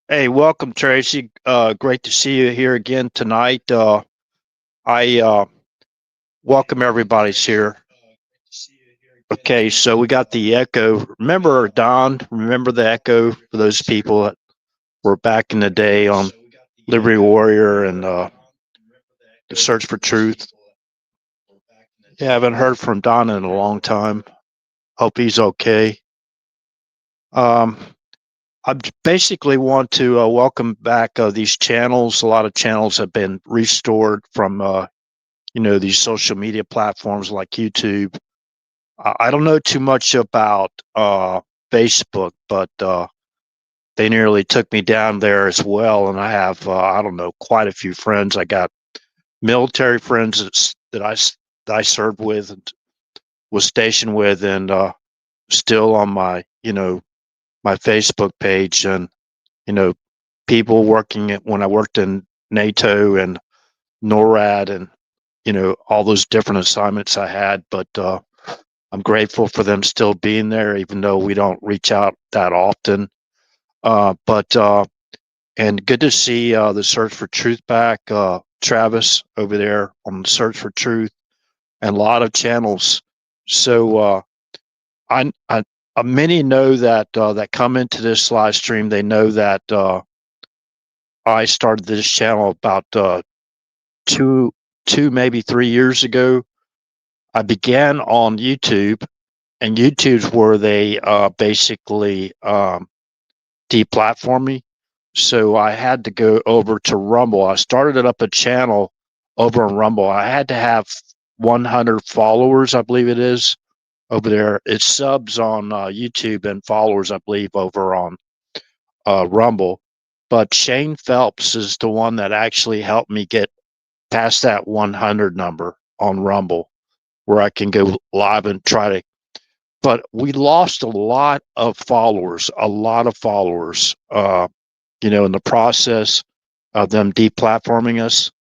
Hey, welcome, Tracy. Great to see you here again tonight. I welcome everybody's here. Okay, so we got the Echo. Remember Don? Remember the Echo for those people that were back in the day on Liberty Warrior and the Search for Truth. Yeah, I haven't heard from Don in a long time. Hope he's okay. Um, I basically want to welcome back these channels. A lot of channels have been restored from these social media platforms like YouTube. I don't know too much about Facebook, but they nearly took me down there as well. And I have, I don't know, quite a few friends. I got military friends that I served with and was stationed with, and still on my Facebook page, and you know, people working when I worked in NATO and NORAD, and all those different assignments I had. But I'm grateful for them still being there, even though we don't reach out that often. But and good to see the Search for Truth back, Travis over there on the Search for Truth, and a lot of channels. So I many know that that come into this live stream. They know that I started this channel about two, maybe 3 years ago. I began on YouTube, and YouTube's where they basically deplatform me. So I had to go over to Rumble. I started up a channel over on Rumble. I had to have 100 followers, I believe it is, over there. It's subs on YouTube and followers, I believe, over on Rumble. But Shane Phelps is the one that actually helped me get past that 100 number on Rumble, where I can go live and try to. But we lost a lot of followers, in the process of them deplatforming us.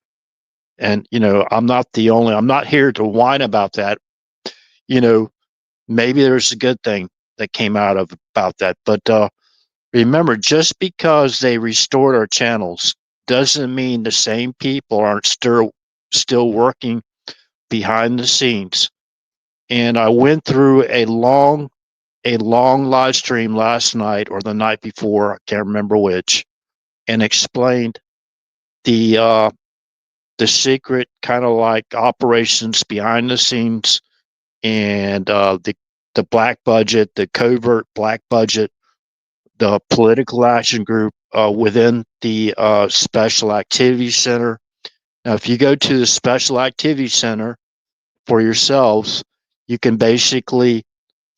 And, I'm not here to whine about that. You know, maybe there's a good thing that came out of about that. But remember, just because they restored our channels doesn't mean the same people aren't still working behind the scenes. And I went through a long live stream last night or the night before, I can't remember which, and explained the the secret kind of like operations behind the scenes, and the black budget, the covert black budget, the political action group within the Special Activities Center. Now, if you go to the Special Activities Center for yourselves, you can basically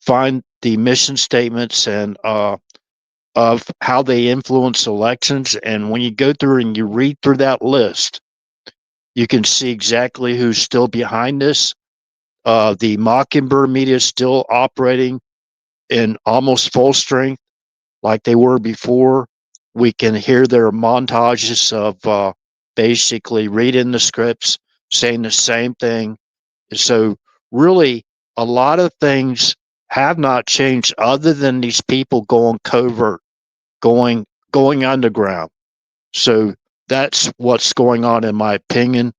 find the mission statements and of how they influence elections. And when you go through and you read through that list, you can see exactly who's still behind this. The Mockingbird media is still operating in almost full strength like they were before. We can hear their montages of basically reading the scripts, saying the same thing. So, really, a lot of things have not changed other than these people going covert, going underground. So that's what's going on, in my opinion.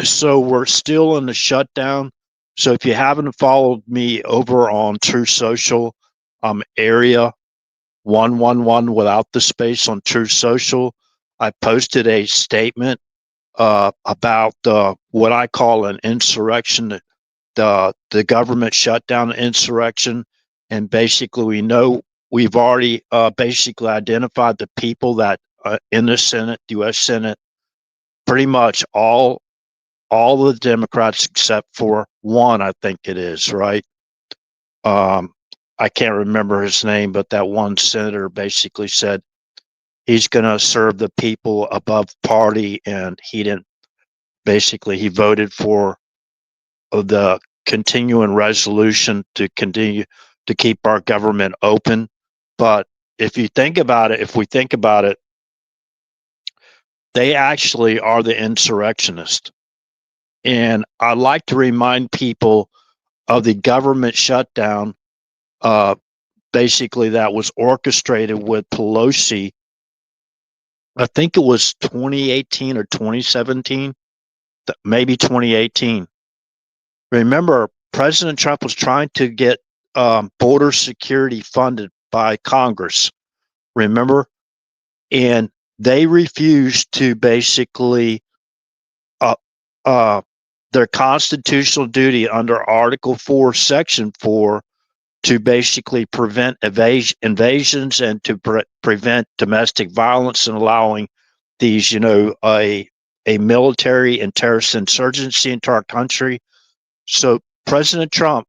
So we're still in the shutdown. So if you haven't followed me over on True Social, area 111 without the space on True Social, I posted a statement about what I call an insurrection, the government shutdown insurrection. And basically, we've already basically identified the people that in the Senate, U.S. Senate, pretty much all the Democrats except for one, I think it is, right? Um, I can't remember his name, but that one senator basically said he's going to serve the people above party, and he didn't. Basically, he voted for the continuing resolution to continue to keep our government open. But if you think about it, if we think about it, they actually are the insurrectionists. And I like to remind people of the government shutdown, uh, basically that was orchestrated with Pelosi I think it was 2018 or 2017, maybe 2018. Remember, President Trump was trying to get border security funded by Congress. Remember, and they refused to basically uh, uh, their constitutional duty under Article 4, Section 4, to basically prevent invasions and to prevent domestic violence and allowing these, a military and terrorist insurgency into our country. So President Trump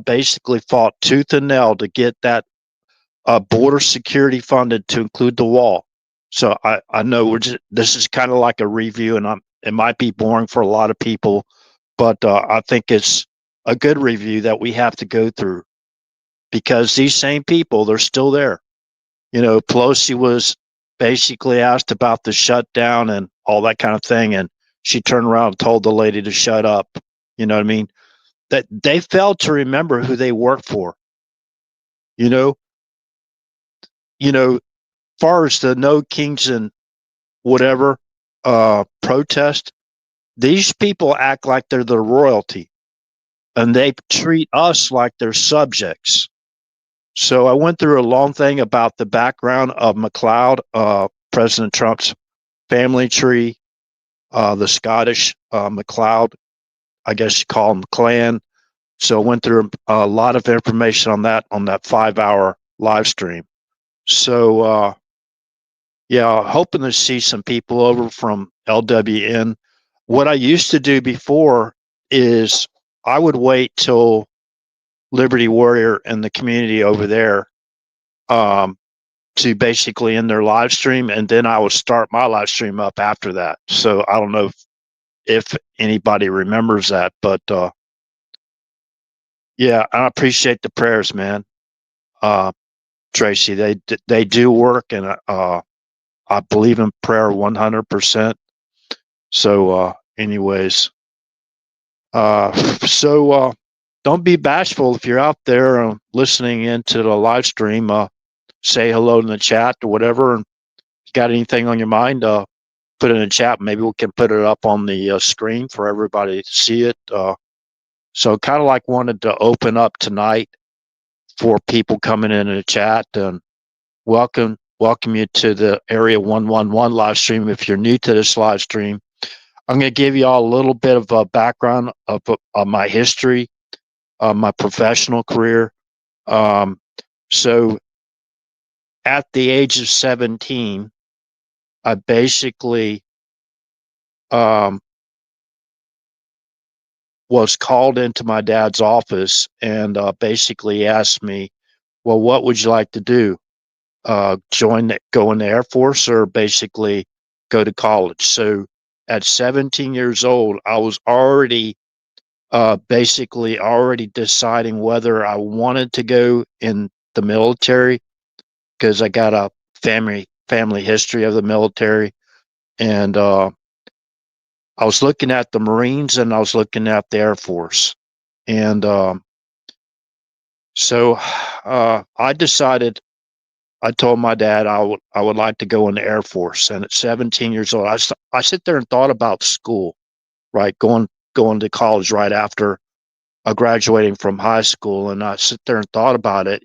basically fought tooth and nail to get that border security funded to include the wall. So I know this is kind of like a review, and it might be boring for a lot of people, but I think it's a good review that we have to go through because these same people, they're still there. Pelosi was basically asked about the shutdown and all that kind of thing, and she turned around and told the lady to shut up. You know what I mean? That they failed to remember who they work for. You know, far as the No Kings and whatever protest, these people act like they're the royalty, and they treat us like they're subjects. So I went through a long thing about the background of McLeod, President Trump's family tree, the Scottish McLeod, I guess you call them clan. So I went through a lot of information on that 5-hour live stream. So yeah, hoping to see some people over from LWN. What I used to do before is I would wait till Liberty Warrior and the community over there to basically end their live stream, and then I would start my live stream up after that. So I don't know if anybody remembers that, but yeah, I appreciate the prayers, man. Tracy, they do work, and I believe in prayer 100%. So, anyways, so don't be bashful if you're out there listening into the live stream. Say hello in the chat or whatever. And if you got anything on your mind, put it in the chat. Maybe we can put it up on the screen for everybody to see it. So, kind of like wanted to open up tonight for people coming in the chat and welcome you to the Area 111 live stream. If you're new to this live stream, I'm going to give you all a little bit of a background of my history, my professional career. So at the age of 17, I basically was called into my dad's office and basically asked me, well, what would you like to do? Go in the Air Force or basically go to college? So at 17 years old, I was already basically already deciding whether I wanted to go in the military because I got a family history of the military, and I was looking at the Marines and I was looking at the Air Force, and so I decided. I told my dad I would like to go in the Air Force, and at 17 years old, I sit there and thought about school, right, going to college right after graduating from high school, and I sit there and thought about it,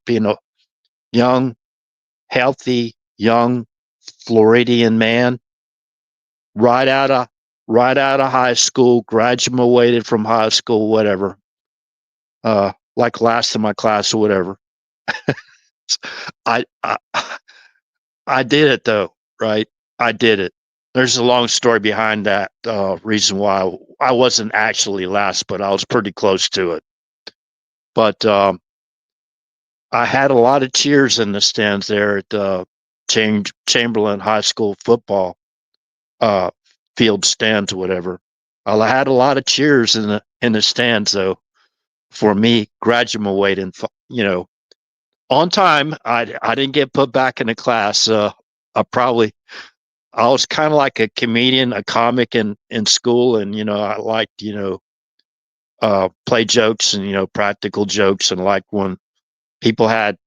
being a young, healthy, young Floridian man, right out of high school, graduated from high school, whatever, like last in my class or whatever. I, I I did it though, right? I did it. There's a long story behind that reason why I wasn't actually last, but I was pretty close to it. But I had a lot of cheers in the stands there at the Chamberlain High School football uh, field stands, or whatever. I had a lot of cheers in the stands though for me graduating. On time. I didn't get put back in the class. I was kind of like a comedian, a comic in school, and I liked play jokes and practical jokes, and like when people had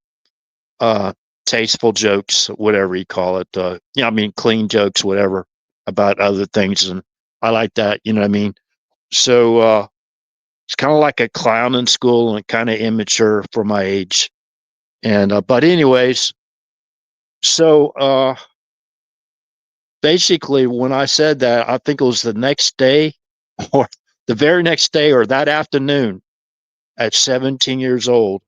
tasteful jokes, whatever you call it. I mean, clean jokes, whatever, about other things. And I like that, you know what I mean? So it's kind of like a clown in school and kind of immature for my age. And, but anyways, so basically, when I said that, I think it was the next day or the very next day or that afternoon at 17 years old,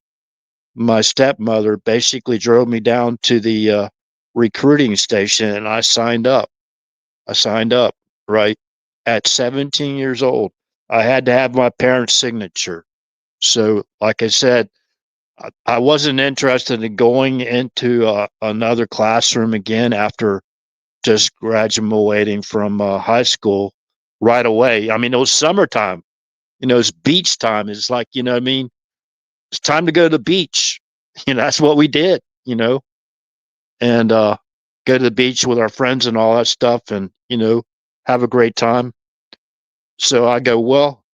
my stepmother basically drove me down to the recruiting station and I signed up. I signed up, right? At 17 years old. I had to have my parents' signature. So, like I said, I wasn't interested in going into another classroom again after just graduating from high school right away. I mean, it was summertime, it's beach time. It's like, you know what I mean? It's time to go to the beach. That's what we did, and go to the beach with our friends and all that stuff and, have a great time. So I go, well,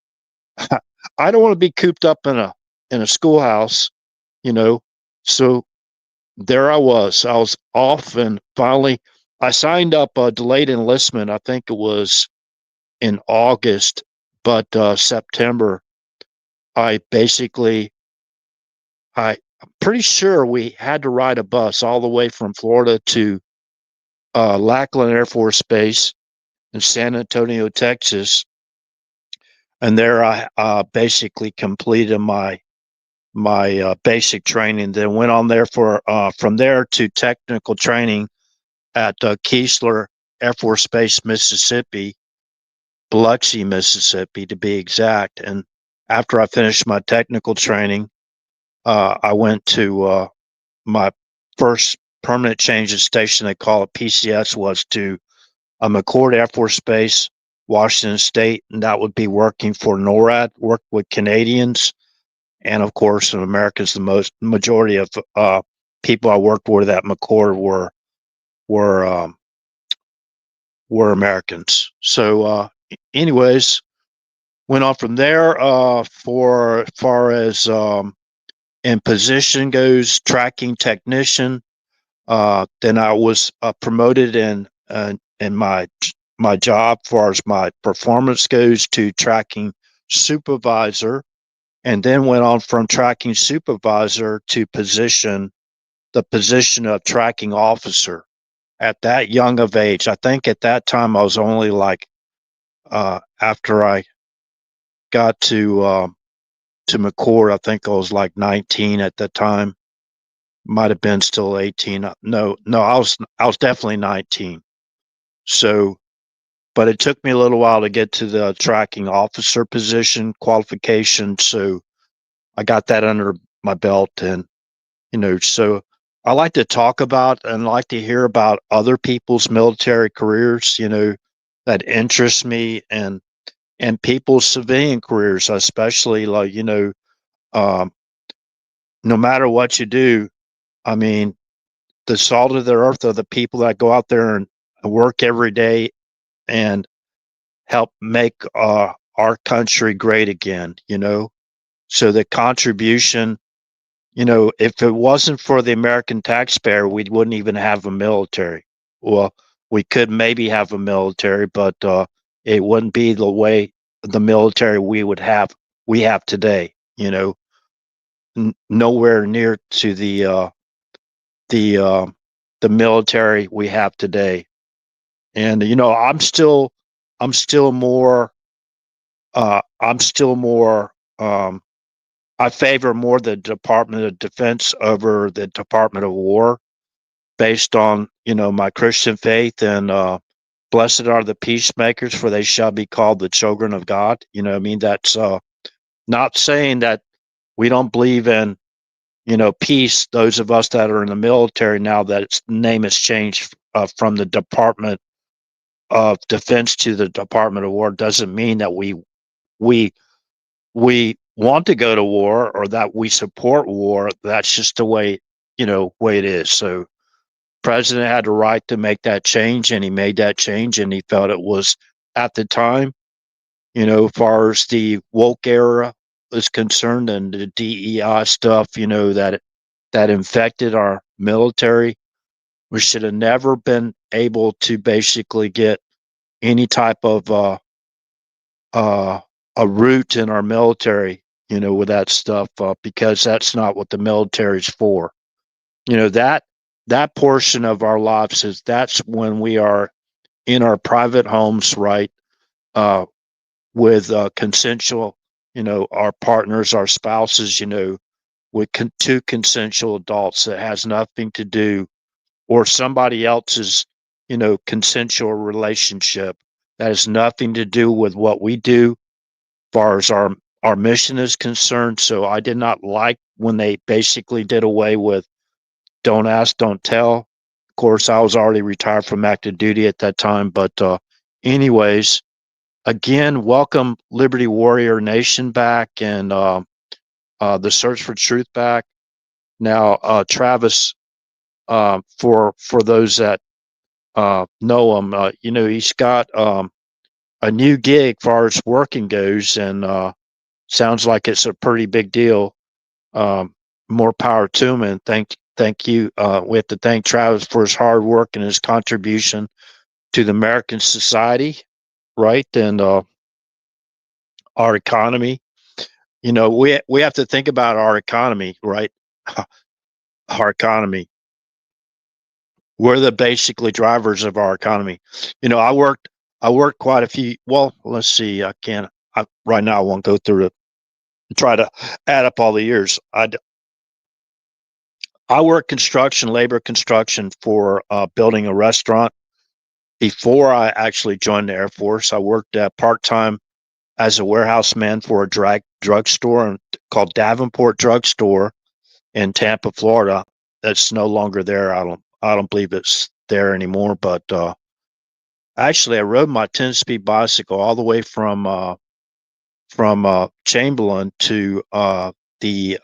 I don't want to be cooped up in a schoolhouse, you know. So there I was. I was off and finally I signed up a delayed enlistment. I think it was in August, but September, I basically, I'm pretty sure we had to ride a bus all the way from Florida to Lackland Air Force Base in San Antonio, Texas. And there I basically completed my basic training. Then went on there for from there to technical training at Keesler Air Force Base, Mississippi, Biloxi, Mississippi, to be exact. And after I finished my technical training, I went to my first permanent change of station. They call it PCS, was to McCord Air Force Base, Washington State, and that would be working for NORAD, work with Canadians, and of course, in Americans. The majority of people I worked with at McCord were um, were Americans. So, anyways, went on from there. For as far as in position goes, tracking technician. Then I was promoted in my job, as far as my performance goes, to tracking supervisor, and then went on from tracking supervisor to the position of tracking officer. At that young of age, I think at that time I was only like after I got to McCord, I think I was like 19 at the time. Might have been still 18. No, I was definitely 19. So, but it took me a little while to get to the tracking officer position qualification. So I got that under my belt, and so I like to talk about and like to hear about other people's military careers, that interest me, and people's civilian careers, especially, like, um, no matter what you do, I mean, the salt of the earth are the people that go out there and work every day and help make our country great again, So the contribution, if it wasn't for the American taxpayer, we wouldn't even have a military. Well, we could maybe have a military, but it wouldn't be the way the military we have today, nowhere near to the uh, the military we have today. And I'm still more I'm still more I favor more the Department of Defense over the Department of War, based on my Christian faith, and blessed are the peacemakers, for they shall be called the children of God. I mean, that's not saying that we don't believe in peace. Those of us that are in the military now, that its name has changed from the Department of Defense to the Department of War, doesn't mean that we we want to go to war or that we support war. That's just the way it is. So president had the right to make that change, and he made that change, and he felt it was, at the time, as far as the woke era is concerned and the DEI stuff, that infected military. We should have never been able to basically get any type of uh, a route in our military, with that stuff, because that's not what the military is for. That portion of our lives that's when we are in our private homes, right? With consensual, our partners, our spouses, with two consensual adults that has nothing to do, or somebody else's, consensual relationship that has nothing to do with what we do as far as our mission is concerned. So I did not like when they basically did away with don't ask, don't tell. Of course, I was already retired from active duty at that time, but anyways, again, welcome Liberty Warrior Nation back, and the Search for Truth back. Now, Travis, for those that know him, he's got a new gig as far as working goes, and sounds like it's a pretty big deal. More power to him, and thank you. We have to thank Travis for his hard work and his contribution to the American society, right, and our economy. We have to think about our economy, right? Our economy. We're the basically drivers of our economy. I worked quite a few. Well, let's see. I can't. Right now, I won't go through it. Try to add up all the years. I worked labor construction for building a restaurant. Before I actually joined the Air Force, I worked part time as a warehouse man for a drugstore called Davenport Drugstore in Tampa, Florida. That's no longer there. I don't believe it's there anymore. But actually, I rode my 10-speed bicycle all the way from Chamberlain the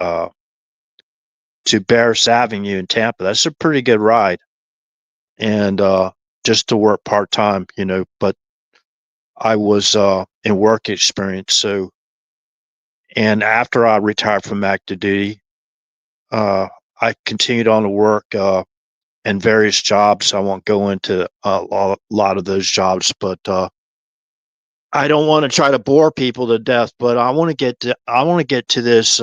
to Barris Avenue in Tampa. That's a pretty good ride, and just to work part time, But I was in work experience, so. And after I retired from active duty, I continued on to work in various jobs. I won't go into a lot of those jobs, but I don't want to try to bore people to death. But I want to get to this.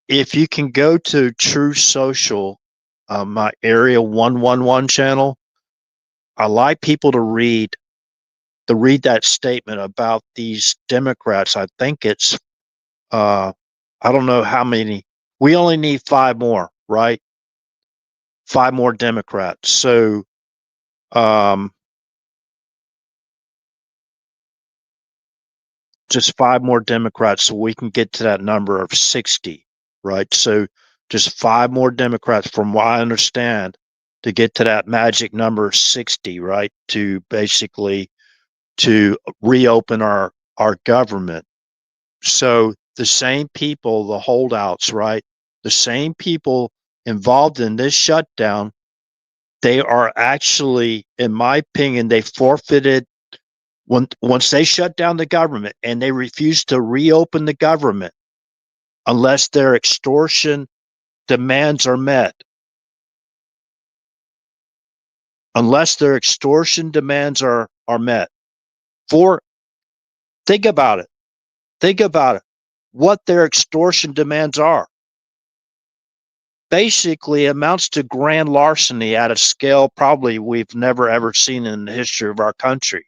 If you can go to True Social, my Area 111 channel, I like people to read that statement about these Democrats. I think it's I don't know how many. We only need 5 more, right? 5 more Democrats. So um, just 5 more Democrats so we can get to that number of 60, right? So just 5 more Democrats, from what I understand, to get to that magic number 60, right? To basically to reopen our government. So the same people, the holdouts, right? The same people involved in this shutdown, they are actually, in my opinion, they forfeited once they shut down the government and they refuse to reopen the government unless their extortion demands are met. Unless their extortion demands are met. For think about it. Think about it. What their extortion demands are. Basically amounts to grand larceny at a scale probably we've never ever seen in the history of our country.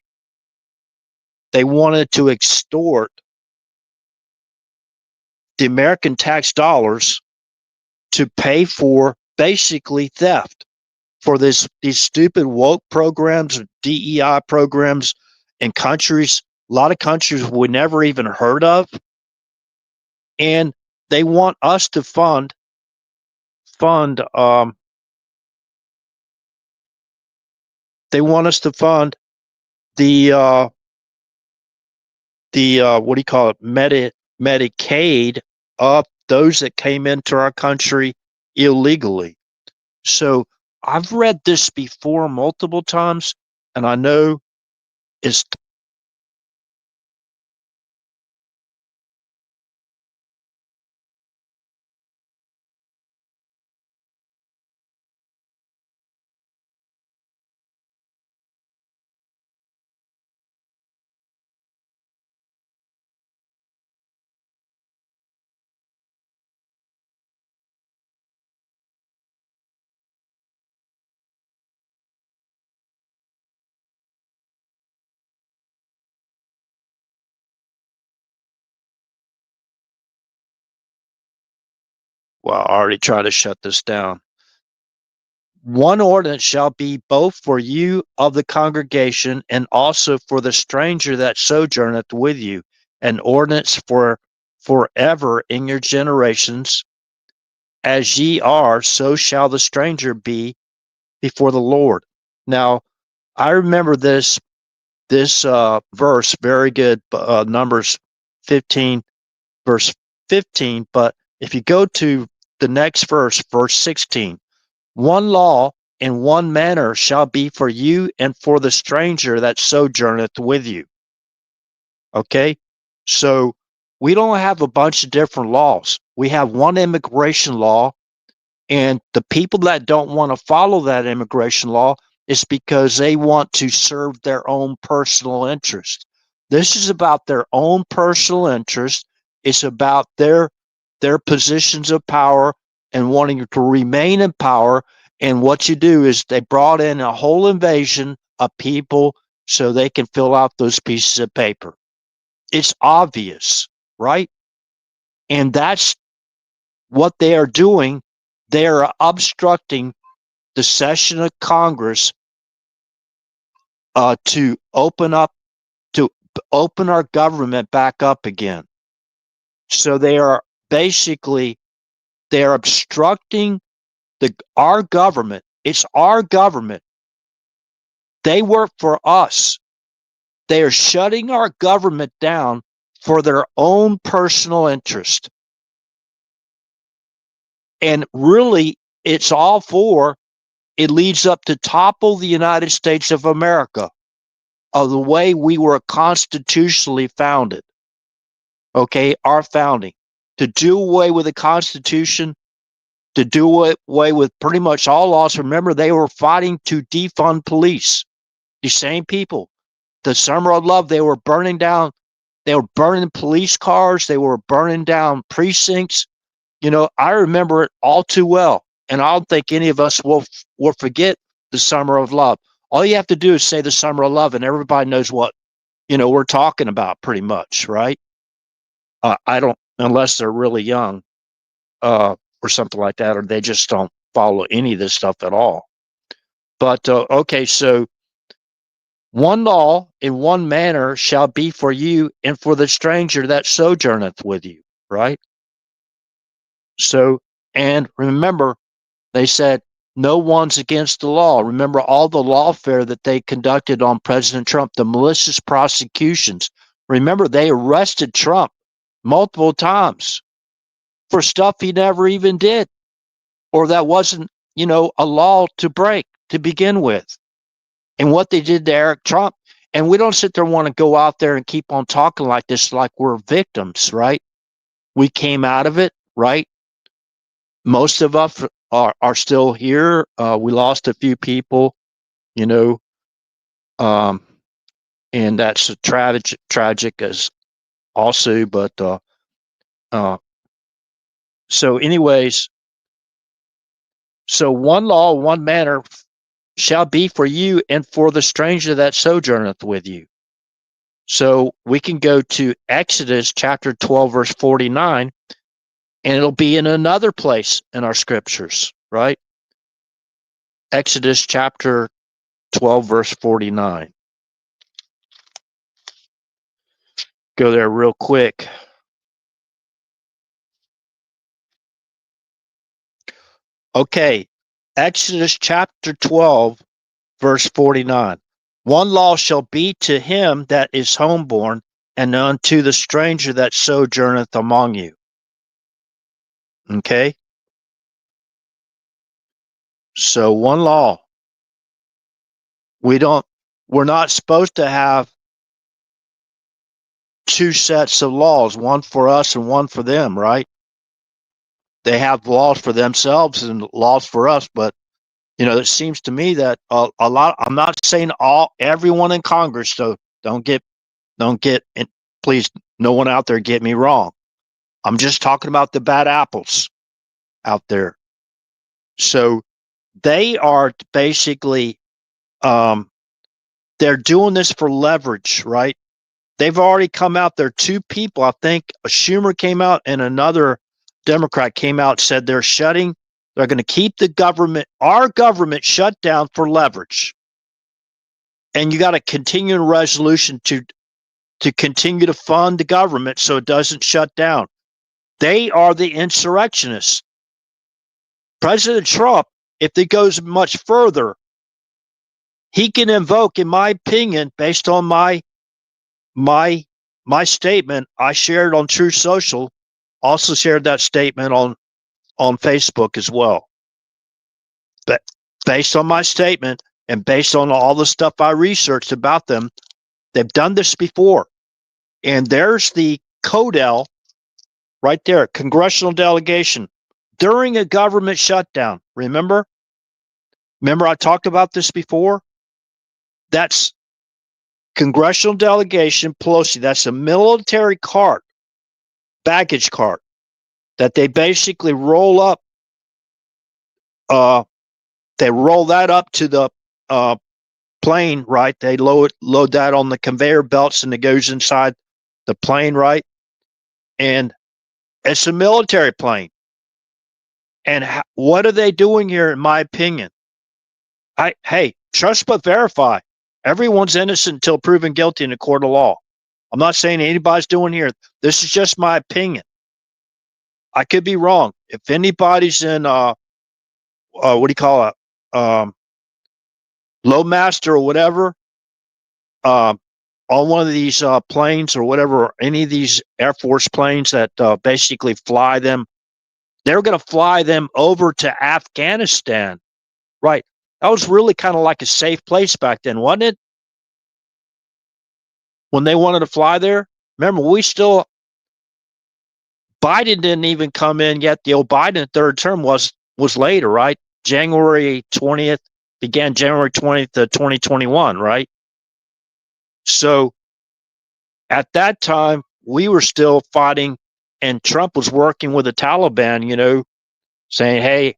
They wanted to extort the American tax dollars to pay for basically theft for these stupid woke programs, DEI programs in countries, a lot of countries we never even heard of. And they want us to fund they want us to fund the what do you call it, Medicaid of those that came into our country illegally. So I've read this before multiple times, and I know it's Well, I already tried to shut this down. One ordinance shall be both for you of the congregation and also for the stranger that sojourneth with you, an ordinance for forever in your generations. As ye are, so shall the stranger be before the Lord. Now, I remember this verse very good, Numbers 15, verse 15. But if you go to the next verse, verse 16, one law and one manner shall be for you and for the stranger that sojourneth with you. Okay? So we don't have a bunch of different laws. We have one immigration law, and the people that don't want to follow that immigration law is because they want to serve their own personal interest. This is about their own personal interest. It's about their positions of power and wanting to remain in power. And what you do is they brought in a whole invasion of people so they can fill out those pieces of paper. It's obvious, right? And that's what they are doing. They are obstructing the session of Congress to open our government back up again. So they are basically obstructing our government. It's our government. They work for us. They are shutting our government down for their own personal interest. And really, it's all for it leads up to topple the United States of America of the way we were constitutionally founded. Okay, our founding. To do away with the Constitution, to do away with pretty much all laws. Remember, they were fighting to defund police. The same people. The Summer of Love, they were burning police cars, they were burning down precincts. I remember it all too well. And I don't think any of us will forget the Summer of Love. All you have to do is say the Summer of Love, and everybody knows what we're talking about, pretty much, right? I don't, unless they're really young, or something like that, or they just don't follow any of this stuff at all. But okay, so one law in one manner shall be for you and for the stranger that sojourneth with you, right? So, and remember, they said no one's against the law. Remember all the lawfare that they conducted on President Trump, the malicious prosecutions. Remember, they arrested Trump multiple times for stuff he never even did, or that wasn't, a law to break to begin with. And what they did to Eric Trump. And we don't sit there and want to go out there and keep on talking like this, like we're victims, right? We came out of it, right? Most of us are still here. We lost a few people, um, and that's tragic as also. But so, anyways, so one law, one manner shall be for you and for the stranger that sojourneth with you. So we can go to Exodus chapter 12, verse 49, and it'll be in another place in our scriptures, right? Exodus chapter 12, verse 49. Go there real quick. Okay, Exodus chapter 12, verse 49. One law shall be to him that is homeborn, and unto the stranger that sojourneth among you. Okay? So one law. We're not supposed to have two sets of laws, one for us and one for them, right? They have laws for themselves and laws for us, but it seems to me that a lot. I'm not saying everyone in Congress, so don't get, please, no one out there get me wrong. I'm just talking about the bad apples out there. So they are basically, they're doing this for leverage, right? They've already come out. There are two people, I think Schumer came out and another Democrat came out and said they're going to keep our government shut down for leverage. And you got a continuing resolution to continue to fund the government so it doesn't shut down. They are the insurrectionists. President Trump, if it goes much further, he can invoke, in my opinion, based on my statement I shared on True Social, also shared that statement on Facebook as well. But based on my statement and based on all the stuff I researched about them, they've done this before. And there's the CODEL right there, congressional delegation during a government shutdown. Remember I talked about this before? That's congressional delegation, Pelosi. That's a military cart, baggage cart, that they basically roll up. They roll that up to the plane, right? They load that on the conveyor belts and it goes inside the plane, right? And it's a military plane. And what are they doing here, in my opinion? Hey, trust but verify. Everyone's innocent until proven guilty in a court of law. I'm not saying anybody's doing here. This is just my opinion. I could be wrong. If anybody's in what do you call it? Low master or whatever, on one of these planes or whatever, any of these Air Force planes that basically fly them, they're going to fly them over to Afghanistan. Right. That was really kind of like a safe place back then, wasn't it? When they wanted to fly there. Remember, Biden didn't even come in yet. The old Biden third term was later, right? January 20th, began January 20th, 2021, right? So at that time, we were still fighting, and Trump was working with the Taliban, saying, hey,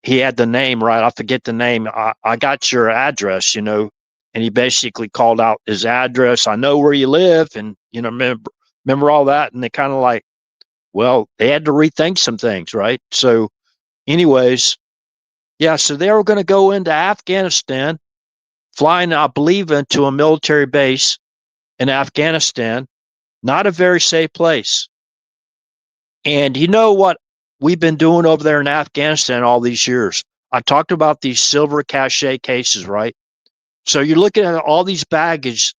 he had the name, right? I forget the name. I got your address, and he basically called out his address. I know where you live. And, remember all that. And they kind of like, well, they had to rethink some things, right? So anyways, yeah, so they were going to go into Afghanistan, flying, I believe, into a military base in Afghanistan, not a very safe place. And you know what we've been doing over there in Afghanistan all these years? I talked about these silver cachet cases, right? So you're looking at all these bags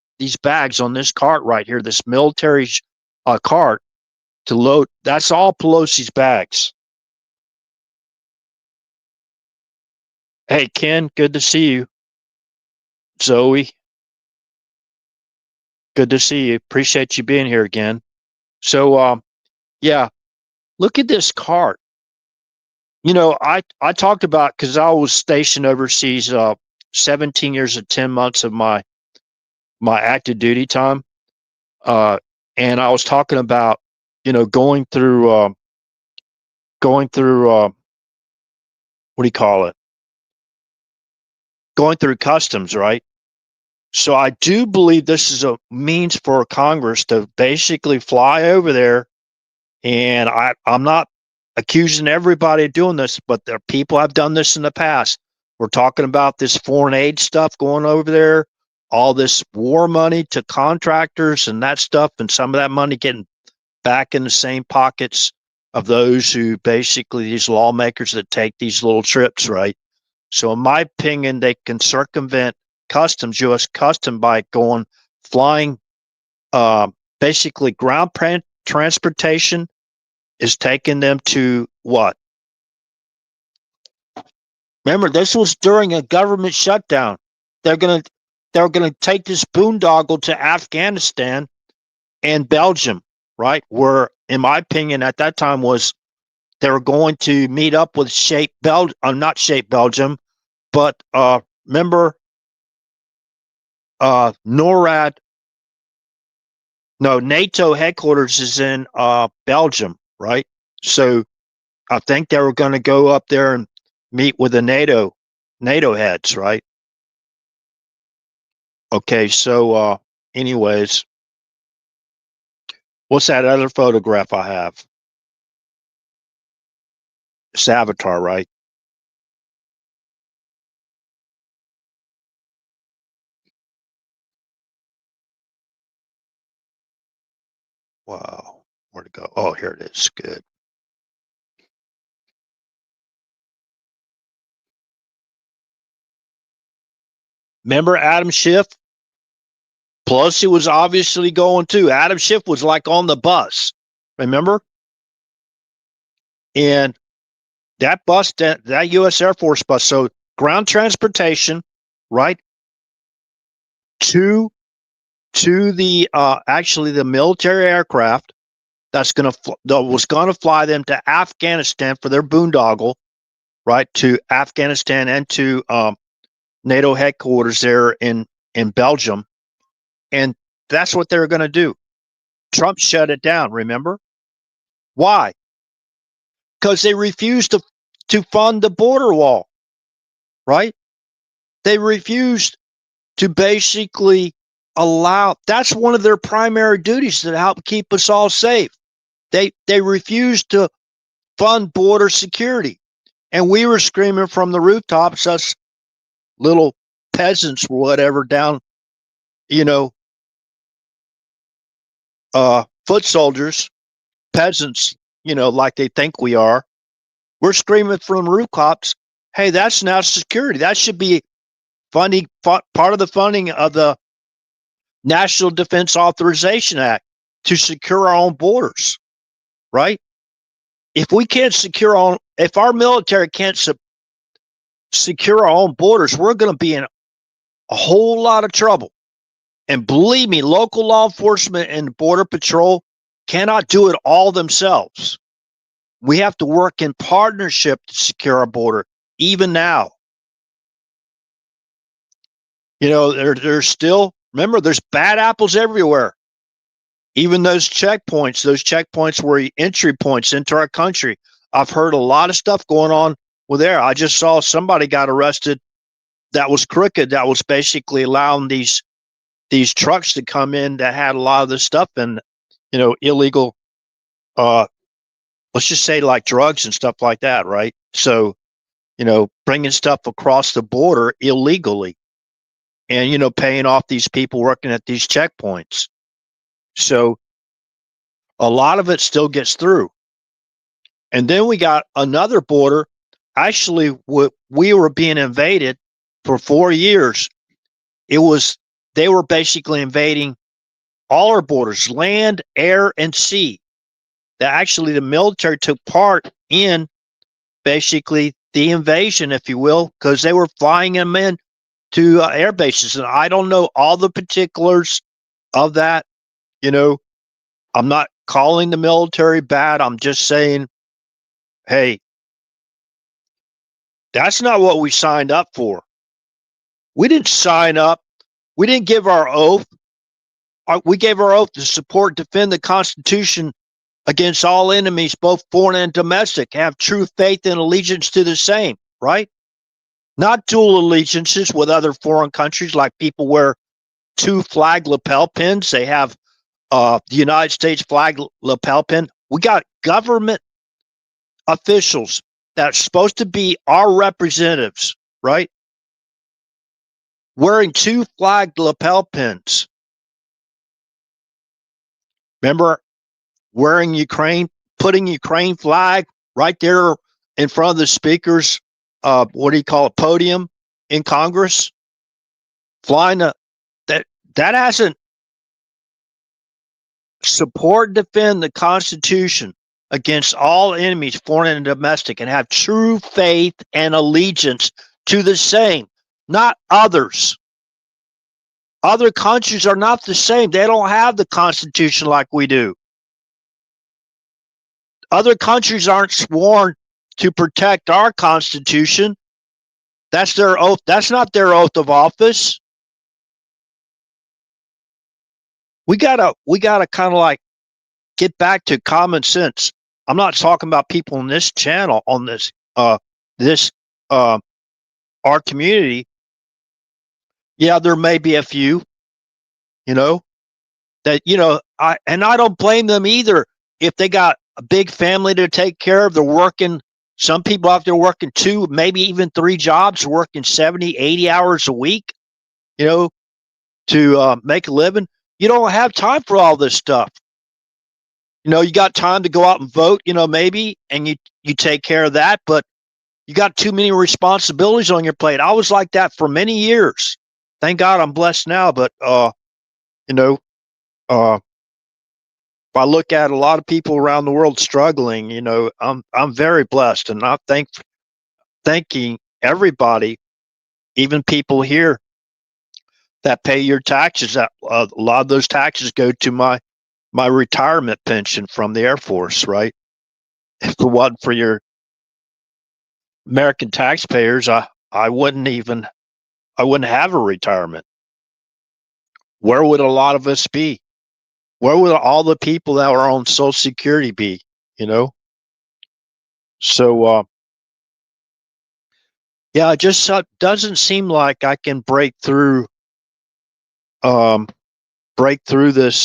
on this cart right here, this military cart to load. That's all Pelosi's bags. Hey, Ken, good to see you. Zoe, good to see you. Appreciate you being here again. So, yeah, look at this cart. I talked about, because I was stationed overseas 17 years and 10 months of my active duty time. And I was talking about, going through what do you call it? Going through customs, right? So I do believe this is a means for Congress to basically fly over there. And I'm not accusing everybody of doing this, but there people have done this in the past. We're talking about this foreign aid stuff going over there, all this war money to contractors and that stuff, and some of that money getting back in the same pockets of those who basically, these lawmakers that take these little trips, right? So in my opinion, they can circumvent customs, U.S. custom, by flying, basically ground transportation is taking them to what? Remember, this was during a government shutdown. They're gonna take this boondoggle to Afghanistan and Belgium, right? Where, in my opinion, at that time was they were going to meet up with not Shape Belgium, but remember NORAD. No, NATO headquarters is in Belgium, right? So I think they were going to go up there and meet with the NATO heads, right? Okay, so anyways, what's that other photograph I have? Savitar, right? Wow. Where'd it go? Oh, here it is. Good. Remember Adam Schiff? Pelosi was obviously going too. Adam Schiff was like on the bus. Remember? And that bus, that U.S. Air Force bus, so ground transportation, right, to the actually the military aircraft that was going to fly them to Afghanistan for their boondoggle, right, to Afghanistan and to NATO headquarters there in Belgium, and that's what they were going to do. Trump shut it down. Remember why? Because they refused to fund the border wall, right? They refused to basically allow. That's one of their primary duties to help keep us all safe. They refused to fund border security, and we were screaming from the rooftops, us little peasants or whatever down, you know, foot soldiers, peasants, like they think we are. We're screaming from the rooftops, hey, that's now security. That should be funding, part of the funding of the National Defense Authorization Act to secure our own borders, right? If we can't if our military can't secure our own borders, we're going to be in a whole lot of trouble. And believe me, local law enforcement and Border Patrol cannot do it all themselves. We have to work in partnership to secure our border, even now. There's still, remember, there's bad apples everywhere. Even those checkpoints were entry points into our country. I've heard a lot of stuff going on with there. I just saw somebody got arrested that was crooked, that was basically allowing these trucks to come in that had a lot of this stuff and, illegal, let's just say like drugs and stuff like that, right? So, bringing stuff across the border illegally and, paying off these people working at these checkpoints. So a lot of it still gets through. And then we got another border. Actually, we were being invaded for 4 years. They were basically invading all our borders, land, air, and sea. That actually the military took part in basically the invasion, if you will, because they were flying them in to air bases. And I don't know all the particulars of that. I'm not calling the military bad. I'm just saying, hey, that's not what we signed up for. We didn't sign up. We didn't give our oath. We gave our oath to support, defend the Constitution against all enemies, both foreign and domestic, have true faith and allegiance to the same, right? Not dual allegiances with other foreign countries, like people wear 2 flag lapel pins. They have the United States flag lapel pin. We got government officials that's supposed to be our representatives, right? Wearing 2 flag lapel pins. Remember wearing putting Ukraine flag right there in front of the speaker's, what do you call it, podium in Congress? Flying that hasn't support, defend the Constitution against all enemies, foreign and domestic, and have true faith and allegiance to the same, not others. Other countries are not the same. They don't have the Constitution like we do. Other countries aren't sworn to protect our Constitution. That's their oath. That's not their oath of office. We gotta kind of like get back to common sense. I'm not talking about people in this channel, on this our community. Yeah, there may be a few, that I don't blame them either. If they got a big family to take care of, they're working Some people out there working 2, maybe even 3 jobs, working 70, 80 hours a week, to make a living. You don't have time for all this stuff. You got time to go out and vote, maybe, and you take care of that, but you got too many responsibilities on your plate. I was like that for many years. Thank God I'm blessed now, but you know, if I look at a lot of people around the world struggling, I'm very blessed, and I'm thanking everybody, even people here that pay your taxes. That a lot of those taxes go to my retirement pension from the Air Force, right? If it wasn't for your American taxpayers, I wouldn't have a retirement. Where would a lot of us be? Where would all the people that are on Social Security be? So yeah, it just doesn't seem like I can um, break through this.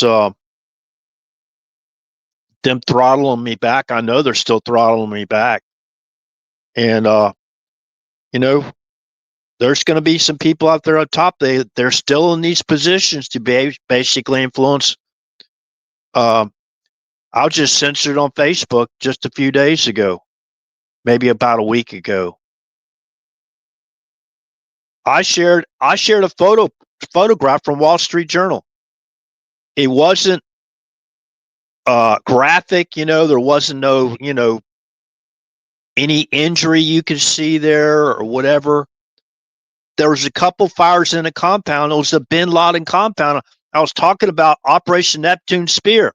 Them throttling me back. I know they're still throttling me back, and you know, there's going to be some people out there on top. They're still in these positions to basically influence. I was just censored on Facebook just a few days ago, maybe about a week ago. I shared a photograph from Wall Street Journal. It wasn't graphic, there wasn't no, any injury you could see there or whatever. There was a couple fires in a compound. It was a Bin Laden compound. I was talking about Operation Neptune Spear,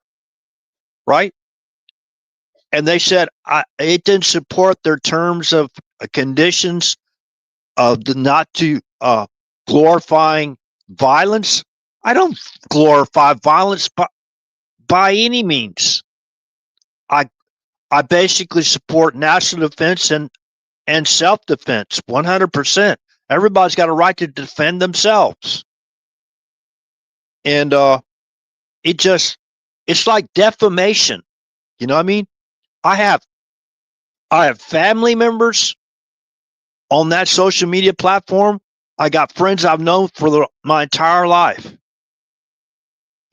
right? And they said it didn't support their terms of conditions of not to glorifying violence. I don't glorify violence by any means. I basically support national defense and self-defense 100%. Everybody's got a right to defend themselves. And it's like defamation. You know what I mean? I have family members on that social media platform. I got friends I've known for my entire life.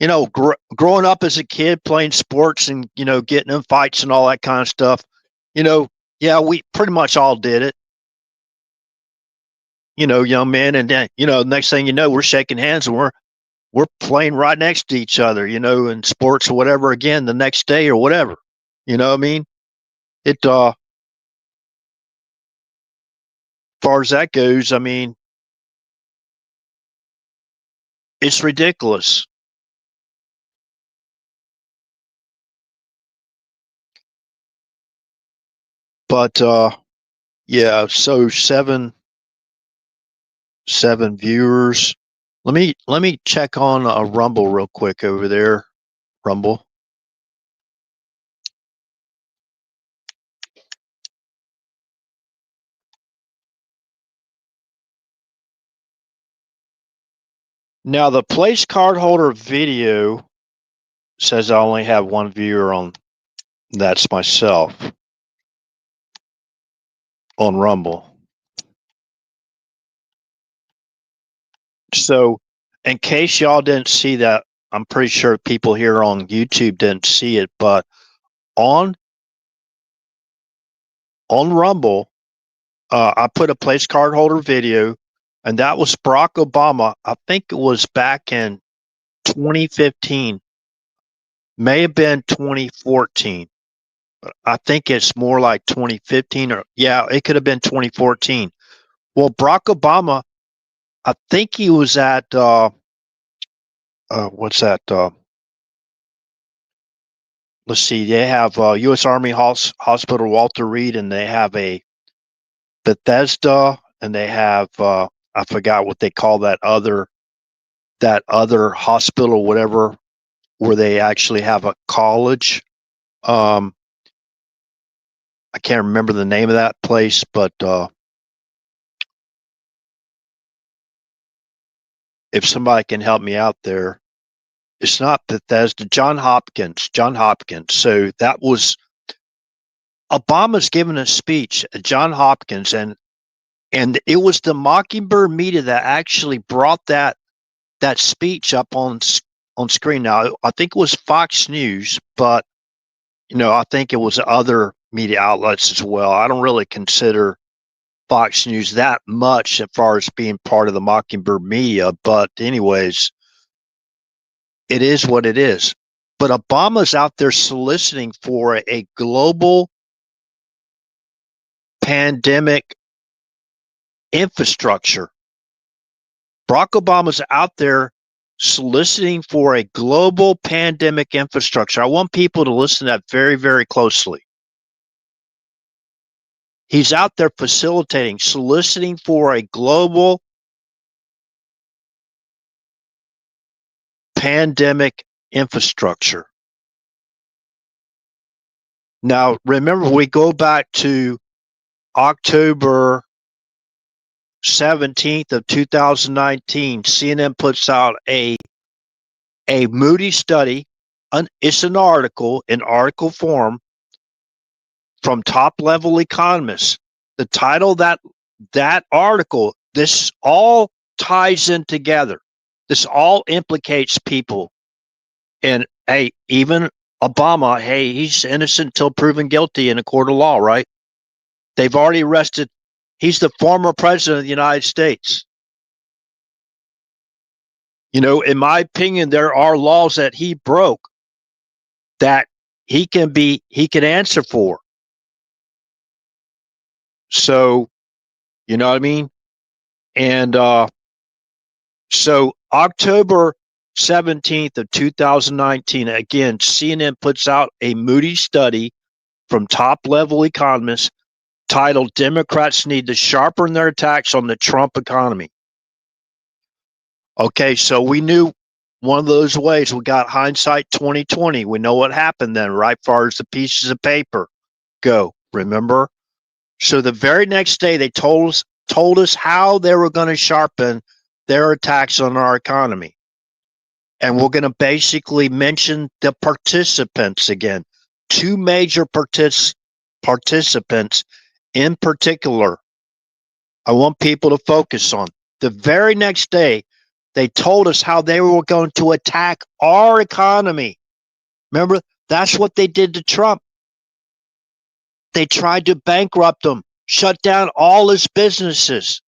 Growing up as a kid, playing sports and, getting in fights and all that kind of stuff, yeah, we pretty much all did it, young men. And then, next thing you know, we're shaking hands and we're playing right next to each other, in sports or whatever, again, the next day or whatever. You know what I mean? It, as far as that goes, I mean, it's ridiculous. But, yeah, so seven viewers. Let me check on Rumble real quick over there. Rumble. Now the place card holder video says I only have one viewer on. That's myself on Rumble. So, in case y'all didn't see that, I'm pretty sure people here on YouTube didn't see it, but on Rumble, I put a place card holder video, and that was Barack Obama. I think it was back in 2015, may have been 2014. I think it's more like 2015, or yeah, it could have been 2014. Well, Barack Obama, I think he was at what's that? Let's see. They have U.S. Army Hospital Walter Reed, and they have a Bethesda, and they have I forgot what they call that other hospital, whatever, where they actually have a college. I can't remember the name of that place, but if somebody can help me out there, it's not Bethesda. John Hopkins. So that was Obama's given a speech at Johns Hopkins, and it was the Mockingbird media that actually brought that speech up on screen. Now, I think it was Fox News, but I think it was other media outlets as well. I don't really consider Fox News that much as far as being part of the Mockingbird media, but anyways, it is what it is. But Obama's out there soliciting for a global pandemic infrastructure. Barack Obama's out there soliciting for a global pandemic infrastructure. I want people to listen to that very, very closely. He's out there facilitating, soliciting for a global pandemic infrastructure. Now, remember, we go back to October 17th of 2019. CNN puts out a Moody study. It's an article in article form from top-level economists. The title of that article, this all ties in together. This all implicates people. And hey, even Obama, hey, he's innocent until proven guilty in a court of law, right? They've already arrested. He's the former president of the United States. In my opinion, there are laws that he broke that he can answer for. So, you know what I mean? And so October 17th of 2019, again, CNN puts out a Moody study from top-level economists titled Democrats Need to Sharpen Their Attacks on the Trump Economy. Okay, so we knew one of those ways. We got hindsight 2020. We know what happened then, right? As far as the pieces of paper go, remember? So the very next day, they told us how they were going to sharpen their attacks on our economy. And we're going to basically mention the participants again. Two major participants in particular, I want people to focus on. The very next day, they told us how they were going to attack our economy. Remember, that's what they did to Trump. They tried to bankrupt him, shut down all his businesses.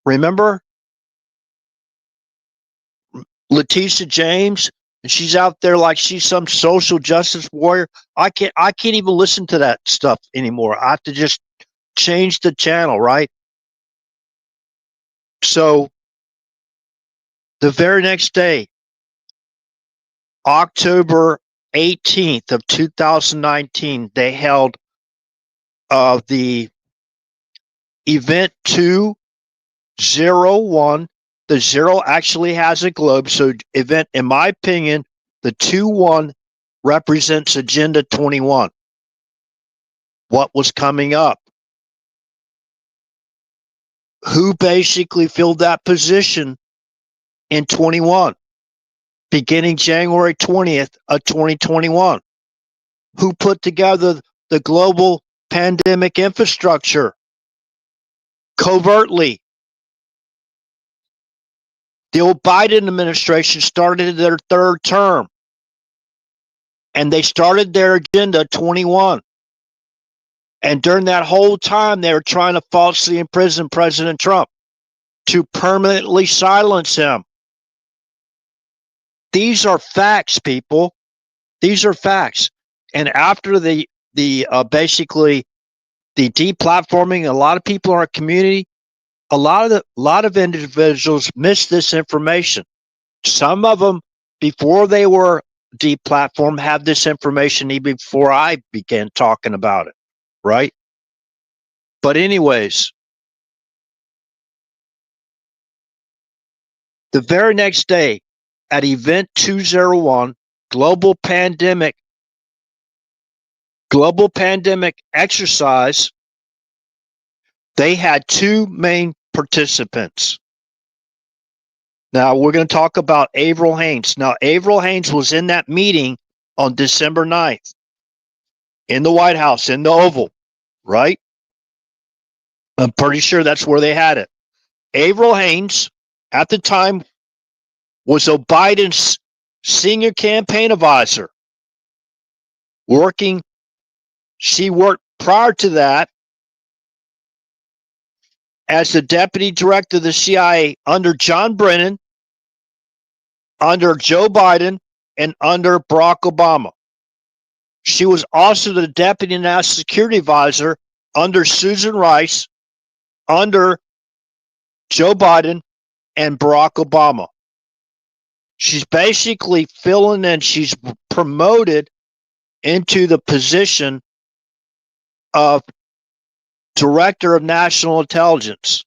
Remember? Letitia James, and she's out there like she's some social justice warrior. I can't even listen to that stuff anymore. I have to just change the channel, right? So the very next day, October 18th of 2019, they held the event 201. The 0 actually has a globe. So event, in my opinion, the 2-1 represents Agenda 21. What was coming up? Who basically filled that position in 21, beginning January 20th of 2021? Who put together the global pandemic infrastructure covertly? The old Biden administration started their third term, and they started their Agenda 21. And during that whole time, they were trying to falsely imprison President Trump to permanently silence him. These are facts, people. These are facts. And after the basically the deplatforming, a lot of people in our community, a lot of individuals missed this information. Some of them, before they were deplatformed, had this information even before I began talking about it, right? But anyways, the very next day at event 201, global pandemic exercise, they had two main participants. Now, we're going to talk about Avril Haines. Now, Avril Haines was in that meeting on December 9th. in the White House, in the Oval, right? I'm pretty sure that's where they had it. Avril Haines, at the time, was Biden's senior campaign advisor. She worked prior to that as the deputy director of the CIA under John Brennan, under Joe Biden, and under Barack Obama. She was also the deputy national security advisor under Susan Rice, under Joe Biden, and Barack Obama. She's basically filling in, she's promoted into the position of director of national intelligence.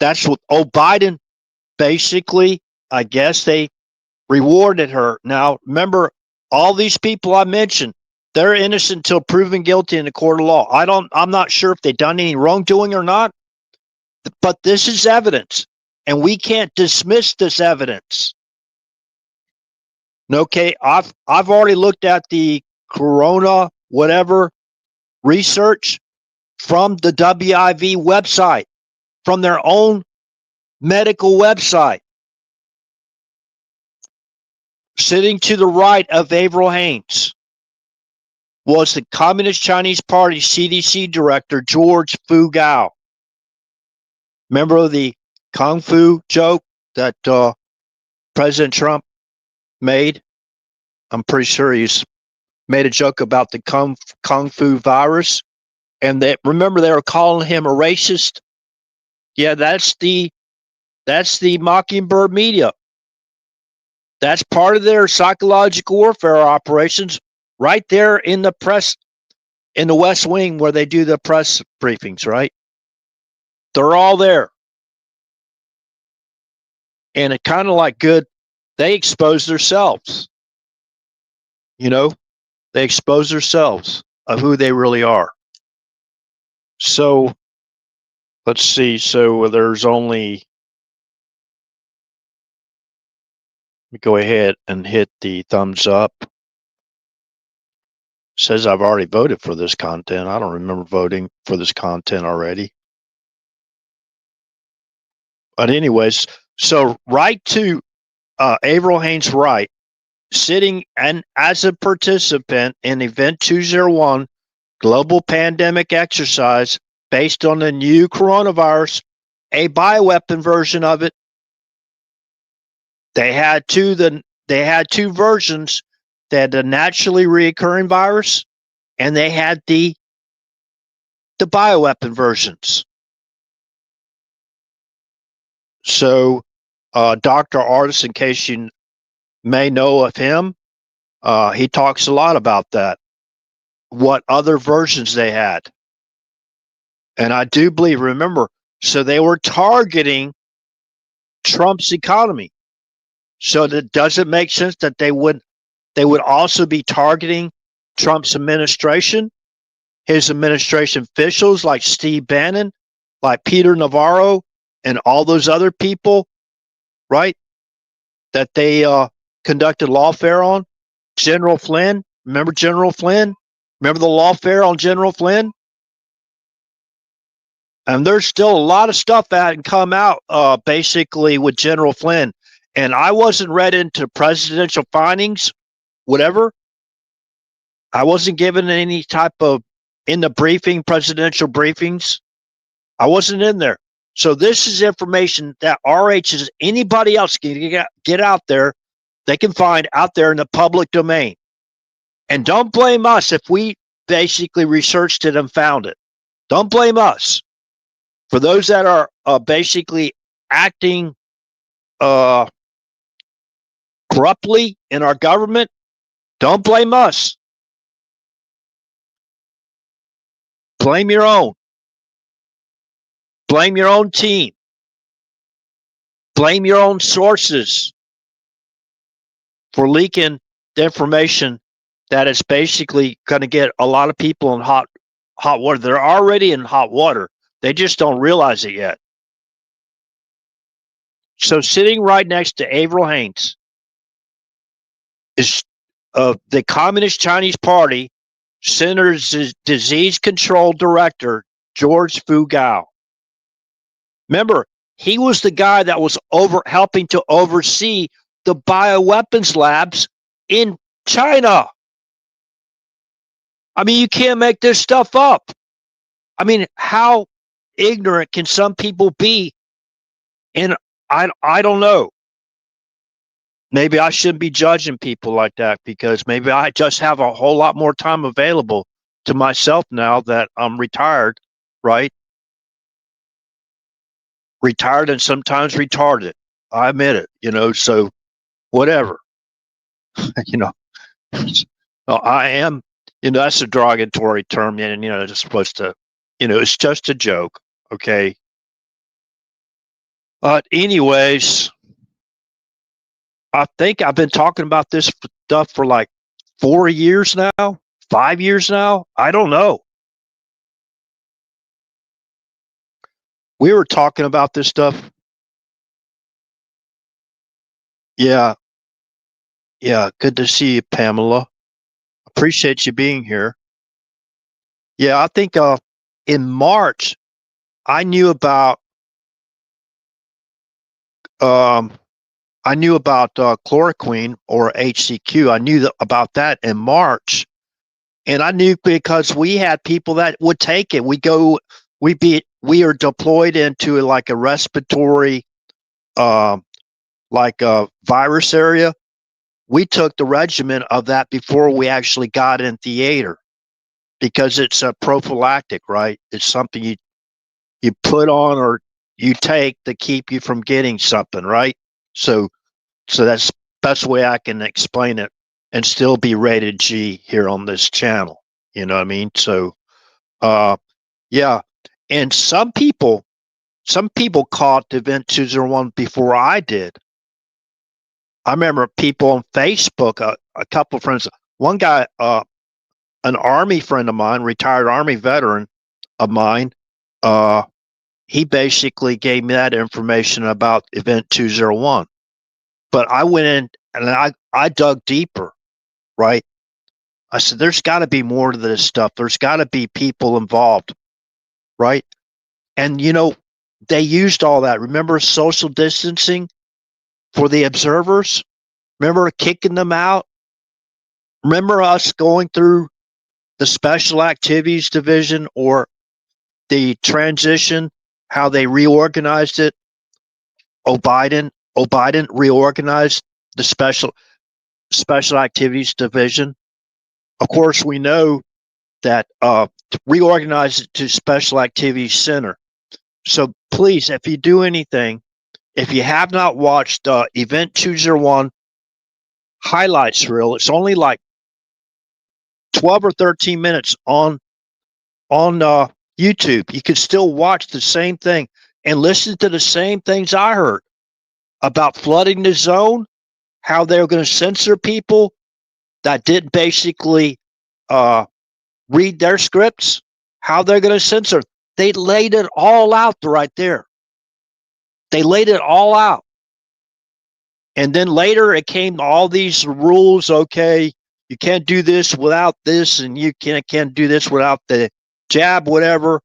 That's what Biden basically, I guess they rewarded her. Now, remember, all these people I mentioned, they're innocent until proven guilty in the court of law. I'm not sure if they've done any wrongdoing or not, but this is evidence, and we can't dismiss this evidence. Okay, I've already looked at the corona whatever research from the WIV website, from their own medical website. Sitting to the right of Avril Haines was the Communist Chinese Party CDC director, George Fu Gao. Remember the Kung Fu joke that President Trump made? I'm pretty sure he's made a joke about the Kung Fu virus. And remember, they were calling him a racist. Yeah, that's the Mockingbird media. That's part of their psychological warfare operations right there in the press, in the West Wing where they do the press briefings, right? They're all there. And it kind of like good, they expose themselves. They expose themselves of who they really are. So let's see. So there's only, let me go ahead and hit the thumbs up. It says I've already voted for this content. I don't remember voting for this content already. But anyways, so right to Avril Haines Wright, sitting and as a participant in Event 201, global pandemic exercise based on the new coronavirus, a bioweapon version of it. They had two versions. They had the naturally reoccurring virus, and they had the bioweapon versions. So, Dr. Artis, in case you may know of him, he talks a lot about that, what other versions they had. And I do believe, remember, so they were targeting Trump's economy. So that doesn't make sense that they would also be targeting Trump's administration, his administration officials like Steve Bannon, like Peter Navarro, and all those other people, right? That they conducted lawfare on. General Flynn, remember General Flynn? Remember the lawfare on General Flynn? And there's still a lot of stuff that hadn't come out basically with General Flynn. And I wasn't read into presidential findings, whatever. I wasn't given any type of, in the briefing, presidential briefings. I wasn't in there. So this is information that RH is anybody else can get out there, they can find out there in the public domain. And don't blame us if we basically researched it and found it. Don't blame us. For those that are basically acting corruptly in our government, don't blame us. Blame your own. Blame your own team. Blame your own sources for leaking the information that is basically going to get a lot of people in hot water. They're already in hot water. They just don't realize it yet. So sitting right next to Avril Haines is the Communist Chinese Party Center's Disease Control Director, George Fugao. Remember, he was the guy that was helping to oversee the bioweapons labs in China. I mean, you can't make this stuff up. I mean, how ignorant can some people be? And I don't know. Maybe I shouldn't be judging people like that, because maybe I just have a whole lot more time available to myself now that I'm retired, right? Retired and sometimes retarded. I admit it, so whatever. you know, I am, that's a derogatory term, and, it's supposed to, it's just a joke. Okay. But anyways, I think I've been talking about this stuff for like 4 years now, 5 years now. I don't know. We were talking about this stuff. Yeah. Yeah. Good to see you, Pamela. Appreciate you being here. Yeah. I think in March, I knew about chloroquine, or HCQ. I knew about that in March, and I knew because we had people that would take it. We are deployed into like a respiratory, like a virus area. We took the regimen of that before we actually got in theater, because it's a prophylactic, right? It's something you put on or you take to keep you from getting something, right? So that's the best way I can explain it, and still be rated G here on this channel. You know what I mean? So, yeah. And some people caught the Event 201 before I did. I remember people on Facebook, a couple of friends, one guy, an Army friend of mine, retired Army veteran of mine, he basically gave me that information about Event 201. But I went in and I dug deeper, right? I said, there's got to be more to this stuff. There's got to be people involved, right? And, they used all that. Remember social distancing for the observers? Remember kicking them out? Remember us going through the Special Activities Division, or the transition, how they reorganized it? Biden reorganized the Special Activities Division. Of course, we know that reorganized it to Special Activities Center. So please, if you do anything, if you have not watched Event 201 highlights reel, it's only like 12 or 13 minutes on YouTube. You can still watch the same thing and listen to the same things I heard about flooding the zone, how they're going to censor people that didn't basically read their scripts, how they're going to censor. They laid it all out right there. They laid it all out. And then later it came all these rules. Okay, you can't do this without this, and you can't do this without the jab, whatever.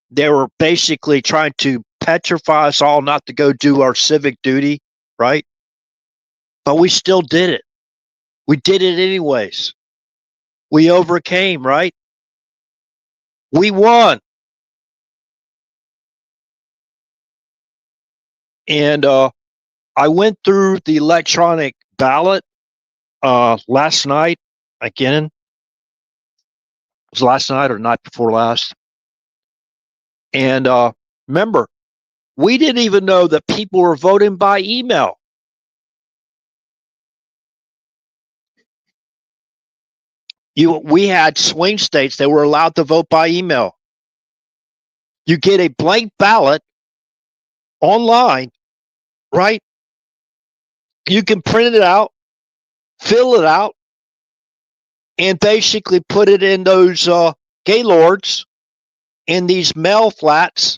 They were basically trying to petrify us all not to go do our civic duty, right? But we still did it. We did it anyways. We overcame, right? We won. And I went through the electronic ballot last night. Again, it was last night or night before last. And remember, we didn't even know that people were voting by email. We had swing states that were allowed to vote by email. You get a blank ballot online, right? You can print it out, fill it out, and basically put it in those gaylords in these mail flats,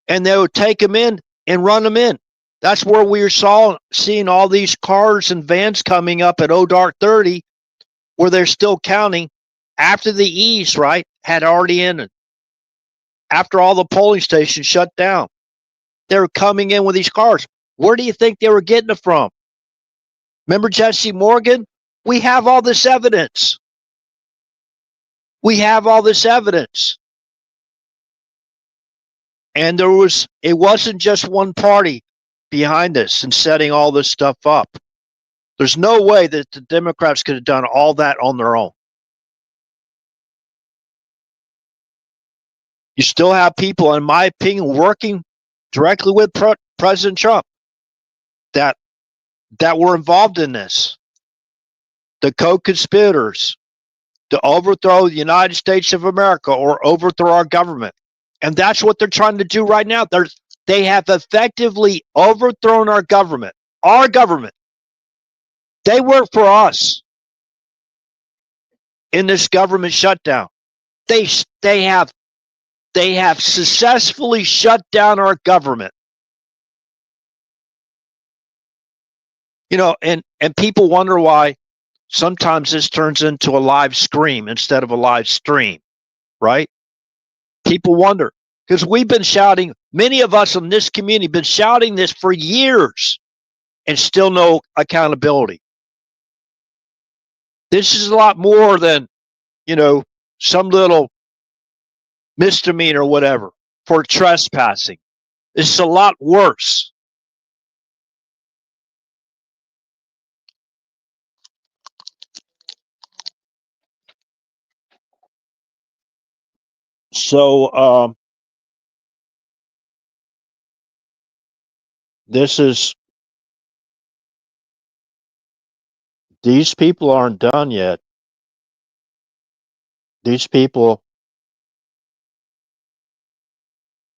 and they would take them in and run them in. That's where we were seeing all these cars and vans coming up at dark 30, where they're still counting, after the ease, right, had already ended, after all the polling stations shut down, they were coming in with these cars. Where do you think they were getting it from? Remember Jesse Morgan? We have all this evidence. We have all this evidence. And it wasn't just one party behind this and setting all this stuff up. There's no way that the Democrats could have done all that on their own. You still have people, in my opinion, working directly with President Trump that were involved in this. The co-conspirators to overthrow the United States of America or overthrow our government. And that's what they're trying to do right now. They have effectively overthrown our government. Our government. They work for us in this government shutdown. They have successfully shut down our government. You know, and people wonder why sometimes this turns into a live scream instead of a live stream, right? People wonder because we've been shouting, many of us in this community have been shouting this for years and still no accountability. This is a lot more than, you know, some little misdemeanor or whatever for trespassing. This is a lot worse. So these people aren't done yet. These people,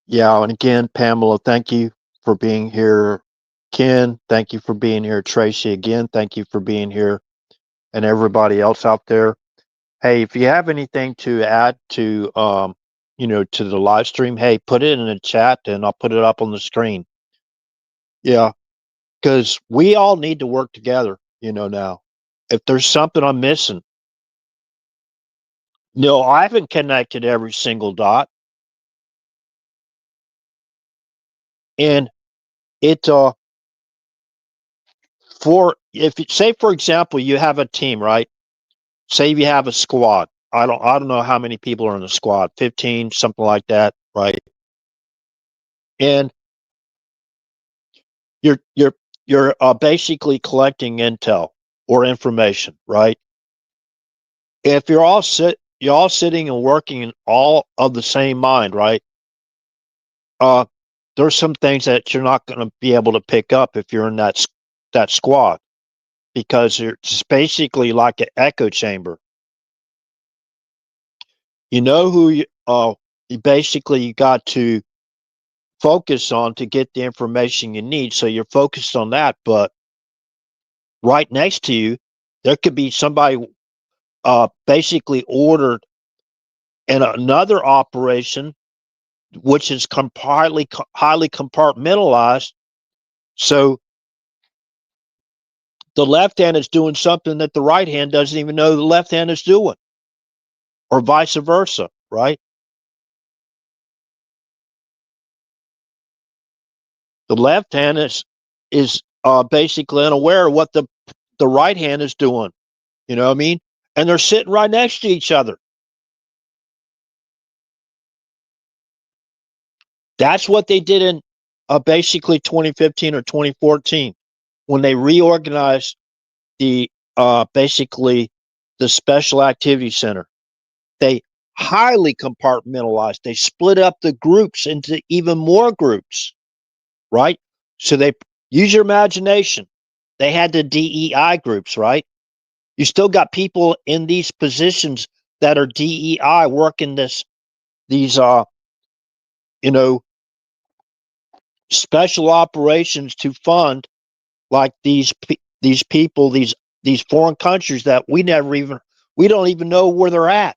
yeah, and again, Pamela, thank you for being here. Ken, thank you for being here. Tracy, again, thank you for being here. And everybody else out there. Hey, if you have anything to add to to the live stream, hey, put it in the chat and I'll put it up on the screen. Yeah, because we all need to work together, now. If there's something I'm missing, no, I haven't connected every single dot. And it say for example you have a team, right? Say you have a squad. I don't know how many people are in the squad, 15, something like that, right? And you're basically collecting intel or information, right? If you're all sitting and working all of the same mind, right? There's some things that you're not going to be able to pick up if you're in that squad because it's basically like an echo chamber. You know who you basically got to focus on to get the information you need. So you're focused on that, but right next to you, there could be somebody basically ordered in another operation, which is highly compartmentalized. So the left hand is doing something that the right hand doesn't even know the left hand is doing, or vice versa, right? The left hand is basically unaware of what the right hand is doing. You know what I mean? And they're sitting right next to each other. That's what they did in basically 2015 or 2014 when they reorganized the basically the Special Activity Center. They highly compartmentalized. They split up the groups into even more groups, right? So they use your imagination. They had the DEI groups, right? You still got people in these positions that are DEI working these special operations to fund like these people, these foreign countries that we don't even know where they're at.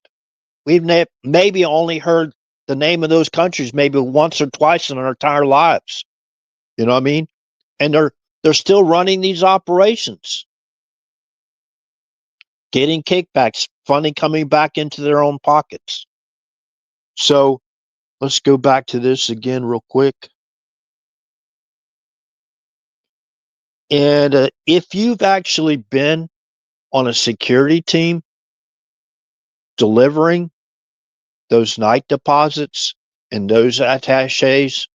We've maybe only heard the name of those countries maybe once or twice in our entire lives. You know what I mean? And they're still running these operations. getting kickbacks, funding coming back into their own pockets. So let's go back to this again real quick. And if you've actually been on a security team delivering those night deposits and those attaches,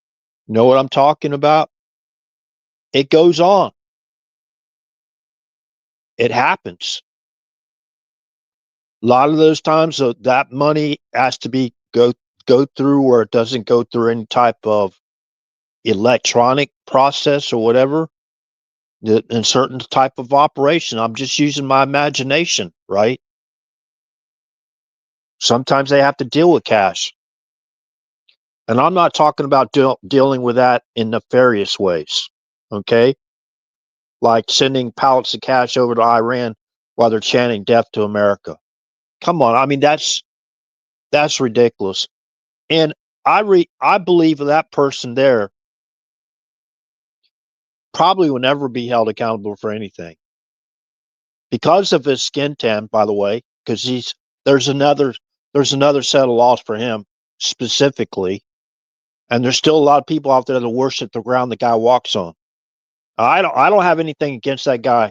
know what I'm talking about? It goes on. It happens. A lot of those times that money has to be go through, or it doesn't go through any type of electronic process or whatever in certain type of operation. I'm just using my imagination, right? Sometimes they have to deal with cash. And I'm not talking about dealing with that in nefarious ways, okay? Like sending pallets of cash over to Iran while they're chanting death to America. Come on, I mean, that's ridiculous. And I believe that person there probably will never be held accountable for anything because of his skin tan, by the way, because there's another set of laws for him specifically. And there's still a lot of people out there that worship the ground the guy walks on. I don't have anything against that guy.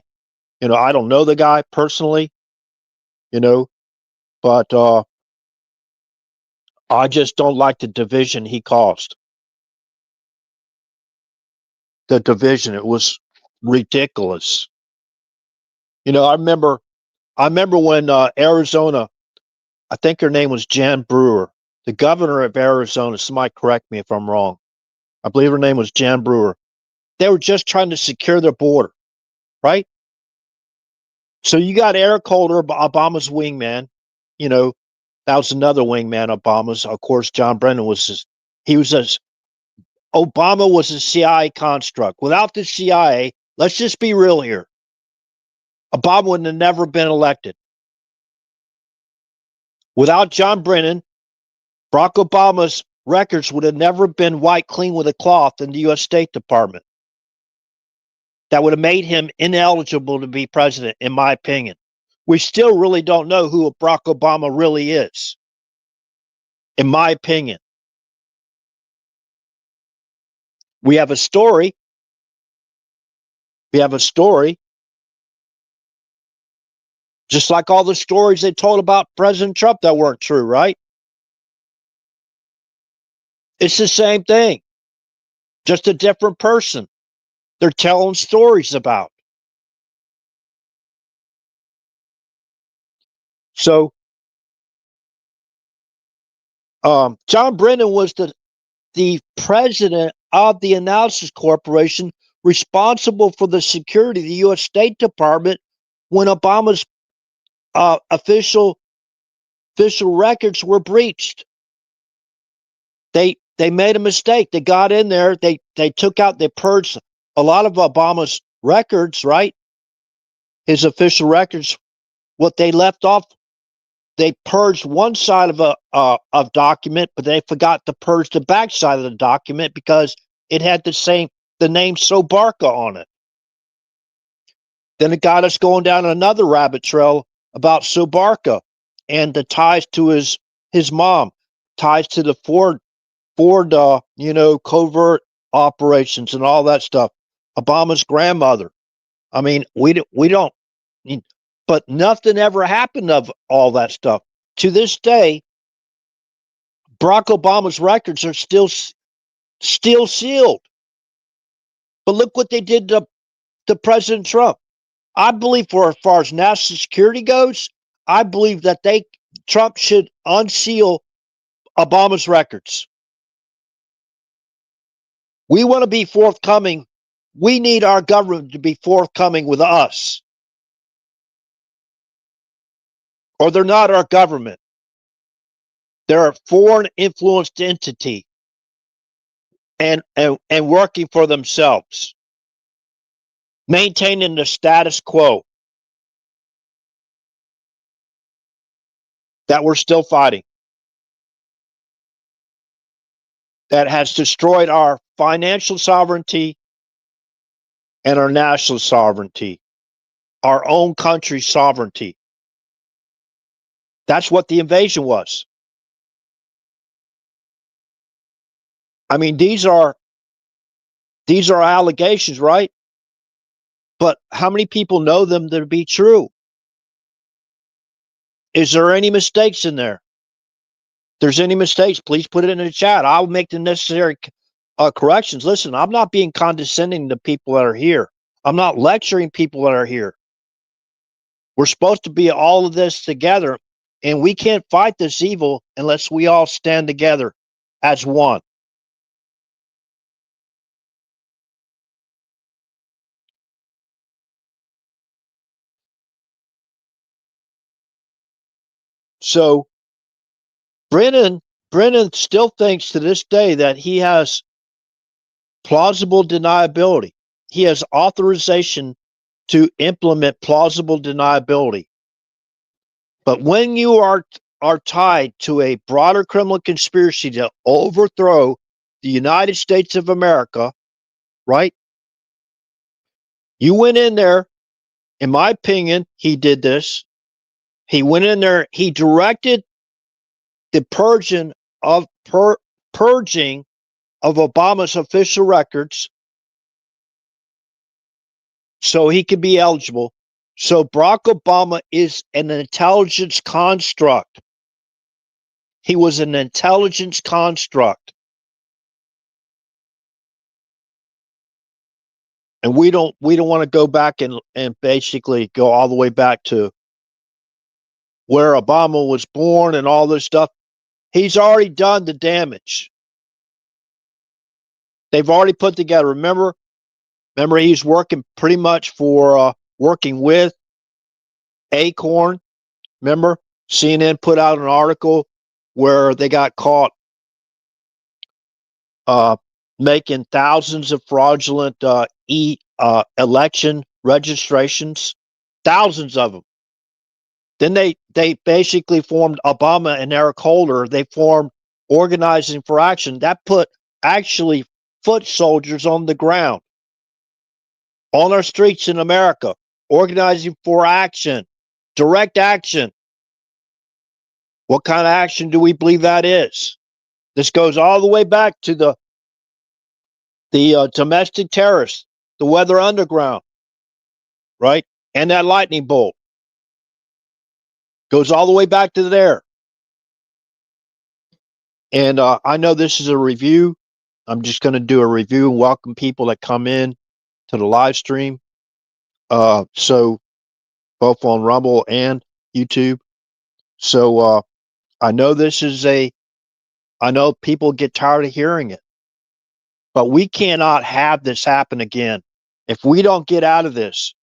You know, I don't know the guy personally, you know, but I just don't like the division he caused. The division, it was ridiculous. You know, I remember when Arizona, I think her name was Jan Brewer, the governor of Arizona. Somebody correct me if I'm wrong. I believe her name was Jan Brewer. They were just trying to secure their border, right? So you got Eric Holder, Obama's wingman. You know, that was another wingman, Obama's. Of course, John Brennan was Obama was a CIA construct. Without the CIA, let's just be real here, Obama would have never been elected. Without John Brennan, Barack Obama's records would have never been wiped clean with a cloth in the U.S. State Department. That would have made him ineligible to be president, in my opinion. We still really don't know who Barack Obama really is, in my opinion. We have a story. Just like all the stories they told about President Trump that weren't true, right? It's the same thing, just a different person they're telling stories about. So John Brennan was the president of the Analysis Corporation, responsible for the security of the U.S. State Department when Obama's official records were breached. They made a mistake. They got in there. They took out. They purged a lot of Obama's records. Right, his official records. What they left off, they purged one side of a document, but they forgot to purge the back side of the document because it had the name Sobarka on it. Then it got us going down another rabbit trail about Sobarka and the ties to his mom, ties to the Ford, covert operations and all that stuff. Obama's grandmother. I mean, we don't, but nothing ever happened of all that stuff. To this day, Barack Obama's records are still sealed. But look what they did to President Trump. I believe, for as far as national security goes, I believe that Trump should unseal Obama's records. We want to be forthcoming. We need our government to be forthcoming with us, or they're not our government. They're a foreign influenced entity and working for themselves, maintaining the status quo that we're still fighting, that has destroyed our financial sovereignty and our national sovereignty, our own country's sovereignty. That's what the invasion was. I mean, these are allegations, right? But how many people know them to be true? Is there any mistakes in there? If there's any mistakes, please put it in the chat. I'll make the necessary corrections. Listen, I'm not being condescending to people that are here. I'm not lecturing people that are here. We're supposed to be all of this together, and we can't fight this evil unless we all stand together as one. So Brennan still thinks to this day that he has plausible deniability. He has authorization to implement plausible deniability. But when you are tied to a broader criminal conspiracy to overthrow the United States of America, right? You went in there, in my opinion, he did this. He went in there, he directed the purging of Obama's official records so he could be eligible. So Barack Obama is an intelligence construct. He was an intelligence construct. And we don't want to go back and basically go all the way back to where Obama was born and all this stuff. He's already done the damage. They've already put together. Remember he's working pretty much for working with Acorn. Remember, CNN put out an article where they got caught making thousands of fraudulent election registrations, thousands of them. Then they basically formed Obama and Eric Holder. They formed Organizing for Action. That put actually foot soldiers on the ground, on our streets in America, organizing for action, direct action. What kind of action do we believe that is? This goes all the way back to the domestic terrorists, the Weather Underground, right? And that lightning bolt goes all the way back to there. And I know this is a review. I'm just going to do a review and welcome people that come in to the live stream. So both on Rumble and YouTube. So I know I know people get tired of hearing it, but we cannot have this happen again. If we don't get out of this,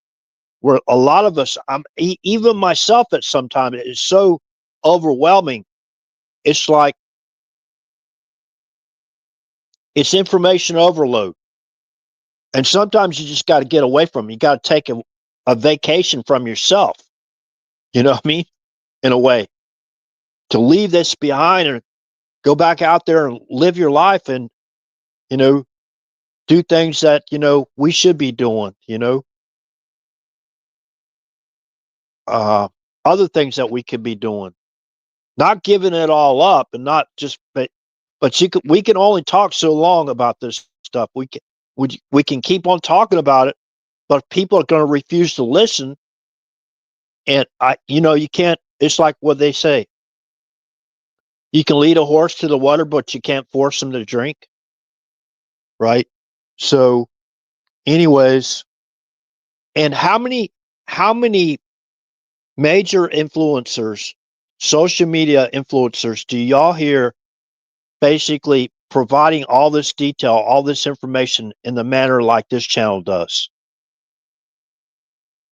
where a lot of us, even myself at some time, it is so overwhelming. It's like, it's information overload. And sometimes you just got to get away from it. You got to take a vacation from yourself. You know what I mean? In a way, to leave this behind and go back out there and live your life and, do things that, we should be doing, other things that we could be doing, not giving it all up and not just, but we can only talk so long about this stuff. We can keep on talking about it, but people are going to refuse to listen. And you can't, it's like what they say. You can lead a horse to the water, but you can't force him to drink. Right. So anyways, and how many major influencers, social media influencers, do y'all hear basically providing all this detail, all this information in the manner like this channel does?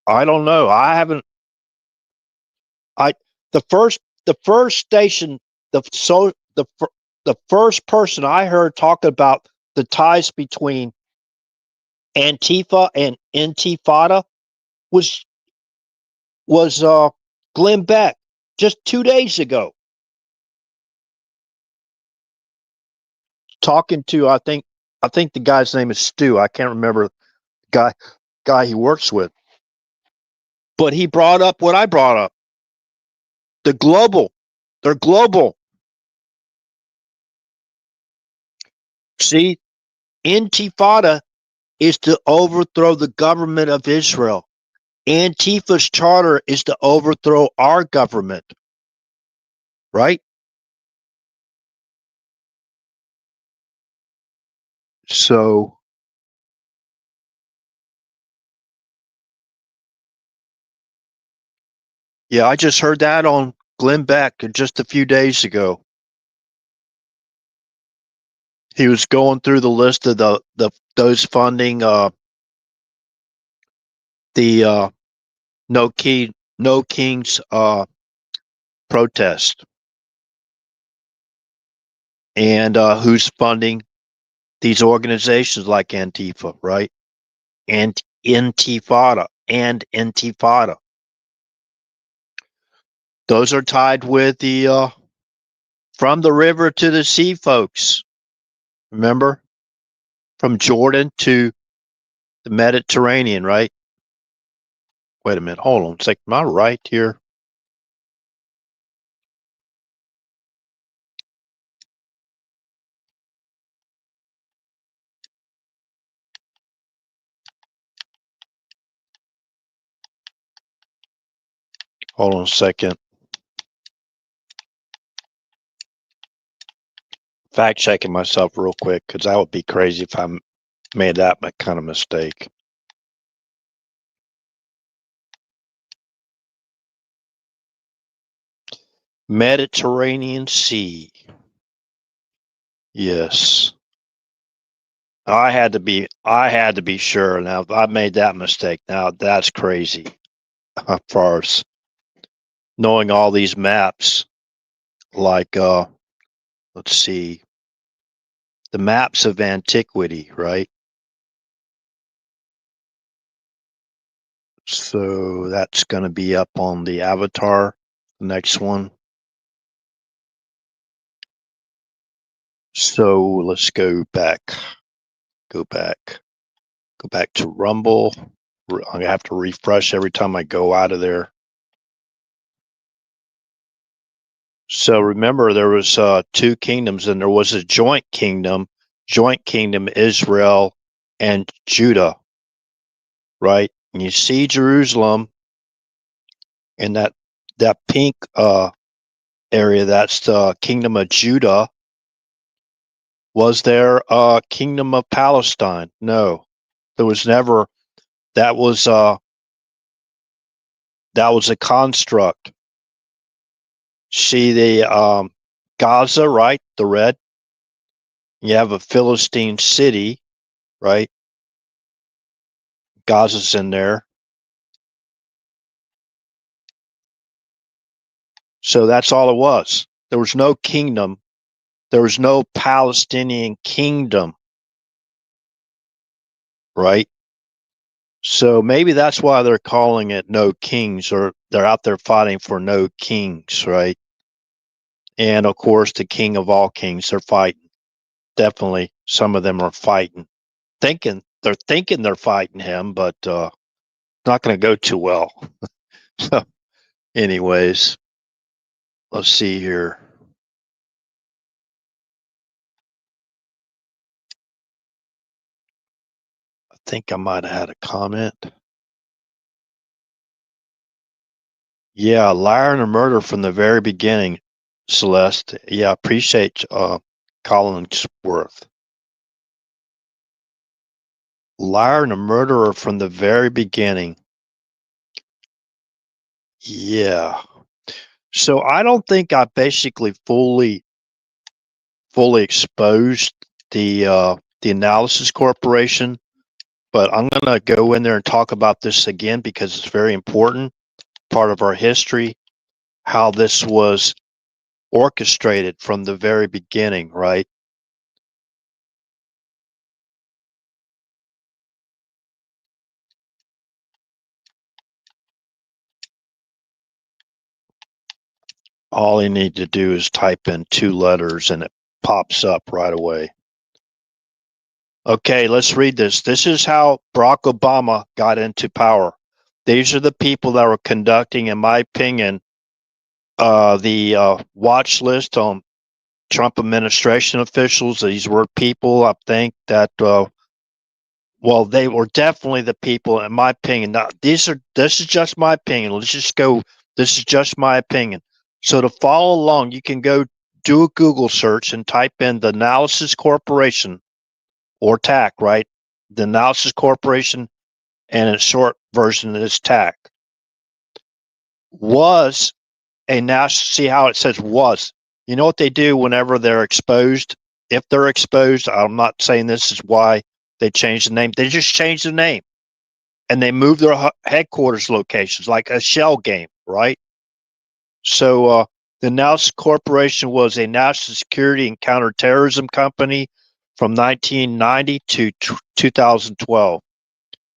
I don't know. I haven't. The first station, the first person I heard talk about the ties between Antifa and Intifada was Glenn Beck just 2 days ago, talking to I think the guy's name is Stu. I can't remember the guy he works with, but he brought up what I brought up. The global. They're global. See, Intifada is to overthrow the government of Israel. Antifa's charter is to overthrow our government. Right? So, yeah, I just heard that on Glenn Beck just a few days ago. He was going through the list of those funding the No Kings protest, and who's funding these organizations like Antifa, right? And Intifada. Those are tied with the from the river to the sea, folks. Remember, from Jordan to the Mediterranean, right? Wait a minute, hold on a second. Am I right here? Hold on a second. Fact checking myself real quick, because that would be crazy if I made that kind of mistake. Mediterranean Sea. Yes. I had to be sure. Now, if I made that mistake, now that's crazy. As far as knowing all these maps, like let's see, the maps of antiquity, right? So that's going to be up on the avatar, the next one. So let's go back to Rumble. I'm gonna have to refresh every time I go out of there. So remember, there was two kingdoms, and there was a joint kingdom Israel and Judah, right? And you see Jerusalem in that pink area. That's the kingdom of Judah. Was there a kingdom of Palestine? No, there was never. That was a construct. See the Gaza, right? The red. You have a Philistine city, right? Gaza's in there. So that's all it was. There was no kingdom. There was no Palestinian kingdom, right? So maybe that's why they're calling it no kings, or they're out there fighting for no kings, right? And of course, the king of all kings, they're fighting. Definitely, some of them are fighting, thinking they're fighting him, but not going to go too well. So, anyways, let's see here. I think I might have had a comment. Yeah, liar and a murder from the very beginning, Celeste. Yeah, appreciate Collinsworth. Liar and a murderer from the very beginning. Yeah. So I don't think I basically fully exposed the Analysis Corporation, but I'm going to go in there and talk about this again because it's very important, part of our history, how this was orchestrated from the very beginning, right? All you need to do is type in 2 letters and it pops up right away. Okay, let's read this. This is how Barack Obama got into power. These are the people that were conducting, in my opinion, the watch list on Trump administration officials. These were people, I think, that well, they were definitely the people, in my opinion. Now, this is just my opinion. Let's just go. This is just my opinion. So to follow along, you can go do a Google search and type in the Analysis Corporation or TAC, right? The Analysis Corporation, and its short version is TAC. Was a national. See how it says was. You know what they do whenever they're exposed? If they're exposed, I'm not saying this is why they changed the name. They just changed the name and they move their headquarters locations like a shell game, right? So the Nous Corporation was a national security and counterterrorism company from 1990 to 2012.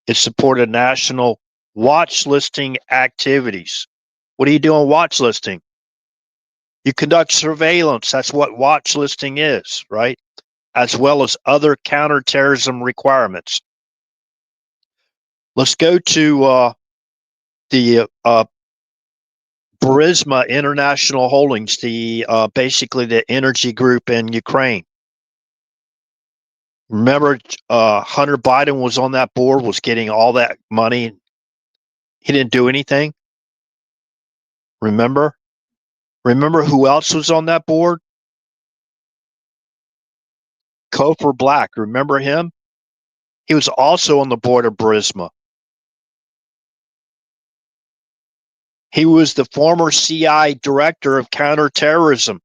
It supported national watch listing activities. What are you doing watch listing? You conduct surveillance. That's what watch listing is, right? As well as other counterterrorism requirements. Let's go to the Burisma International Holdings, the basically the energy group in Ukraine. Remember, Hunter Biden was on that board, was getting all that money. He didn't do anything. Remember who else was on that board? Cofer Black. Remember him? He was also on the board of Burisma. He was the former CIA director of counterterrorism.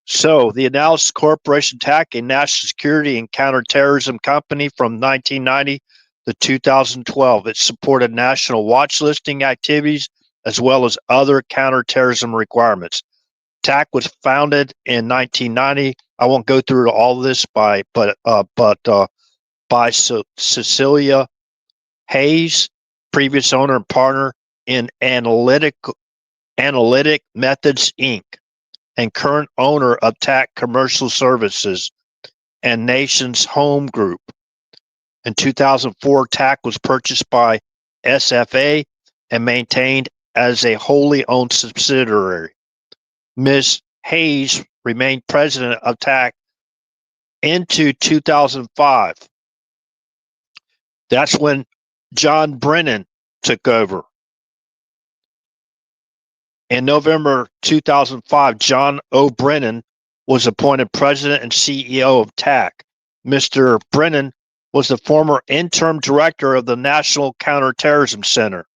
So the Analysis Corporation TAC, a national security and counterterrorism company from 1990 to 2012. It supported national watch listing activities as well as other counterterrorism requirements. TAC was founded in 1990. I won't go through all of this by Cecilia Hayes, previous owner and partner in Analytic Methods Inc., and current owner of TAC Commercial Services and Nations Home Group. In 2004, TAC was purchased by SFA and maintained as a wholly owned subsidiary. Ms. Hayes remained president of TAC into 2005. That's when John Brennan took over. In November 2005, John O. Brennan was appointed president and CEO of TAC. Mr. Brennan was the former interim director of the National Counterterrorism Center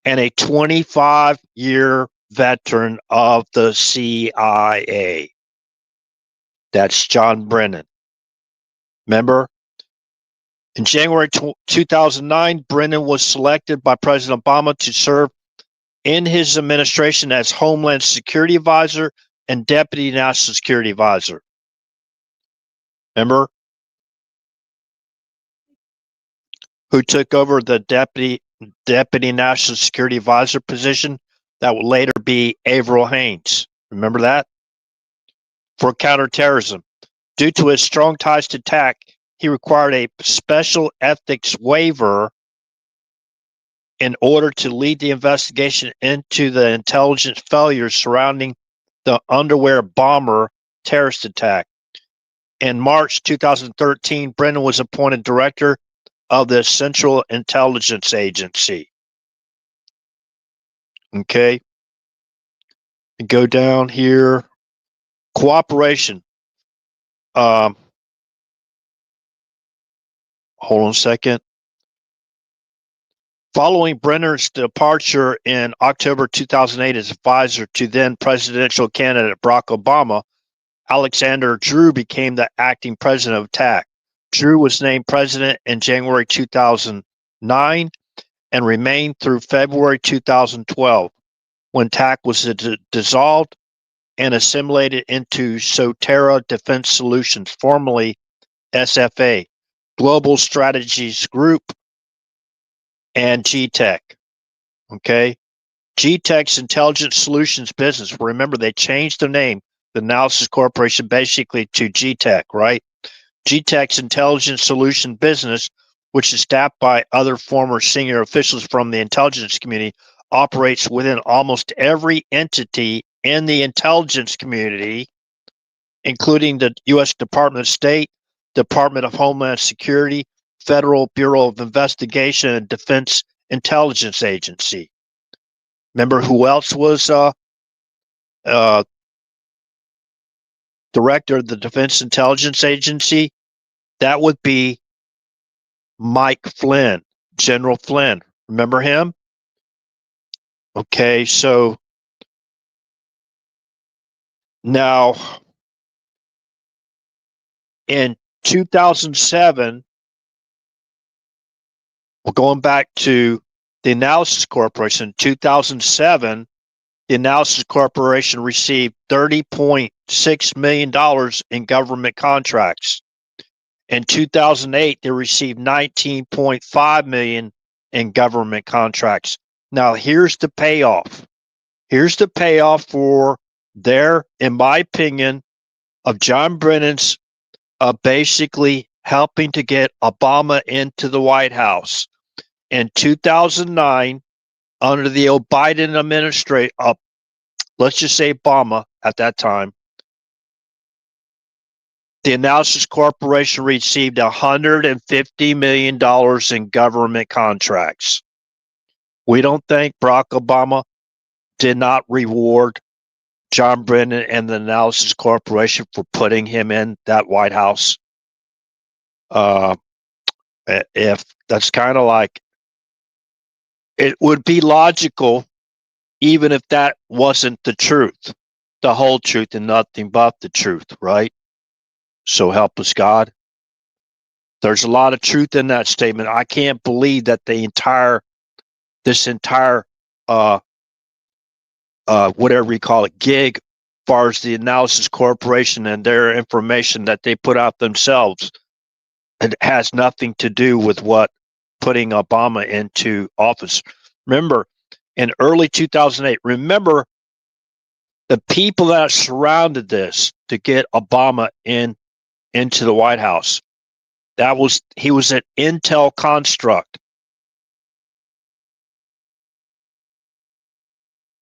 and a 25-year veteran of the CIA. That's John Brennan. Remember? In January 2009, Brennan was selected by President Obama to serve in his administration as Homeland Security Advisor and Deputy National Security Advisor. Remember? Who took over the Deputy National Security Advisor position? That would later be Avril Haines. Remember that? For counterterrorism. Due to his strong ties to TAC, he required a special ethics waiver in order to lead the investigation into the intelligence failures surrounding the underwear bomber terrorist attack. In March 2013, Brennan was appointed director of the Central Intelligence Agency. Okay. Go down here. Cooperation. Hold on a second. Following Brenner's departure in October 2008 as advisor to then presidential candidate Barack Obama, Alexander Drew became the acting president of TAC. Drew was named president in January 2009 and remained through February 2012, when TAC was dissolved and assimilated into Sotera Defense Solutions, formerly SFA, Global Strategies Group, and GTEC. Okay. GTEC's Intelligence Solutions business. Remember, they changed their name, the Analysis Corporation, basically to GTEC, right? GTEC's Intelligence Solution business which is staffed by other former senior officials from the intelligence community, operates within almost every entity in the intelligence community, including the U.S. Department of State, Department of Homeland Security, Federal Bureau of Investigation, and Defense Intelligence Agency. Remember who else was director of the Defense Intelligence Agency? That would be Mike Flynn, General Flynn. Remember him? Okay, so now in 2007, we're going back to the Analysis Corporation. 2007, the Analysis Corporation received $30.6 million in government contracts. In 2008, they received $19.5 million in government contracts. Now, here's the payoff. Here's the payoff for their, in my opinion, of John Brennan's basically helping to get Obama into the White House. In 2009, under the Biden administration, let's just say Obama at that time, the Analysis Corporation received $150 million in government contracts. We don't think Barack Obama did not reward John Brennan and the Analysis Corporation for putting him in that White House. If that's kind of like, it would be logical, even if that wasn't the truth, the whole truth and nothing but the truth, right? So help us God. There's a lot of truth in that statement. I can't believe that this entire whatever you call it, gig, as far as the Analysis Corporation and their information that they put out themselves, it has nothing to do with what putting Obama into office. Remember, in early 2008, remember the people that surrounded this to get Obama into the White House. He was an intel construct.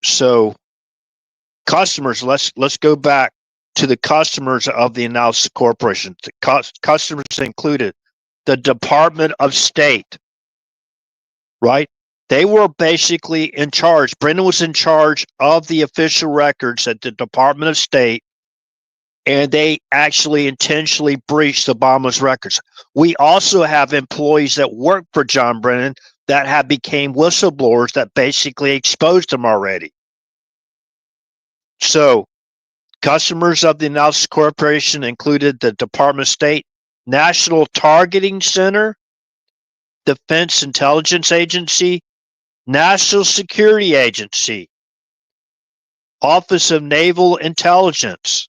So customers, let's go back to the customers of the Analysis Corporation. The customers included the Department of State, right? They were basically in charge. Brennan was in charge of the official records at the Department of State, and they actually intentionally breached Obama's records. We also have employees that work for John Brennan that have became whistleblowers that basically exposed him already. So customers of the Analysis Corporation included the Department of State, National Targeting Center, Defense Intelligence Agency, National Security Agency, Office of Naval Intelligence,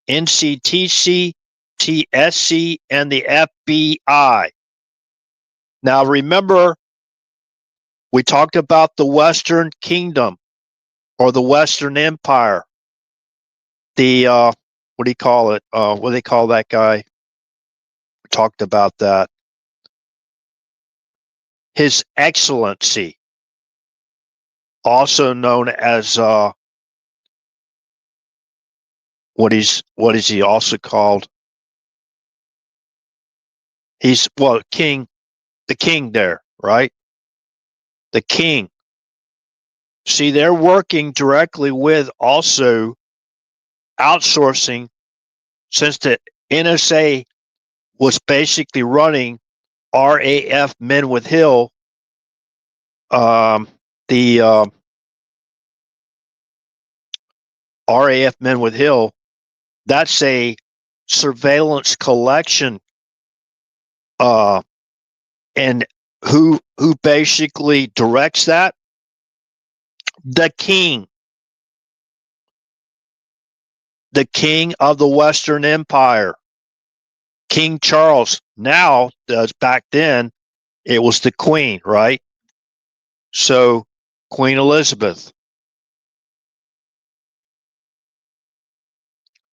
NCTC, TSC, and the FBI. Now remember, we talked about the Western Kingdom or the Western Empire. The what do you call it? What do they call that guy? We talked about that. His Excellency, also known as what is he also called? He's king, the king there, right? The king. See, they're working directly with also outsourcing, since the NSA was basically running RAF Menwith Hill, the RAF Menwith Hill, that's a surveillance collection, and who basically directs that? The king of the Western Empire, King Charles. Now, back then, it was the Queen, right? So, Queen Elizabeth.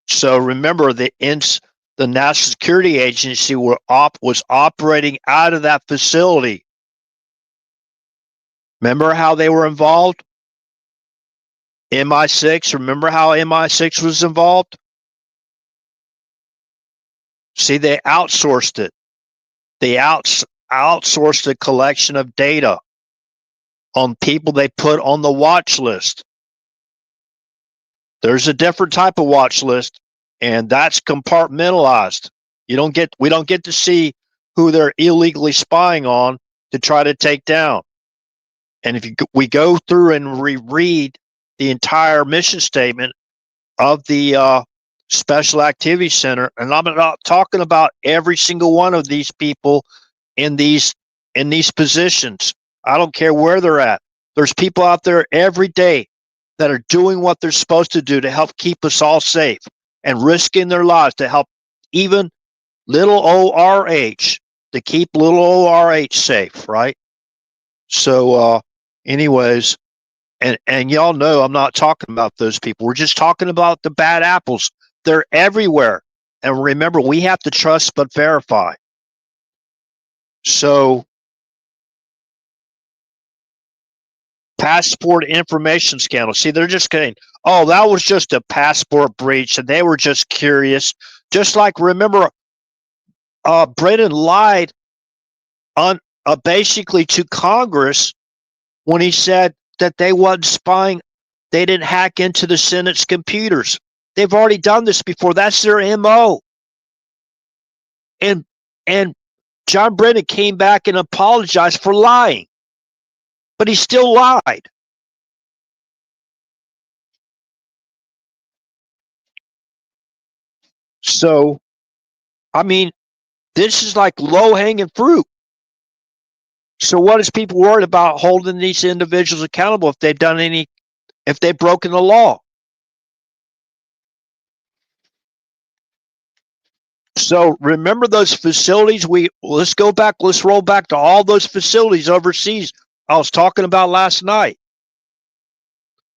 So remember, the National Security Agency was operating out of that facility. Remember how they were involved? MI6, remember how MI6 was involved? See, they outsourced it. They outsourced the collection of data on people they put on the watch list. There's a different type of watch list, and that's compartmentalized. We don't get to see who they're illegally spying on to try to take down. And if we go through and reread the entire mission statement of the Special Activity Center, and I'm not talking about every single one of these people in these positions. I don't care where they're at. There's people out there every day that are doing what they're supposed to do to help keep us all safe and risking their lives to help even little ORH, to keep little ORH safe, right? So anyways, and y'all know I'm not talking about those people. We're just talking about the bad apples. They're everywhere. And remember, we have to trust but verify. So passport information scandal. See, they're just saying, oh, that was just a passport breach, and they were just curious. Just like, remember, Brennan lied on basically to Congress when he said that they wasn't spying. They didn't hack into the Senate's computers. They've already done this before. That's their MO. And John Brennan came back and apologized for lying, but he still lied. So, I mean, this is like low-hanging fruit. So what is people worried about holding these individuals accountable if they've broken the law? So remember those facilities? Let's roll back to all those facilities overseas I was talking about last night.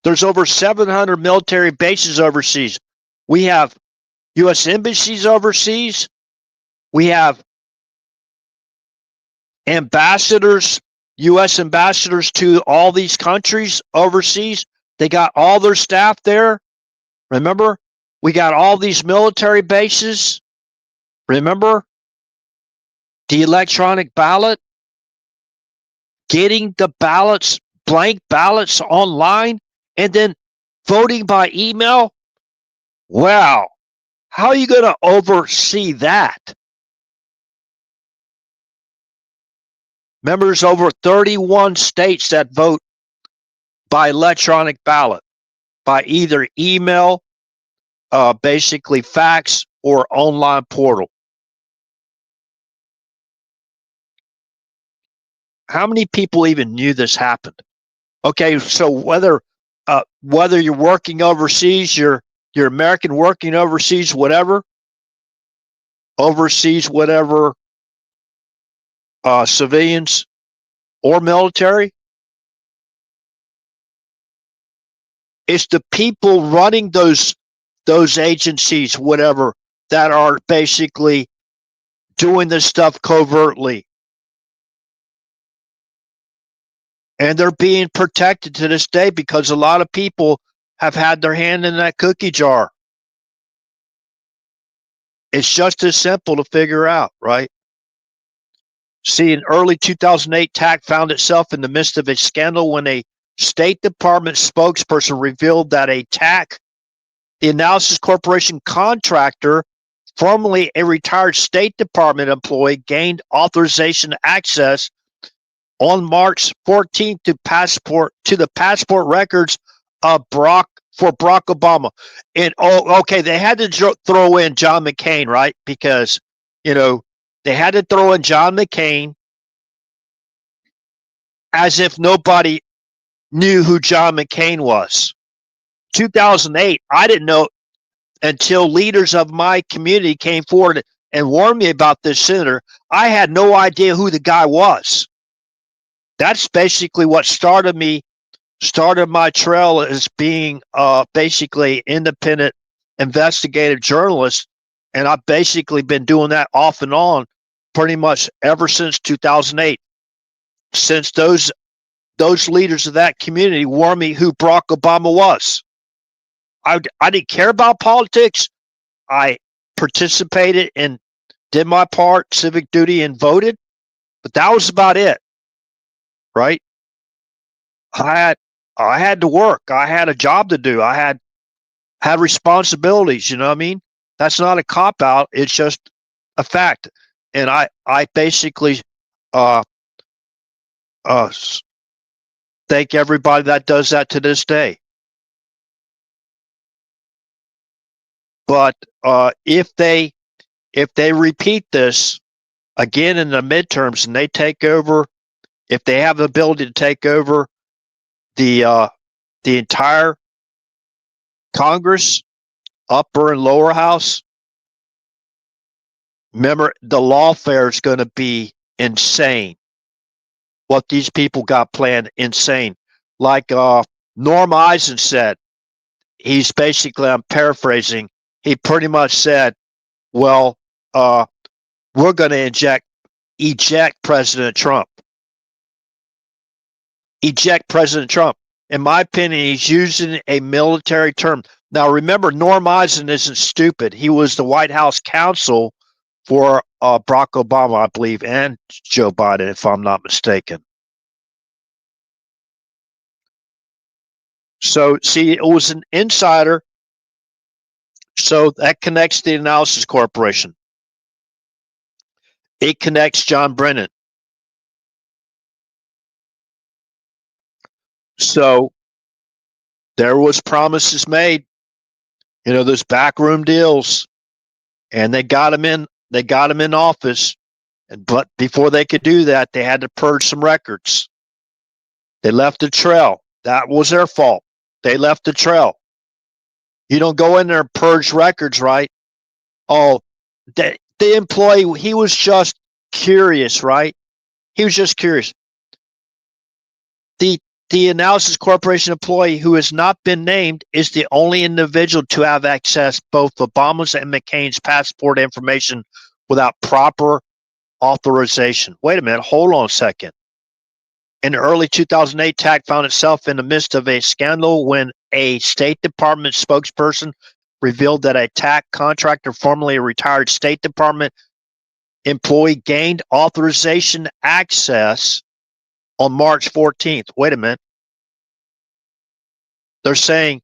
There's over 700 military bases overseas. We have U.S. embassies overseas. We have ambassadors, U.S. ambassadors to all these countries overseas. They got all their staff there. Remember, we got all these military bases. Remember, the electronic ballot, getting the ballots, blank ballots online, and then voting by email. Wow. How are you going to oversee that? Remember, there's over 31 states that vote by electronic ballot, by either email, basically fax, or online portal. How many people even knew this happened? Okay, so whether you're working overseas, you're American working overseas, whatever, civilians or military, it's the people running those agencies, whatever, that are basically doing this stuff covertly. And they're being protected to this day because a lot of people have had their hand in that cookie jar. It's just as simple to figure out, right? See, in early 2008, TAC found itself in the midst of a scandal when a State Department spokesperson revealed that a TAC, the Analysis Corporation contractor, formerly a retired State Department employee, gained authorization to access on March 14th to the passport records of Barack Obama. And okay, they had to throw in John McCain, right? Because they had to throw in John McCain as if nobody knew who John McCain was. 2008, I didn't know until leaders of my community came forward and warned me about this senator. I had no idea who the guy was. That's basically what started my trail as being basically independent investigative journalist And I've basically been doing that off and on pretty much ever since 2008. Since those leaders of that community warned me who Barack Obama was. I didn't care about politics. I participated and did my part, civic duty, and voted, but that was about it, right? I had to work. I had a job to do. I had responsibilities. You know what I mean? That's not a cop out. It's just a fact. And I basically uh, uh, thank everybody that does that to this day. But if they repeat this again in the midterms and they take over, if they have the ability to take over the entire Congress, upper and lower house, remember the lawfare is going to be insane. What these people got planned, insane. Like Norm Eisen said, he's basically, I'm paraphrasing, he pretty much said, well, we're going to eject President Trump. Eject President Trump. In my opinion, he's using a military term. Now, remember, Norm Eisen isn't stupid. He was the White House counsel for Barack Obama, I believe, and Joe Biden, if I'm not mistaken. So, see, it was an insider. So that connects the Analysis Corporation. It connects John Brennan. So there was promises made, those backroom deals, and they got him in. They got him in office, but before they could do that, they had to purge some records. They left a trail. That was their fault. They left a trail. You don't go in there and purge records, right? Oh, the employee, he was just curious, right? He was just curious. The Analysis Corporation employee who has not been named is the only individual to have accessed both Obama's and McCain's passport information without proper authorization. Wait a minute, hold on a second. In early 2008, TAC found itself in the midst of a scandal when a State Department spokesperson revealed that a TAC contractor, formerly a retired State Department employee, gained authorization access on March 14th. Wait a minute. They're saying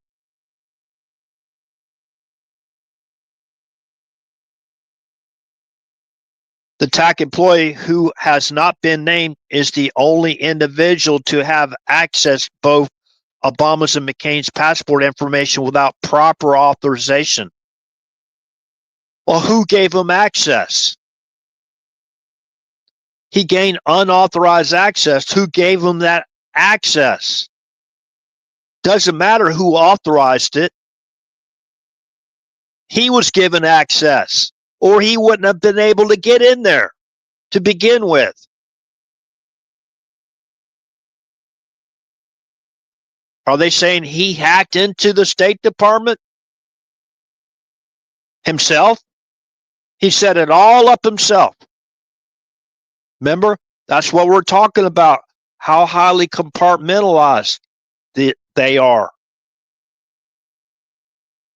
the TAC employee who has not been named is the only individual to have access both Obama's and McCain's passport information without proper authorization. Well, who gave him access? He gained unauthorized access. Who gave him that access? Doesn't matter who authorized it. He was given access, or he wouldn't have been able to get in there to begin with. Are they saying he hacked into the State Department himself? He set it all up himself. Remember, that's what we're talking about, how highly compartmentalized they are.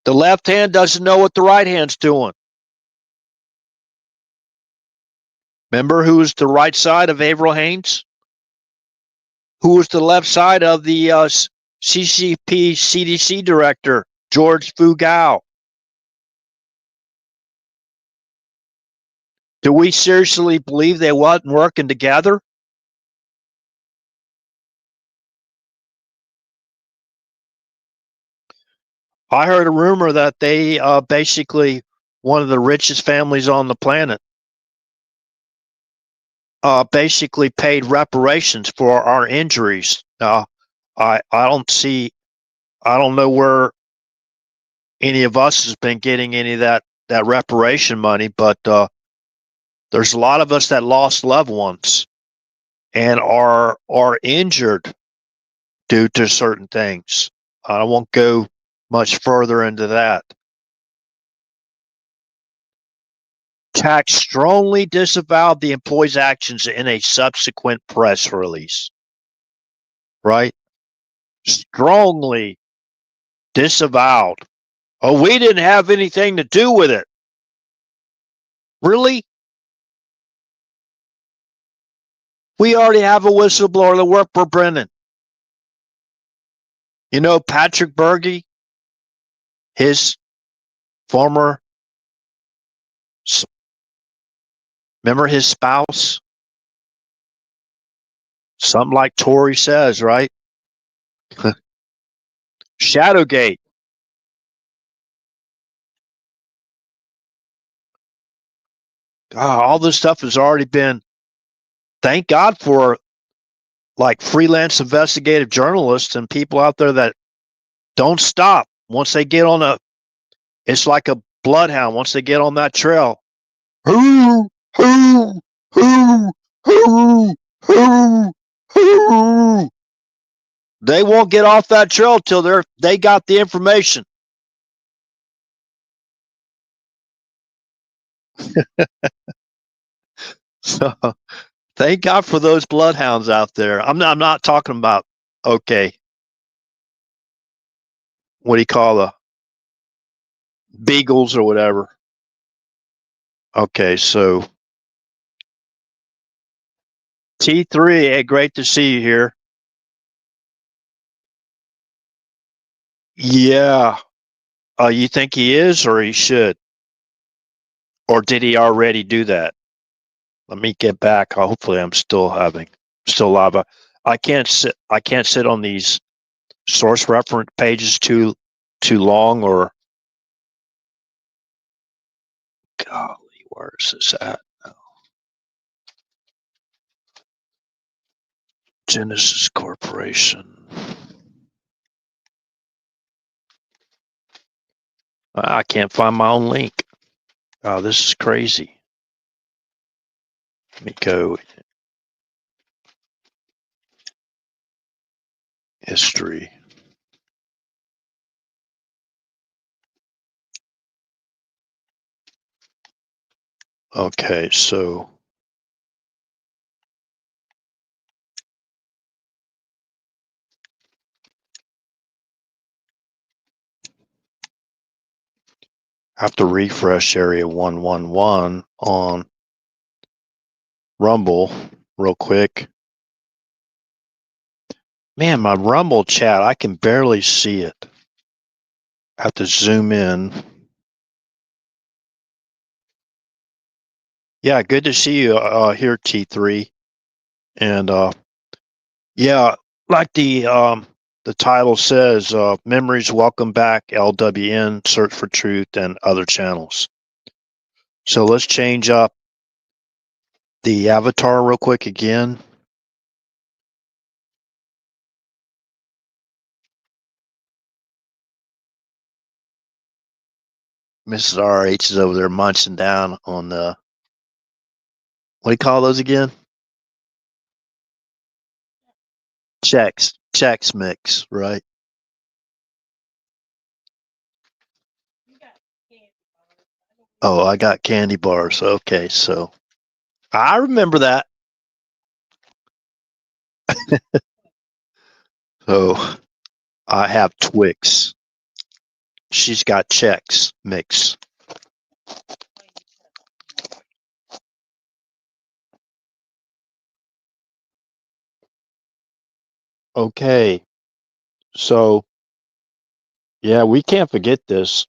The left hand doesn't know what the right hand's doing. Remember who was the right side of Avril Haines? Who was the left side of the CCP CDC director, George Fugao? Do we seriously believe they wasn't working together? I heard a rumor that they basically one of the richest families on the planet basically paid reparations for our injuries. I don't know where any of us has been getting any of that reparation money, but there's a lot of us that lost loved ones and are injured due to certain things. I won't go much further into that. TAC strongly disavowed the employee's actions in a subsequent press release. Right? Strongly disavowed. Oh, we didn't have anything to do with it. Really? We already have a whistleblower that worked for Brennan. You know, Patrick Berge, his former, remember his spouse? Something like Tory says, right? Shadowgate. All this stuff has already been, thank God for like freelance investigative journalists and people out there that don't stop once they get on it's like a bloodhound. Once they get on that trail, hoo, hoo, hoo, hoo, hoo, hoo. They won't get off that trail till they got the information. So thank God for those bloodhounds out there. I'm not talking about, okay, what do you call the beagles or whatever. Okay, so T3, hey, great to see you here. Yeah. You think he is or he should? Or did he already do that? Let me get back. Hopefully I'm still live. I can't sit on these source reference pages too long, or golly, where is this at? Genesis Corporation. I can't find my own link. Oh, this is crazy. Let me go. History. Okay, so I have to refresh area 111 on Rumble real quick. Man, my Rumble chat, I can barely see it. I have to zoom in. Yeah, good to see you here, T3. And yeah, like the title says, Memories Welcome Back, LWN, Search for Truth, and other channels. So let's change up the avatar real quick again. Mrs. RH is over there munching down on the, what do you call those again? Chex Mix, right? Oh, I got candy bars. Okay, so I remember that. So I have Twix. She's got Chex Mix. Okay, so yeah, we can't forget this.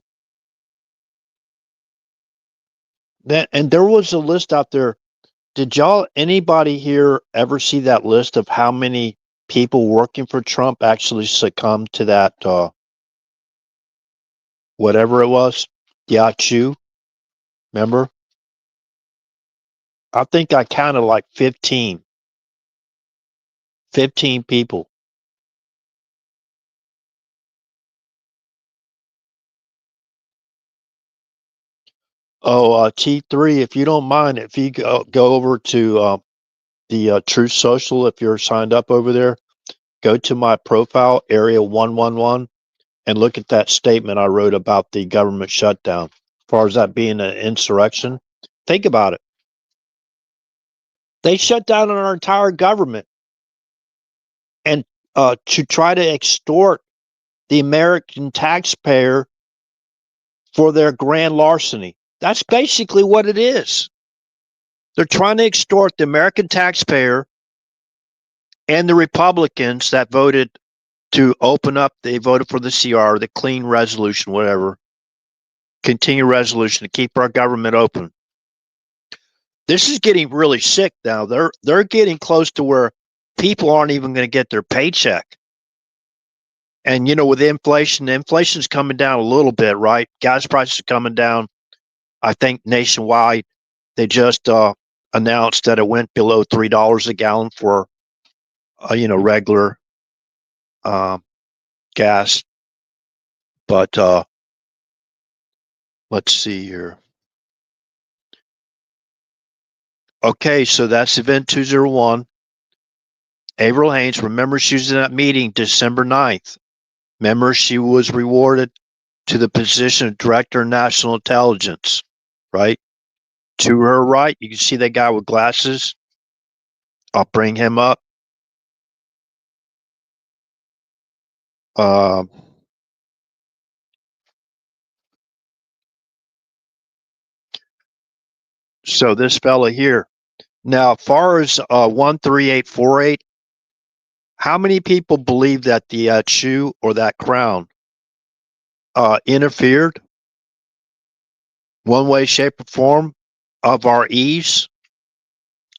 And there was a list out there. Did anybody here ever see that list of how many people working for Trump actually succumbed to that, whatever it was? Yachu, remember? I think I counted like 15 people. Oh, T3, if you don't mind, if you go over to the Truth Social, if you're signed up over there, go to my profile, area 111, and look at that statement I wrote about the government shutdown. As far as that being an insurrection, Think about it. They shut down our entire government and to try to extort the American taxpayer for their grand larceny. That's basically what it is. They're trying to extort the American taxpayer and the Republicans that voted to open up, they voted for the CR, the clean resolution, whatever, continue resolution to keep our government open. This is getting really sick now. They're getting close to where people aren't even going to get their paycheck. And with inflation's coming down a little bit, right? Gas prices are coming down. I think nationwide, they just announced that it went below $3 a gallon for regular gas. But let's see here. Okay, so that's event 201. Avril Haines, remember she was in that meeting December 9th. Remember she was rewarded to the position of Director of National Intelligence, right? To her right, you can see that guy with glasses. I'll bring him up. So this fella here. Now, as far as 13848, how many people believe that the shoe or that crown interfered one way, shape, or form of our ease?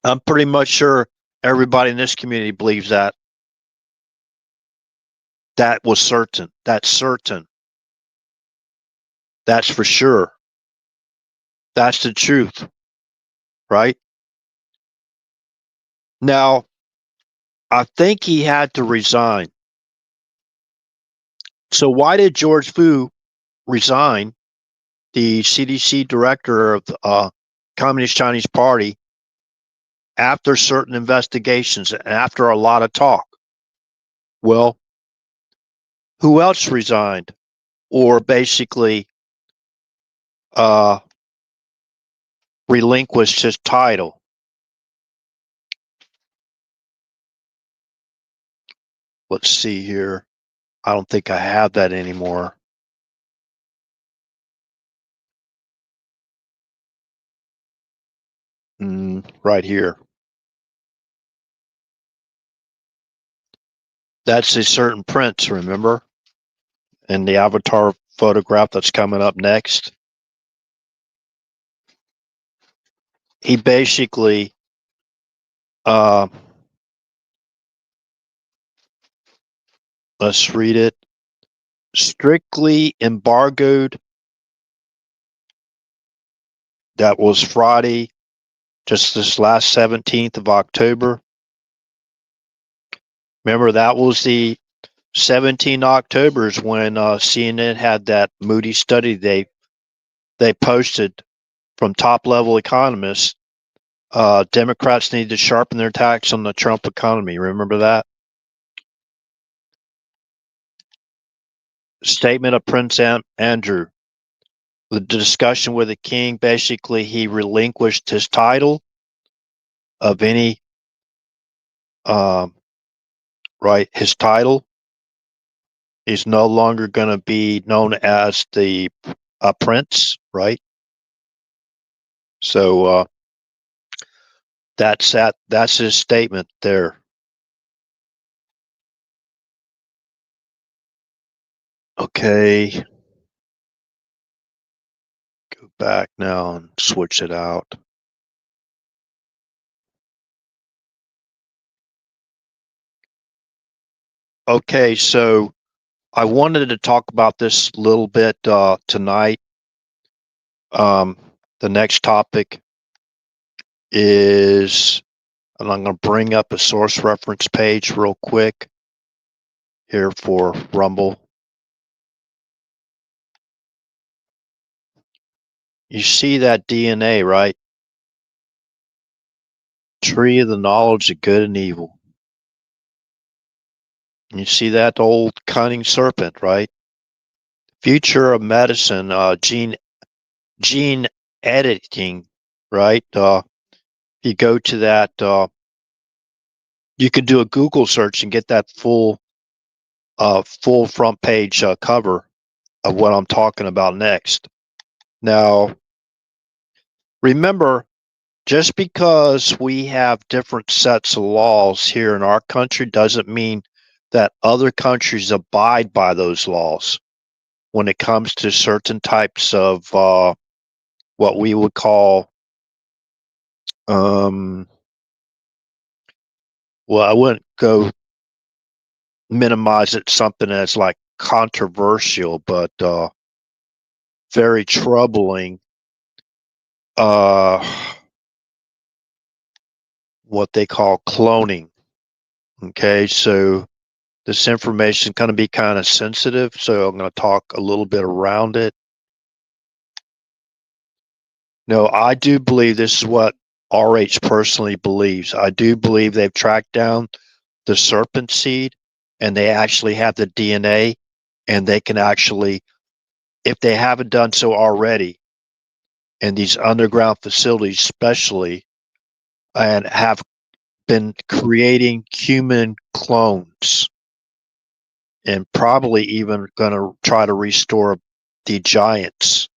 I'm pretty much sure everybody in this community believes that. That was certain. That's certain. That's for sure. That's the truth, right? Now, I think he had to resign. So why did George Fu resign, the CDC director of the Communist Chinese Party, after certain investigations and after a lot of talk? Well, who else resigned or basically relinquished his title? Let's see here. I don't think I have that anymore. Right here. That's a certain prince, remember? And the avatar photograph that's coming up next. He basically let's read it. Strictly embargoed. That was Friday, just this last 17th of October. Remember, that was the 17 Octobers when CNN had that Moody study they posted from top level economists. Democrats need to sharpen their tax on the Trump economy. Remember that? Statement of Prince Andrew. The discussion with the king, basically, he relinquished his title of any, right, his title. He's no longer going to be known as the prince, right? So that's that. That's his statement there. Okay. Go back now and switch it out. Okay, so I wanted to talk about this a little bit tonight. The next topic is, and I'm going to bring up a source reference page real quick here for Rumble. You see that DNA, right? Tree of the knowledge of good and evil. You see that old cunning serpent, right? Future of medicine, gene editing right? You go to that, you can do a Google search and get that full front page cover of what I'm talking about next. Now, remember, just because we have different sets of laws here in our country doesn't mean that other countries abide by those laws when it comes to certain types of what we would call, well, I wouldn't go minimize it something as like controversial, but very troubling. Uh, what they call cloning. Okay, so this information is going to be kind of sensitive, so I'm going to talk a little bit around it. No, I do believe this is what RH personally believes. I do believe they've tracked down the serpent seed and they actually have the DNA and they can actually, if they haven't done so already, in these underground facilities especially, and have been creating human clones and probably even going to try to restore the giants,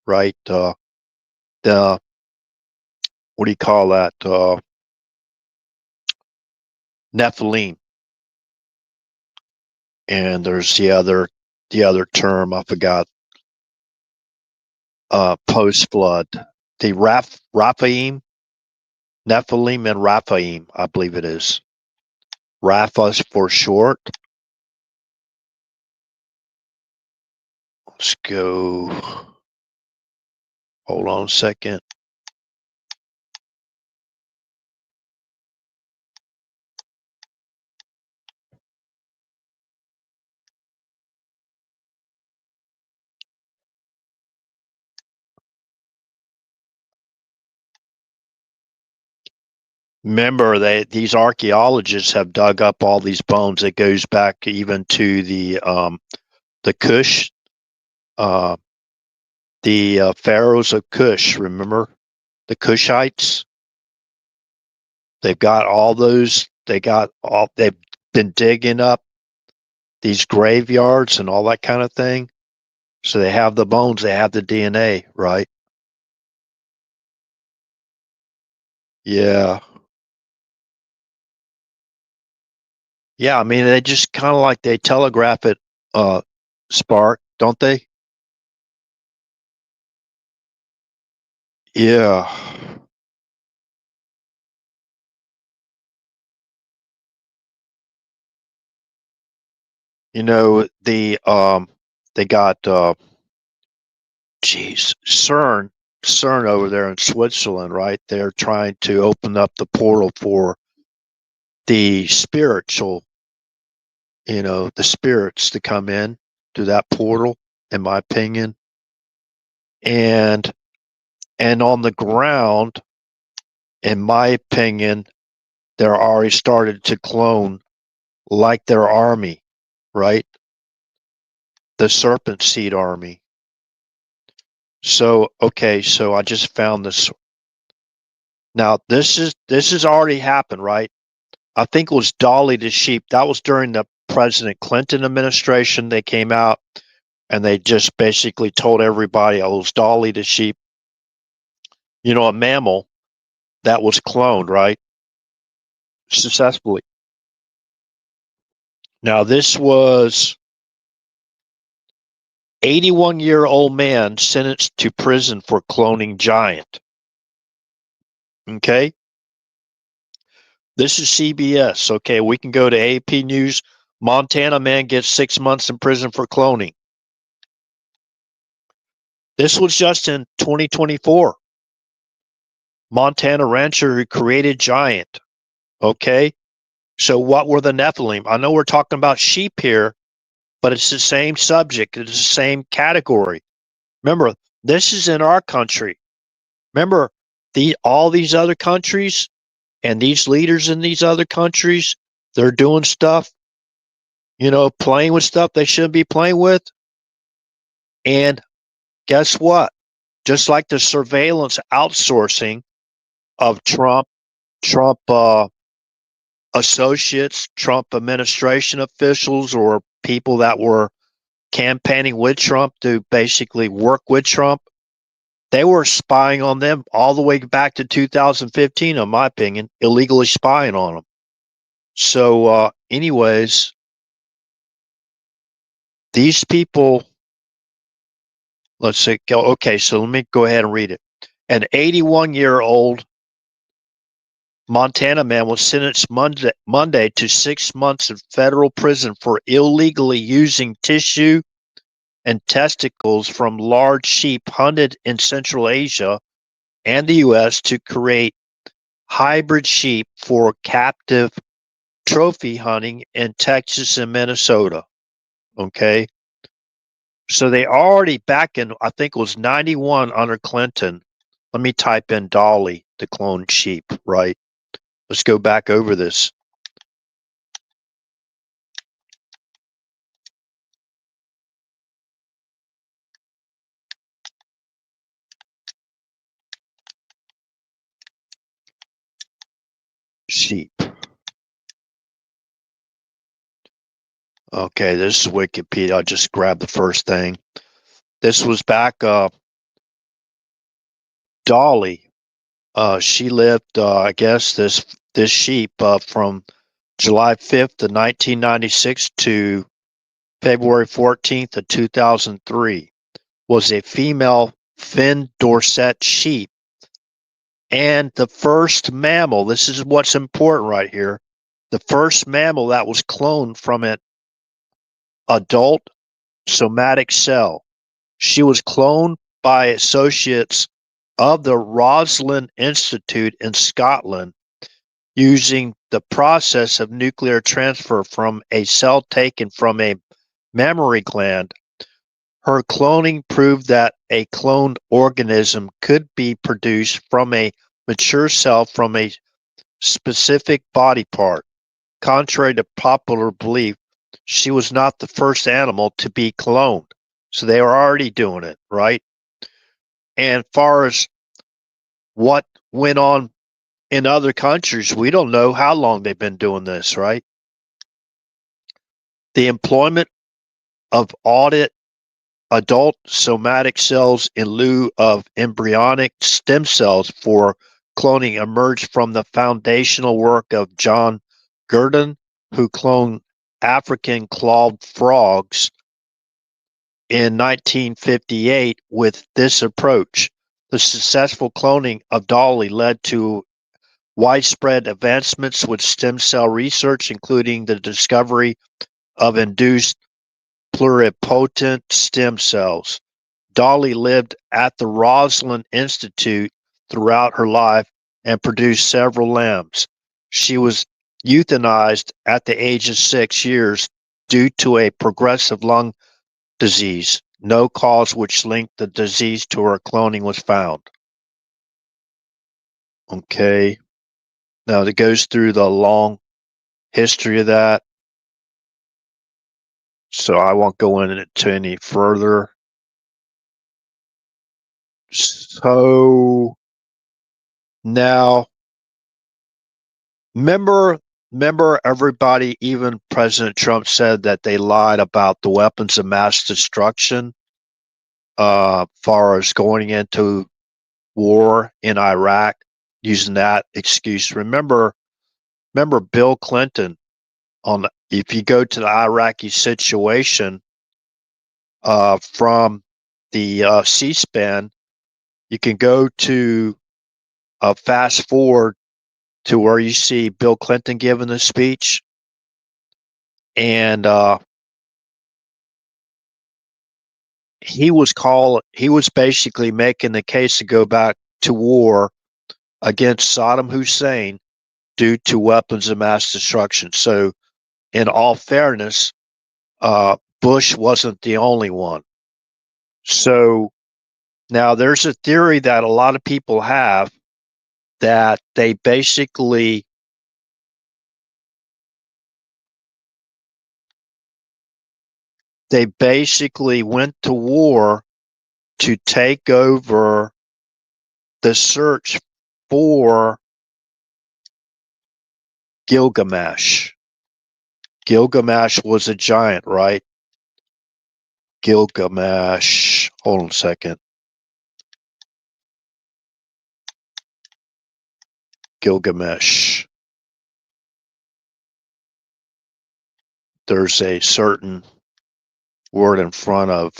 right? The what do you call that? Nephilim, and there's the other term I forgot. Post flood, the Raphaim, Nephilim, and Raphaim, I believe it is. Rapha for short. Let's go. Hold on a second. Remember, these archaeologists have dug up all these bones. It goes back even to the Kush, uh, the pharaohs of Kush. Remember the Kushites? They've got all those. They got all. They've been digging up these graveyards and all that kind of thing. So they have the bones. They have the DNA, right? Yeah, yeah. I mean, they just kind of like they telegraph it, Spark, don't they? Yeah. They got CERN over there in Switzerland, right? They're trying to open up the portal for the spiritual, the spirits to come in through that portal, in my opinion. And on the ground, in my opinion, they're already started to clone like their army, right? The serpent seed army. So okay, so I just found this. Now this has already happened, right? I think it was Dolly the sheep. That was during the President Clinton administration. They came out and they just basically told everybody, "Oh, it was Dolly the sheep." A mammal that was cloned, right? Successfully. Now this was 81-year-old man sentenced to prison for cloning giant. Okay. This is CBS. Okay, we can go to AP News. Montana man gets 6 months in prison for cloning. This was just in 2024. Montana rancher who created giant. Okay, so what were the Nephilim? I know we're talking about sheep here, but it's the same subject. It's the same category. Remember, this is in our country. Remember, all these other countries and these leaders in these other countries, they're doing stuff, playing with stuff they shouldn't be playing with. And guess what? just like the surveillance outsourcing of Trump associates, Trump administration officials, or people that were campaigning with Trump to basically work with Trump. They were spying on them all the way back to 2015, in my opinion, illegally spying on them. So, anyways, these people, let's say, okay, so let me go ahead and read it. An 81-year-old Montana man was sentenced Monday to 6 months in federal prison for illegally using tissue and testicles from large sheep hunted in Central Asia and the U.S. to create hybrid sheep for captive trophy hunting in Texas and Minnesota. Okay. So they already back in, I think it was 91 under Clinton. Let me type in Dolly, the cloned sheep, right? Let's go back over this. Sheep. Okay, this is Wikipedia. I'll just grab the first thing. This was back Dolly. She lived, I guess, this sheep from July 5th of 1996 to February 14th of 2003. Was a female Fin Dorset sheep and the first mammal. This is what's important right here. The first mammal that was cloned from an adult somatic cell. She was cloned by associates of the Roslin Institute in Scotland using the process of nuclear transfer from a cell taken from a mammary gland. Her cloning proved that a cloned organism could be produced from a mature cell from a specific body part. Contrary to popular belief, she was not the first animal to be cloned. So they were already doing it, right? And as far as what went on in other countries, we don't know how long they've been doing this, right? The employment of adult somatic cells in lieu of embryonic stem cells for cloning emerged from the foundational work of John Gurdon, who cloned African clawed frogs in 1958 with this approach. The successful cloning of Dolly led to widespread advancements with stem cell research, including the discovery of induced pluripotent stem cells. Dolly lived at the Roslin Institute throughout her life and produced several lambs. She was euthanized at the age of 6 years due to a progressive lung disease. No cause which linked the disease to her cloning was found. Okay. Now it goes through the long history of that. So I won't go into any further. So now, remember everybody, even President Trump said that they lied about the weapons of mass destruction, far as going into war in Iraq, using that excuse. Remember Bill Clinton on, if you go to the Iraqi situation, from the C-SPAN, you can go to fast forward to where you see Bill Clinton giving the speech, and he was basically making the case to go back to war against Saddam Hussein due to weapons of mass destruction. So, in all fairness, Bush wasn't the only one. So now there's a theory that a lot of people have that they basically went to war to take over the search for Gilgamesh. Gilgamesh was a giant, right? Gilgamesh. Hold on a second. Gilgamesh. There's a certain word in front of.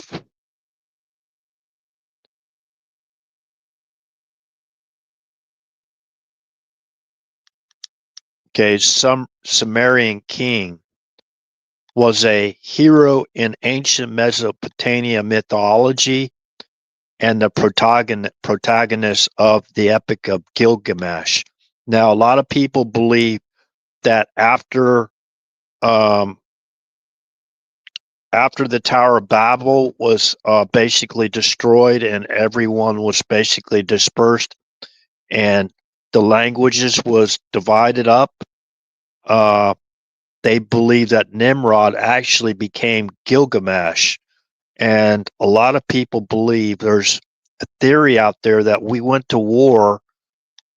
Okay, some Sumerian king was a hero in ancient Mesopotamia mythology and the protagonist of the Epic of Gilgamesh. Now, a lot of people believe that um, after the Tower of Babel was basically destroyed and everyone was basically dispersed and the languages was divided up, uh, they believe that Nimrod actually became Gilgamesh. And a lot of people believe there's a theory out there that we went to war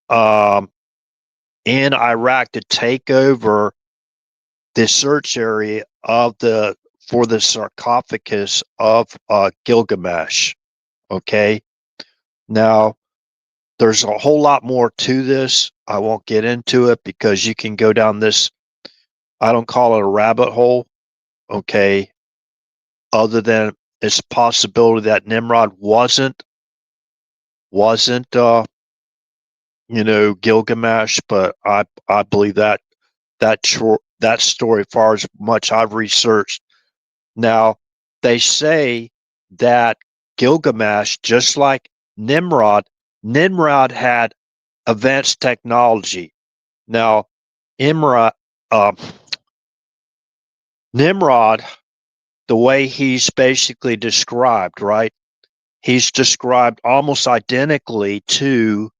um, in Iraq to take over the search area of the for the sarcophagus of Gilgamesh. Okay, now there's a whole lot more to this. I won't get into it because you can go down this. I don't call it a rabbit hole. Okay, other than it's a possibility that Nimrod wasn't Gilgamesh, but I believe that story, as far as much I've researched. Now, they say that Gilgamesh, just like Nimrod had advanced technology. Now, Imra, uh, Nimrod, the way he's basically described, right? He's described almost identically to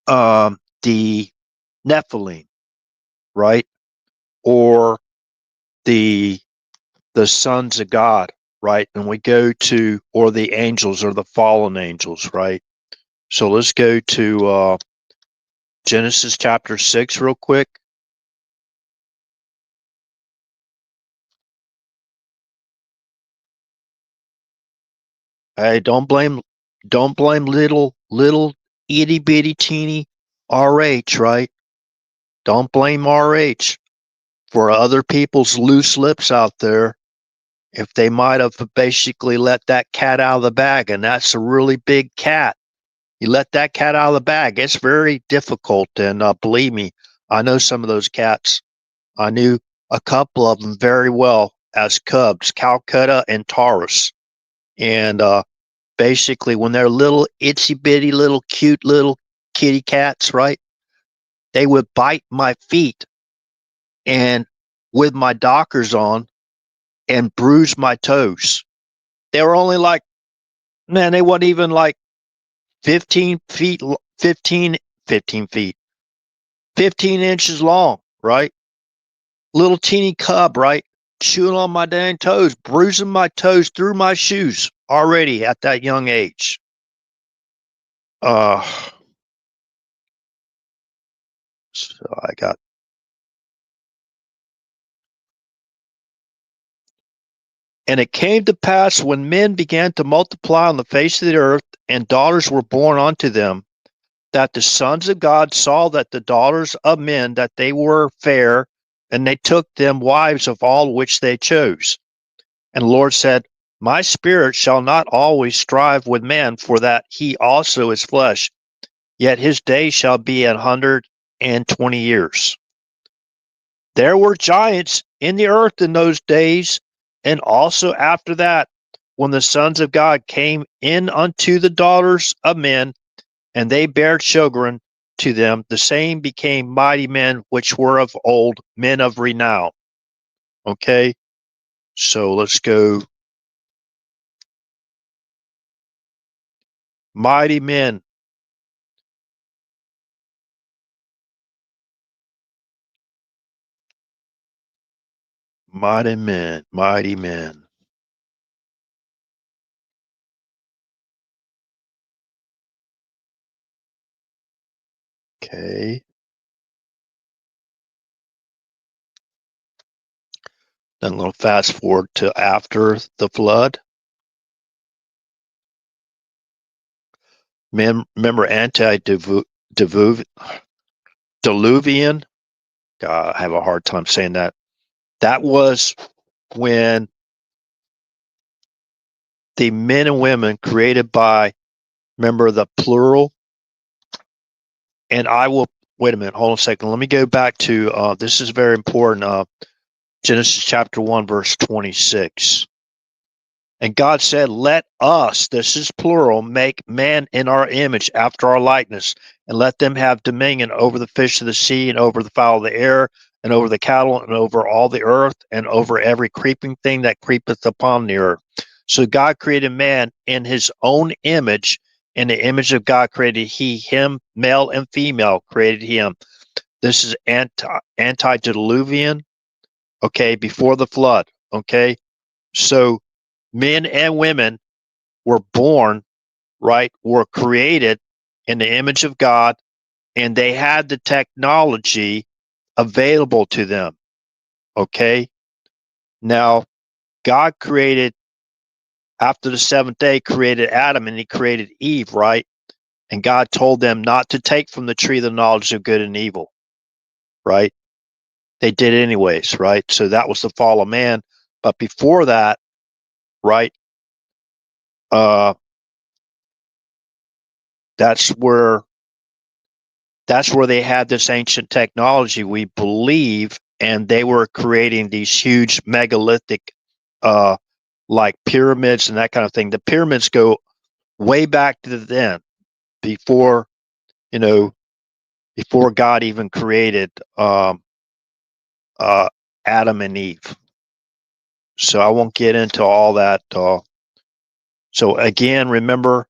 the Nephilim, right? Or the the sons of God, right? And we go to, or the angels or the fallen angels, right? So let's go to Genesis chapter 6 real quick. Hey, don't blame little itty bitty teeny RH, right? Don't blame RH for other people's loose lips out there if they might have basically let that cat out of the bag, and that's a really big cat. You let that cat out of the bag. It's very difficult, and believe me, I know some of those cats. I knew a couple of them very well as cubs, Calcutta and Taurus. And basically, when they're little itsy bitty little cute little kitty cats, right? They would bite my feet and with my Dockers on and bruise my toes. They were only like, man, they weren't even like 15 feet, 15 feet, 15 inches long, right? Little teeny cub, right? Chewing on my dang toes, bruising my toes through my shoes already at that young age. Uh, so I got. And it came to pass when men began to multiply on the face of the earth, and daughters were born unto them, that the sons of God saw that the daughters of men that they were fair, and they took them wives of all which they chose. And the Lord said, my spirit shall not always strive with man, for that he also is flesh, yet his days shall be 120 years. There were giants in the earth in those days, and also after that, when the sons of God came in unto the daughters of men, and they bare children to them, the same became mighty men which were of old, men of renown. Okay, so let's go. Mighty men. Mighty men. Mighty men. Okay. Then I'm going to fast forward to after the flood. Remember antediluvian? God, I have a hard time saying that. That was when the men and women created by, remember the plural? And I will, wait a minute, hold on a second. Let me go back to, this is very important, Genesis chapter 1, verse 26. And God said, let us, this is plural, make man in our image after our likeness, and let them have dominion over the fish of the sea, and over the fowl of the air, and over the cattle, and over all the earth, and over every creeping thing that creepeth upon the earth. So God created man in his own image. In the image of God created he him, male and female created him. This is antediluvian, okay, before the flood, okay? So men and women were born, right, were created in the image of God, and they had the technology available to them. Okay. Now, God created, after the seventh day, created Adam and he created Eve, right? And God told them not to take from the tree of the knowledge of good and evil, right? They did anyways, right? So that was the fall of man. But before that, right, uh, that's where that's where they had this ancient technology, we believe, and they were creating these huge megalithic, uh, like pyramids and that kind of thing. The pyramids go way back to then, before you know, before God even created uh, Adam and Eve. So I won't get into all that. So again, remember,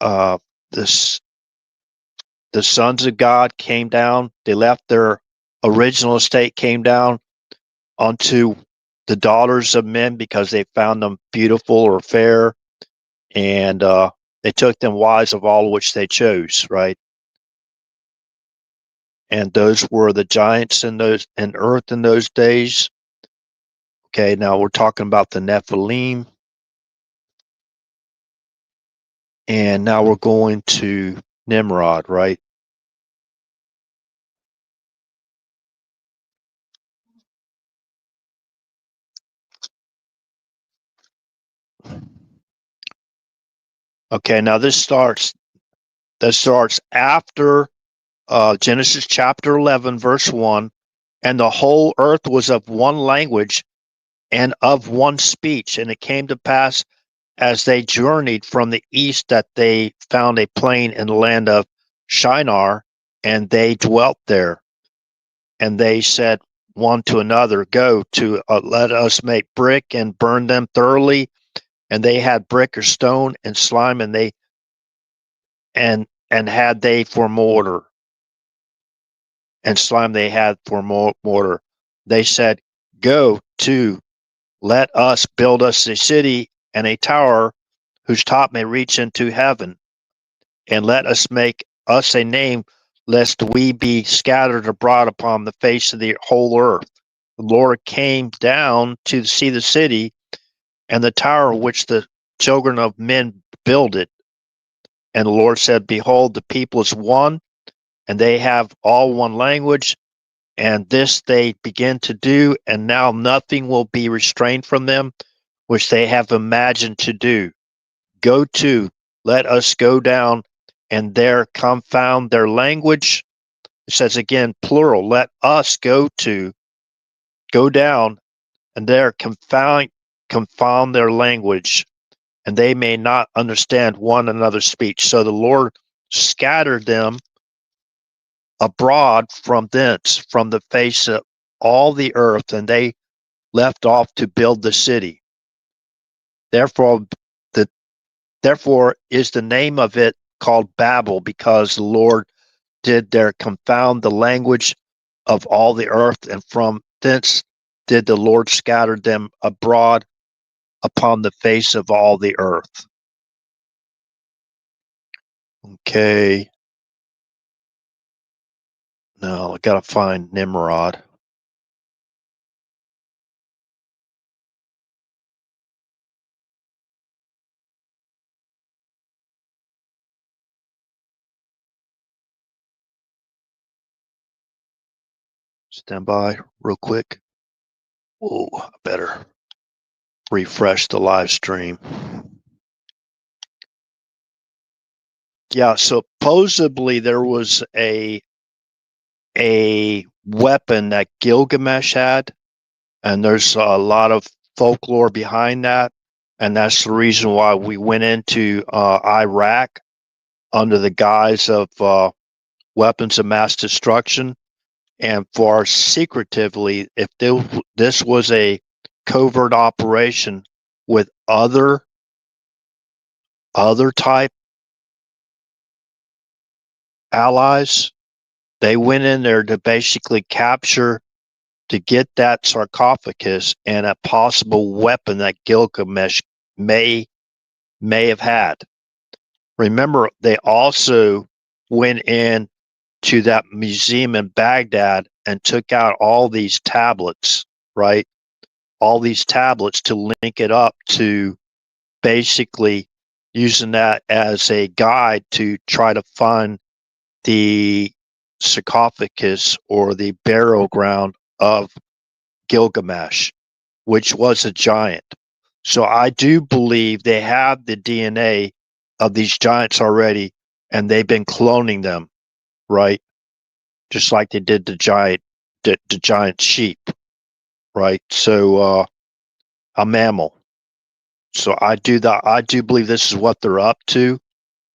uh, this the sons of God came down. They left their original estate, came down onto the daughters of men because they found them beautiful or fair, and they took them wives of all which they chose, right? And those were the giants in those in earth in those days. Okay, now we're talking about the Nephilim, and now we're going to Nimrod, right? Okay, now this starts after Genesis chapter 11, verse 1. And the whole earth was of one language and of one speech. And it came to pass as they journeyed from the east that they found a plain in the land of Shinar, and they dwelt there. And they said one to another, go to let us make brick and burn them thoroughly. And they had brick or stone and slime, and they and had they for mortar, and slime they had for mortar. They said, go to, let us build us a city and a tower whose top may reach into heaven, and let us make us a name, lest we be scattered abroad upon the face of the whole earth. The Lord came down to see the city and the tower which the children of men builded. And the Lord said, behold, the people is one, and they have all one language, and this they begin to do, and now nothing will be restrained from them, which they have imagined to do. Go to, let us go down, and there confound their language. It says again, plural, let us go to, go down, and there confound their language, and they may not understand one another's speech. So the Lord scattered them abroad from thence, from the face of all the earth, and they left off to build the city. Therefore, the therefore is the name of it called Babel, because the Lord did there confound the language of all the earth, and from thence did the Lord scatter them abroad upon the face of all the earth. Okay. No, I gotta find Nimrod. Stand by real quick. Whoa, I better refresh the live stream. Yeah, supposedly there was a weapon that Gilgamesh had, and there's a lot of folklore behind that, and that's the reason why we went into Iraq under the guise of weapons of mass destruction, and for secretively, if this was a covert operation with other type allies, they went in there to basically capture, to get that sarcophagus and a possible weapon that Gilgamesh may have had. Remember, they also went in to that museum in Baghdad and took out all these tablets, right? All these tablets to link it up to basically using that as a guide to try to find the sarcophagus or the burial ground of Gilgamesh, which was a giant. So I do believe they have the DNA of these giants already, and they've been cloning them, right? Just like they did the giant sheep, right? So a mammal. So I do believe this is what they're up to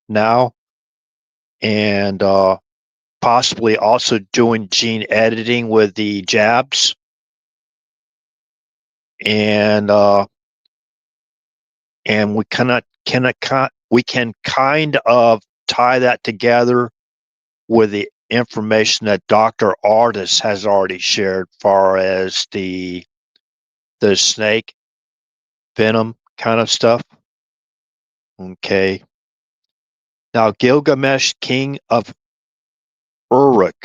now, and possibly also doing gene editing with the jabs, and we can kind of tie that together with the information that Dr. Artis has already shared, far as the snake venom kind of stuff. Okay. Now Gilgamesh, king of Uruk.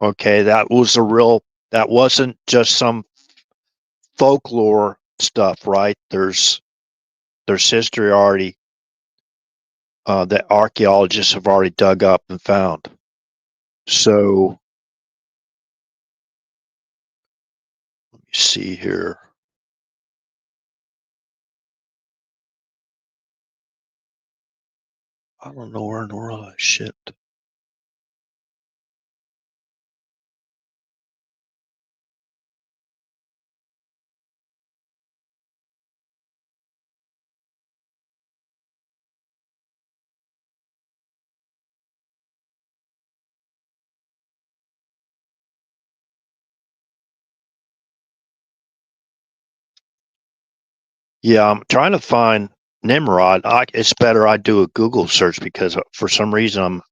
Okay, that wasn't just some folklore stuff, right? There's history already that archaeologists have already dug up and found. So let me see here. I don't know where in the world I shipped. Yeah, I'm trying to find Nimrod. It's better I do a Google search because for some reason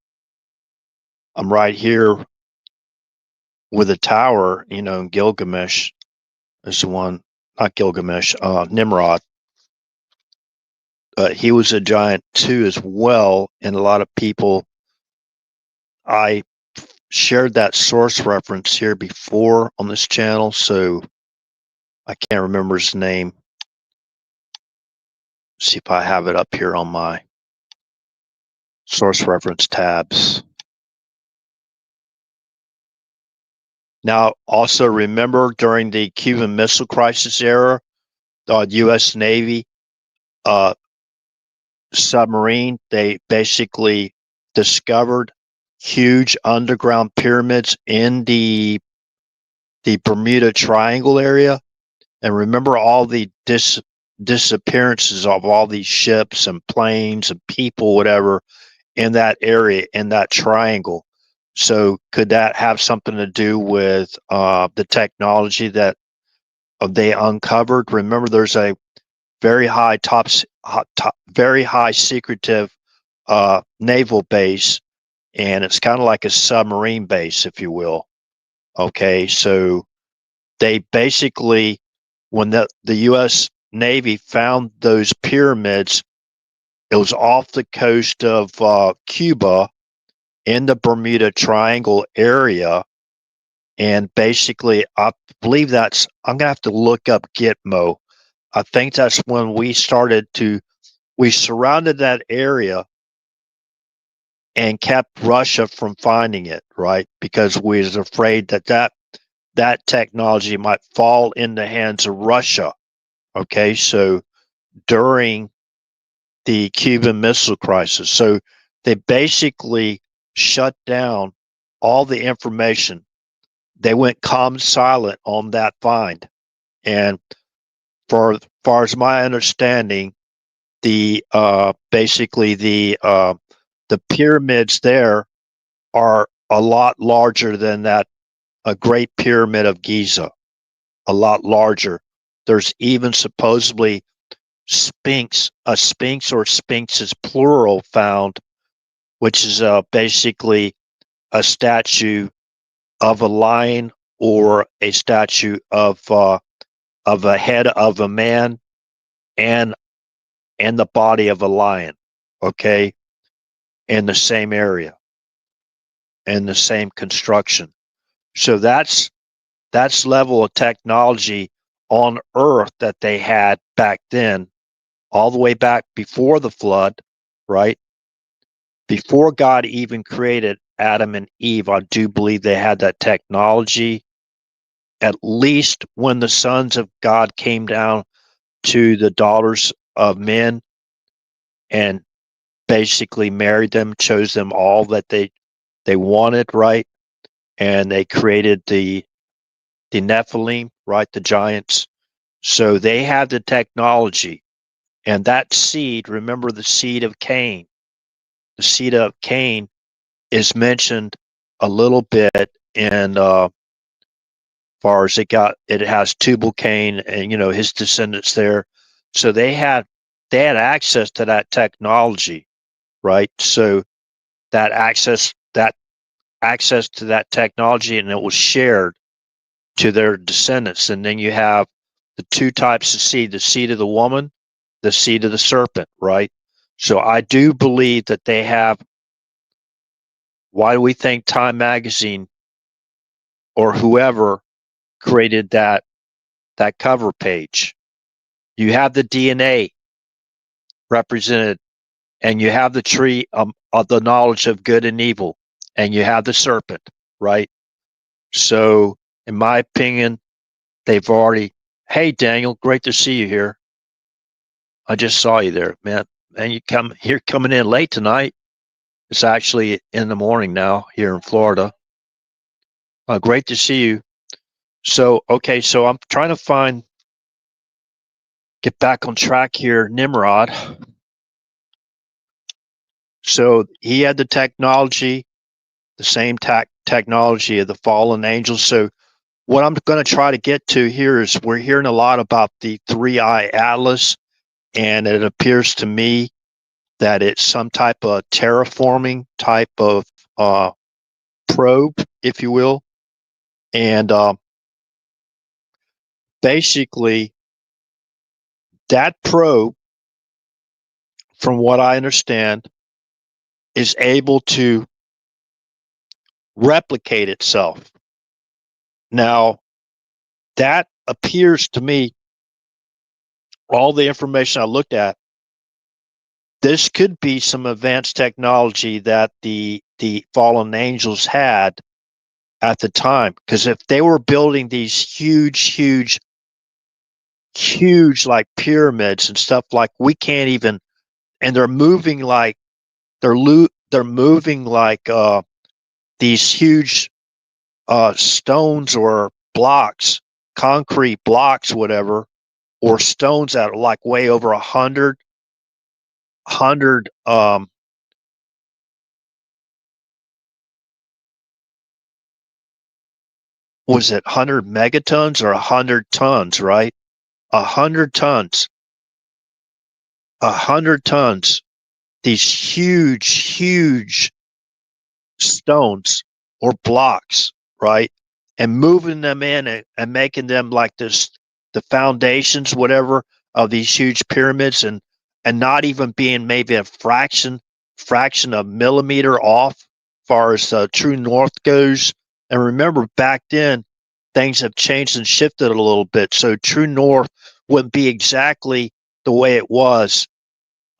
I'm right here with a tower. Gilgamesh is the one, not Gilgamesh, Nimrod. He was a giant too, as well, and a lot of people. I shared that source reference here before on this channel, so I can't remember his name. See if I have it up here on my source reference tabs. Now, also remember during the Cuban Missile Crisis era, the U.S. Navy submarine, they basically discovered huge underground pyramids in the Bermuda Triangle area. And remember all the disappearances of all these ships and planes and people, whatever, in that area, in that triangle. So could that have something to do with the technology that they uncovered? Remember, there's a very high very high secretive naval base, and it's kind of like a submarine base, if you will. Okay, so they basically, when the U.S. Navy found those pyramids, it was off the coast of Cuba in the Bermuda Triangle area, And basically, I believe I'm going to have to look up Gitmo. I think that's when we surrounded that area and kept Russia from finding it, right? Because we was afraid that technology might fall in the hands of Russia. Okay, so during the Cuban Missile Crisis, so they basically shut down all the information. They went calm silent on that find, and for as far as my understanding, the basically the pyramids there are a lot larger than that a Great Pyramid of Giza, a lot larger. There's even supposedly a sphinx or sphinxes plural found, which is basically a statue of a lion or a statue of a head of a man and the body of a lion. Okay, in the same area, in the same construction. So that's level of technology on Earth that they had back then, all the way back before the flood, right? Before God even created Adam and Eve, I do believe they had that technology. At least when the sons of God came down to the daughters of men and basically married them, chose them all that they wanted, right? And they created the Nephilim, right? The giants. So they have the technology. And that seed, remember the seed of Cain. The seed of Cain is mentioned a little bit in far as it has Tubal Cain and his descendants there. So they had access to that technology, right? So that access to that technology, and it was shared to their descendants. And then you have the two types of seed: the seed of the woman, the seed of the serpent, right? So I do believe that they have. Why do we think Time Magazine or whoever created that cover page? You have the DNA represented, and you have the tree of the knowledge of good and evil, and you have the serpent, right? So, in my opinion, they've already. Hey, Daniel, great to see you here. I just saw you there, man. And you're coming in late tonight. It's actually in the morning now here in Florida. Great to see you. So, okay, so I'm trying to get back on track here. Nimrod. So he had the technology, the same technology of the fallen angels. So what I'm going to try to get to here is we're hearing a lot about the 3-eye atlas, and it appears to me that it's some type of terraforming type of probe, if you will. And basically, that probe, from what I understand, is able to replicate itself. Now, that appears to me, all the information I looked at, this could be some advanced technology that the fallen angels had at the time. Because if they were building these huge like pyramids and stuff, like we can't even, and they're moving like they're moving like these huge stones or blocks, concrete blocks, whatever, or stones that are like way over 100 was it 100 megatons or 100 tons, right? 100 tons, 100 tons, these huge stones or blocks, right? And moving them in and making them like this, the foundations, whatever, of these huge pyramids, and not even being maybe a fraction of millimeter off, far as true north goes, And remember, back then, things have changed and shifted a little bit. So True North wouldn't be exactly the way it was,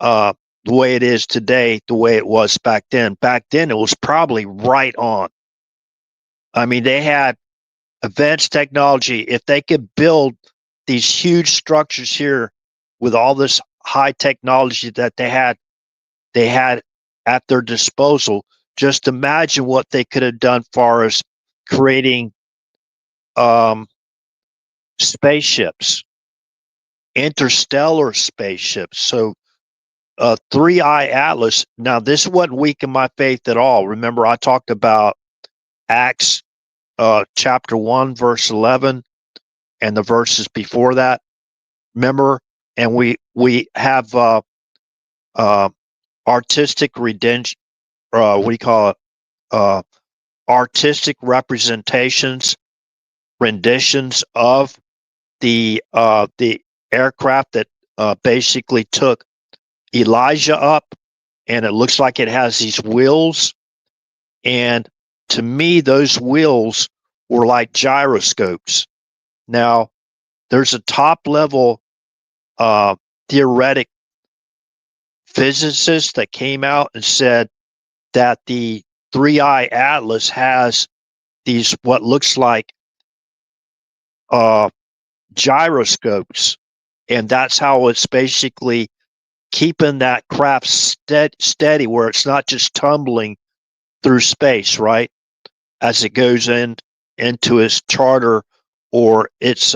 the way it is today, the way it was back then. Back then, it was probably right on. I mean, they had advanced technology. If they could build these huge structures here with all this high technology that they had at their disposal, just imagine what they could have done far as creating spaceships, interstellar spaceships. So 3i Atlas. Now, this wasn't weak in my faith at all. Remember, I talked about Acts chapter 1, verse 11, and the verses before that. Remember, and we have artistic redemption. What do you call it? Artistic representations, renditions of the aircraft that basically took Elijah up, and it looks like it has these wheels. And to me, those wheels were like gyroscopes. Now, there's a top level theoretic physicist that came out and said that the 3i Atlas has these what looks like gyroscopes, and that's how it's basically keeping that craft steady, where it's not just tumbling through space, right? As it goes into his charter or its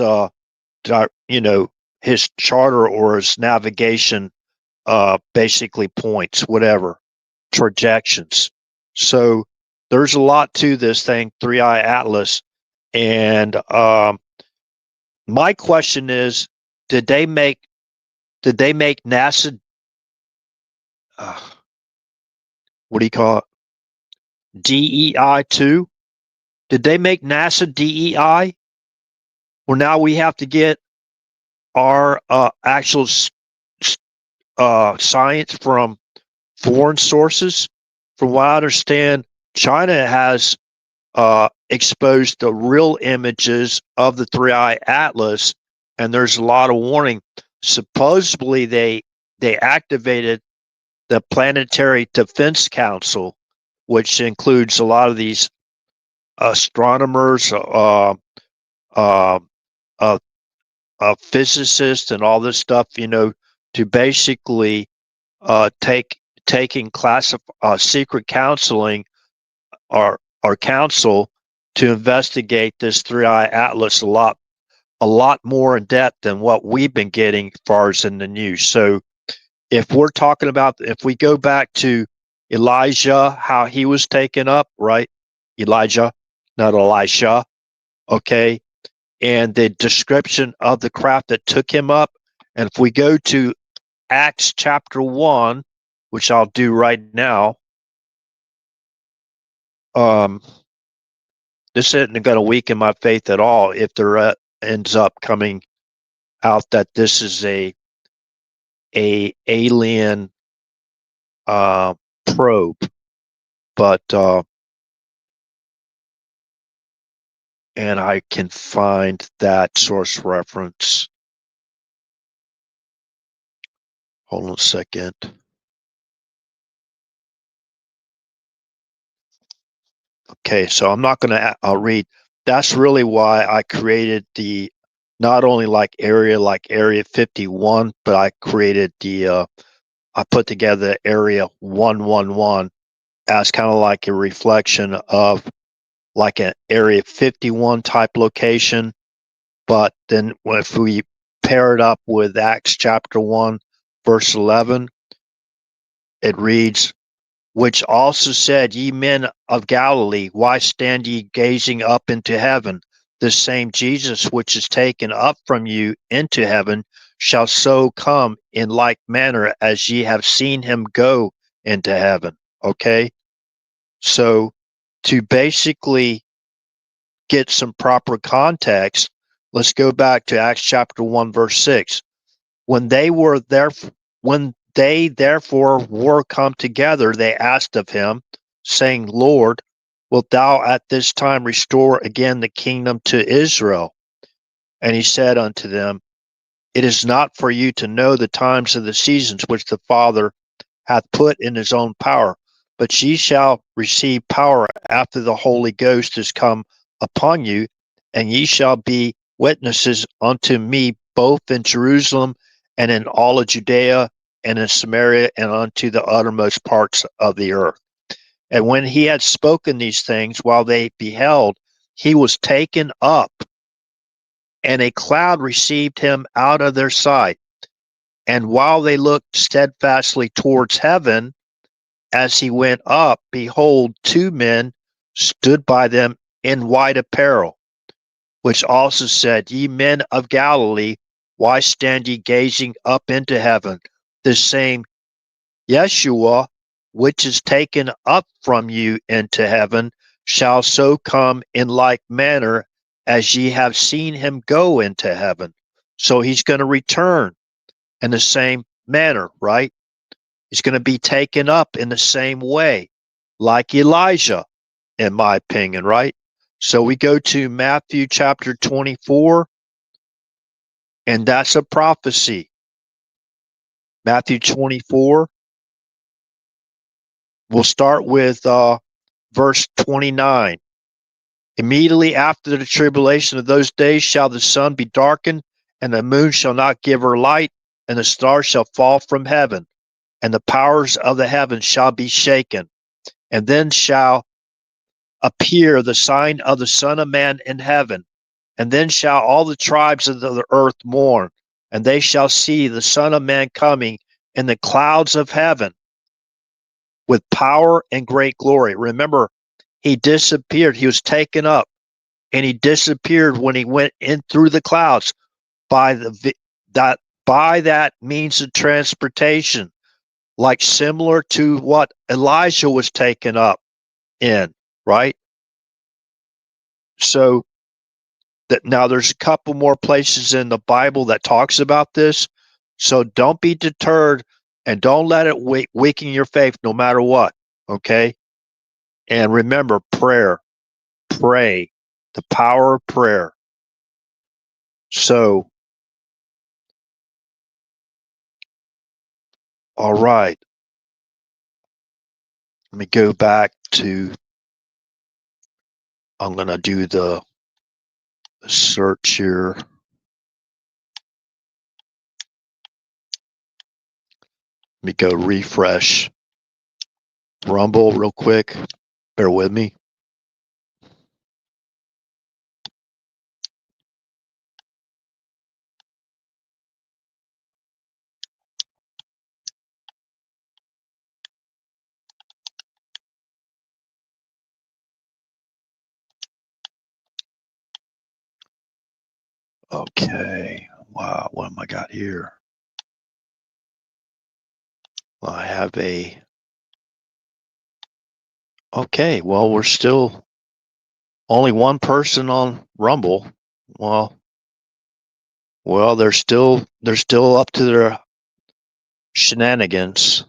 his charter or his navigation basically points, whatever, trajections. So there's a lot to this thing, 3i Atlas. And my question is, did they make NASA what do you call it? DEI too? Did they make NASA DEI? Well, now we have to get our actual science from foreign sources. From what I understand, China has exposed the real images of the 3i Atlas, and there's a lot of warning. Supposedly, they activated the Planetary Defense Council, which includes a lot of these astronomers, uh, physicists, and all this stuff. To basically taking secret counseling or counsel to investigate this 3i Atlas a lot more in depth than what we've been getting as far as in the news. So if we're talking about, if we go back to Elijah, how he was taken up, right? Elijah, not Elisha, okay? And the description of the craft that took him up. And if we go to Acts chapter 1, which I'll do right now, this isn't going to weaken my faith at all if there ends up coming out that this is a alien probe. But and I can find that source reference. Hold on a second. Okay, so I'm not going to read. That's really why I created the not only like Area 51, but I created the I put together Area 111 as kind of like a reflection of like an Area 51 type location. But then if we pair it up with Acts chapter 1, verse 11, it reads, which also said, ye men of Galilee, why stand ye gazing up into heaven? This same Jesus which is taken up from you into heaven shall so come in like manner as ye have seen him go into heaven. Okay? So to basically get some proper context, let's go back to Acts chapter 1, verse 6. When they therefore were come together, they asked of him, saying, Lord, wilt thou at this time restore again the kingdom to Israel? And he said unto them, It is not for you to know the times of the seasons which the Father hath put in his own power, but ye shall receive power after the Holy Ghost is come upon you, and ye shall be witnesses unto me both in Jerusalem and in all of Judea and in Samaria and unto the uttermost parts of the earth. And when he had spoken these things, while they beheld, he was taken up, and a cloud received him out of their sight. And while they looked steadfastly towards heaven, as he went up, behold, two men stood by them in white apparel, which also said, Ye men of Galilee, why stand ye gazing up into heaven? This same Yeshua, which is taken up from you into heaven, shall so come in like manner as ye have seen him go into heaven. So he's going to return in the same manner, right? He's going to be taken up in the same way, like Elijah, in my opinion, right? So we go to Matthew chapter 24, and that's a prophecy. Matthew 24, we'll start with verse 29. Immediately after the tribulation of those days shall the sun be darkened, and the moon shall not give her light, and the stars shall fall from heaven, and the powers of the heavens shall be shaken. And then shall appear the sign of the Son of Man in heaven. And then shall all the tribes of the earth mourn, and they shall see the Son of Man coming in the clouds of heaven with power and great glory. Remember, he disappeared. He was taken up, and he disappeared when he went in through the clouds by that means of transportation, like similar to what Elijah was taken up in, right? So that now there's a couple more places in the Bible that talks about this. So don't be deterred and don't let it weaken your faith no matter what. Okay. And remember prayer, pray, the power of prayer. So, all right. Let me go back to, I'm going to do the search here. Let me go refresh Rumble real quick. Bear with me. Okay. Wow. What am I got here? Well, I have a. Okay. Well, we're still only one person on Rumble. Well, they're still up to their shenanigans as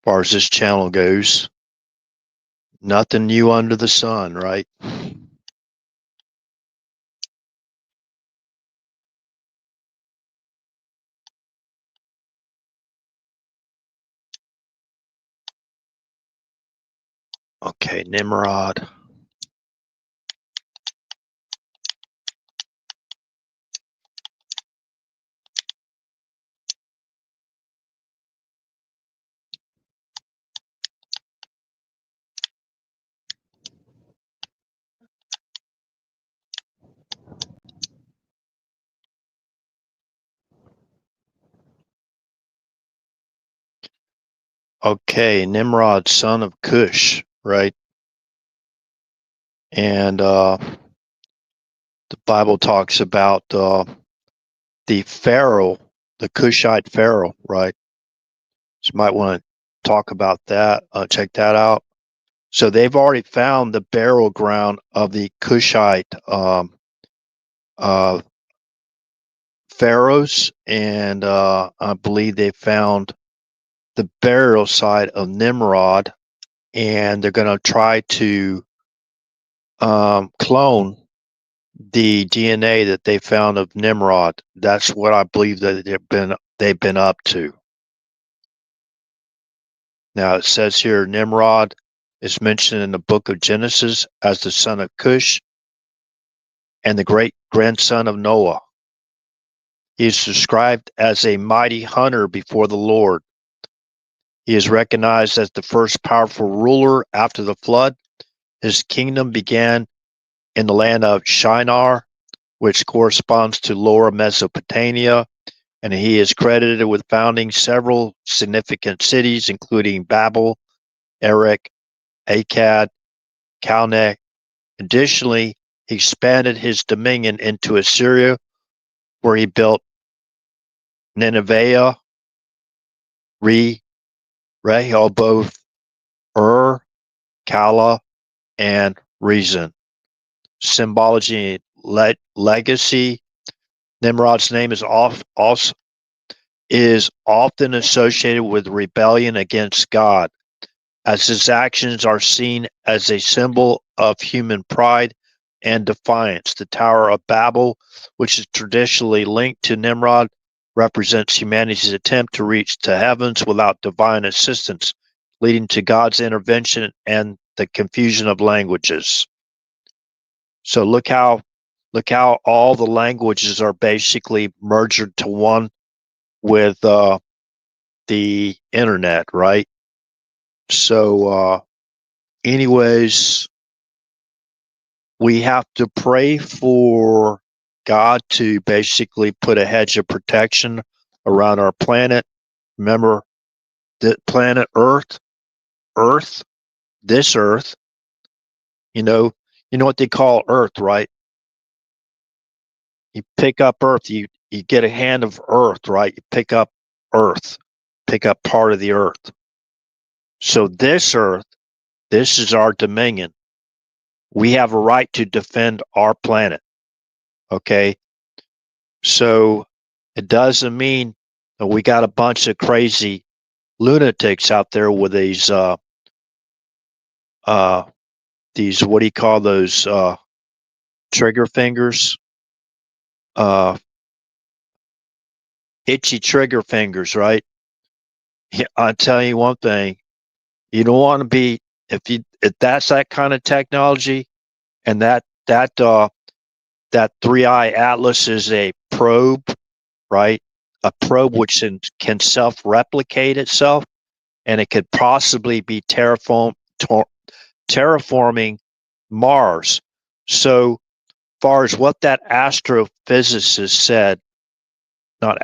far as this channel goes. Nothing new under the sun, right? Okay, Nimrod. Okay, Nimrod, son of Cush, right? And the Bible talks about the Pharaoh, the Cushite Pharaoh, right? So you might want to talk about that. Check that out. So they've already found the burial ground of the Cushite uh, pharaohs, and I believe they found the burial site of Nimrod, and they're going to try to clone the DNA that they found of Nimrod. That's what I believe that they've been up to. Now it says here Nimrod is mentioned in the book of Genesis as the son of Cush and the great grandson of Noah. He is described as a mighty hunter before the Lord. He is recognized as the first powerful ruler after the flood. His kingdom began in the land of Shinar, which corresponds to Lower Mesopotamia, and he is credited with founding several significant cities, including Babel, Erech, Akkad, Calneh. Additionally, he expanded his dominion into Assyria, where he built Nineveh, Rehoboth, Kala, and Rezin. Symbology and legacy. Nimrod's name is often associated with rebellion against God, as his actions are seen as a symbol of human pride and defiance. The Tower of Babel, which is traditionally linked to Nimrod, represents humanity's attempt to reach the heavens without divine assistance, leading to God's intervention and the confusion of languages. So look how all the languages are basically merged to one with the internet, right? So anyways, we have to pray for God to basically put a hedge of protection around our planet. Remember that planet Earth, this Earth, you know what they call Earth, right? You pick up Earth, you get a hand of Earth, right? You pick up Earth, pick up part of the Earth. So this Earth, this is our dominion. We have a right to defend our planet. Okay. So it doesn't mean that we got a bunch of crazy lunatics out there with these what do you call those trigger fingers? Itchy trigger fingers, right? Yeah, I'll tell you one thing. You don't want to be if that's that kind of technology and that 3i Atlas is a probe, right? A probe which can self-replicate itself, and it could possibly be terraforming Mars. So far as what that astrophysicist said, not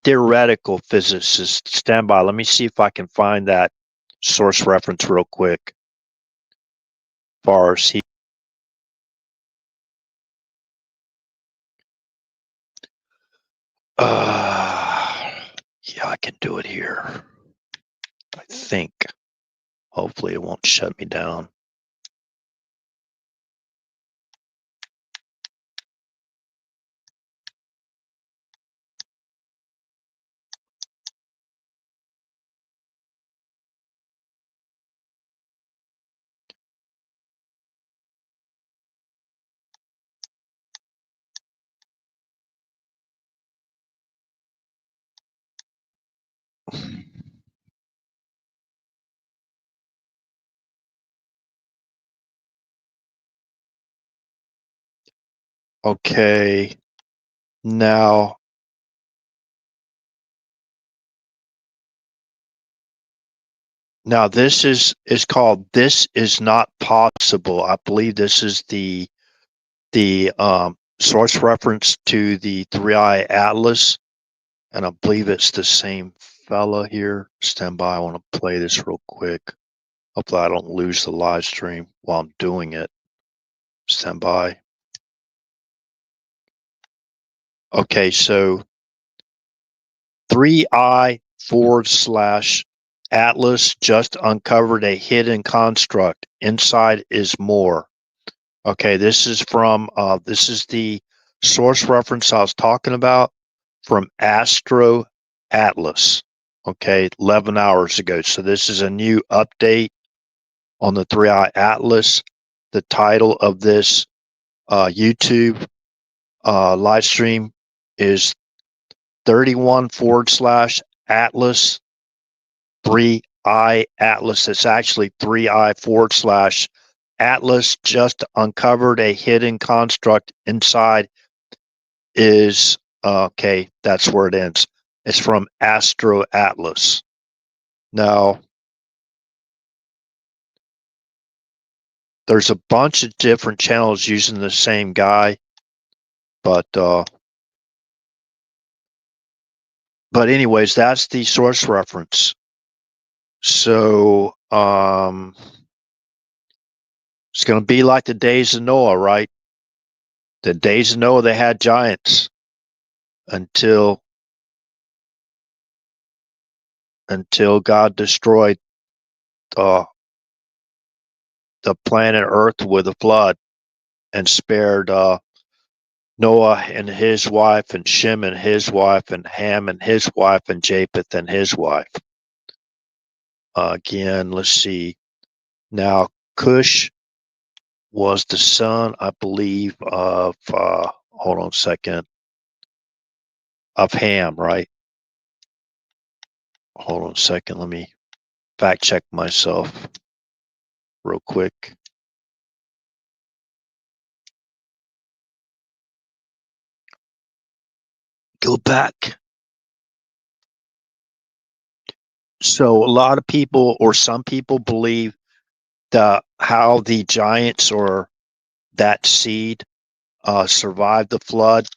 theoretical physicist, stand by. Let me see if I can find that source reference real quick. Far as he yeah, I can do it here. I think. Hopefully it won't shut me down. Okay. Now this is called "This Is Not Possible." I believe this is the source reference to the 3i Atlas, and I believe it's the same fella here. Stand by. I want to play this real quick. Hopefully I don't lose the live stream while I'm doing it. Stand by. Okay, so 3i/Atlas just uncovered a hidden construct. Inside is more. Okay, this is from this is the source reference I was talking about from Astro Atlas. Okay, 11 hours ago. So this is a new update on the 3i Atlas. the title of this YouTube live stream is 31/Atlas 3I Atlas. It's actually 3I/Atlas just uncovered a hidden construct inside is okay, that's where it ends. It's from Astro Atlas. Now, there's a bunch of different channels using the same guy, but anyways, that's the source reference. So it's going to be like the days of Noah, right? The days of Noah, they had giants until God destroyed the planet Earth with a flood and spared Noah and his wife, and Shem and his wife, and Ham and his wife, and Japheth and his wife. Again, let's see. Now, Cush was the son, I believe, of, hold on a second, of Ham, right? Hold on a second. Let me fact check myself real quick. Go back. So a lot of people, or some people, believe that how the giants or that seed survived the flood.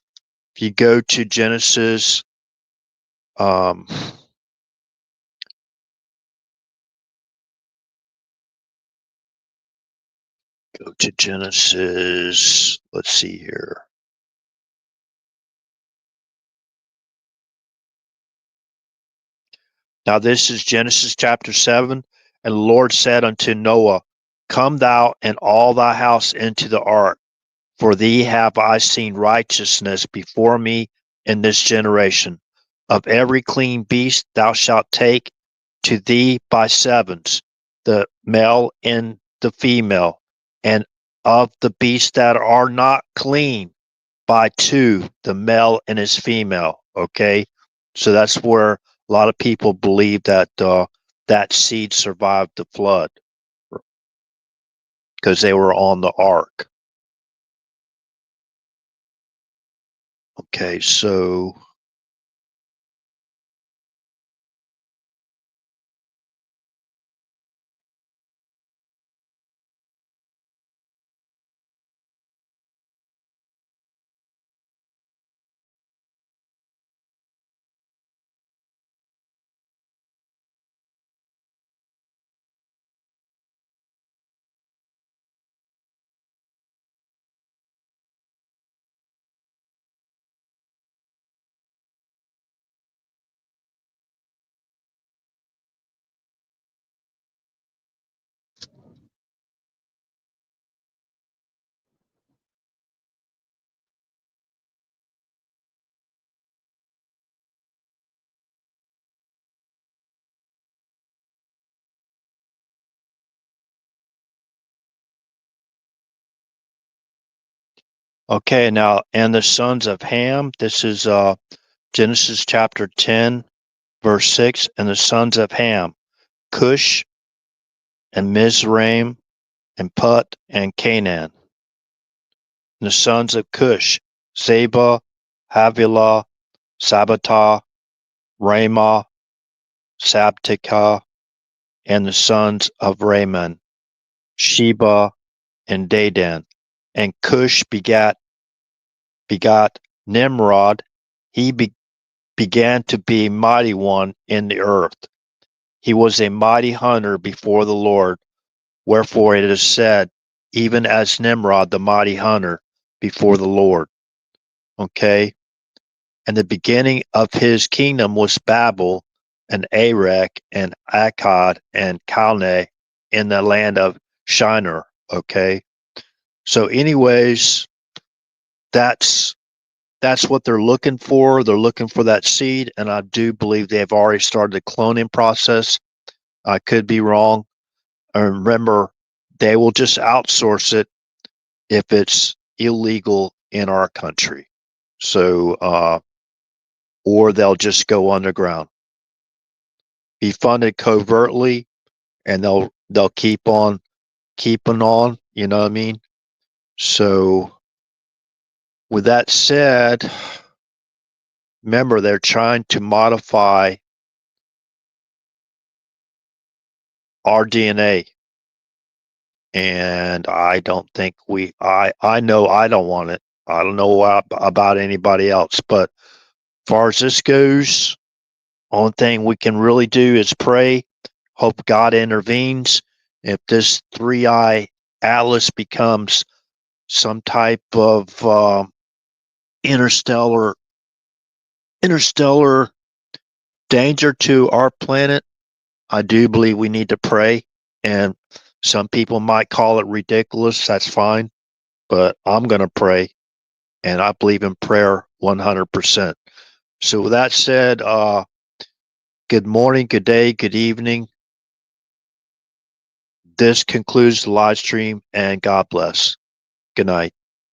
If you go to Genesis, go to Genesis. Let's see here. Now this is Genesis chapter 7. And the Lord said unto Noah, Come thou and all thy house into the ark, for thee have I seen righteousness before me in this generation. Of every clean beast thou shalt take to thee by sevens, the male and the female, and of the beasts that are not clean by two, the male and his female. Okay, so that's where a lot of people believe that that seed survived the flood because they were on the ark. Okay, so okay, now and the sons of Ham. This is Genesis chapter 10, verse 6. And the sons of Ham, Cush and Mizraim and Put and Canaan. And the sons of Cush, Zeba, Havilah, Sabbatah, Ramah, Sabtekah. And the sons of Raman, Sheba and Dedan. And Cush begat Nimrod. He began to be a mighty one in the earth. He was a mighty hunter before the Lord. Wherefore it is said, even as Nimrod, the mighty hunter before the Lord. Okay. And the beginning of his kingdom was Babel and Erech and Akkad and Calneh in the land of Shinar. Okay. So anyways, that's what they're looking for. They're looking for that seed. And I do believe they've already started the cloning process. I could be wrong. I remember they will just outsource it if it's illegal in our country. So, or they'll just go underground, be funded covertly, and they'll keep on keeping on. You know what I mean? So, with that said, remember they're trying to modify our DNA, and I don't think I know I don't want it. I don't know about anybody else, but as far as this goes, only thing we can really do is pray, hope God intervenes. If this three-eye atlas becomes some type of interstellar danger to our planet, I do believe we need to pray. And some people might call it ridiculous. That's fine, but I'm going to pray, and I believe in prayer 100%. So with that said, good morning, good day, good evening. This concludes the live stream, and God bless. Good night.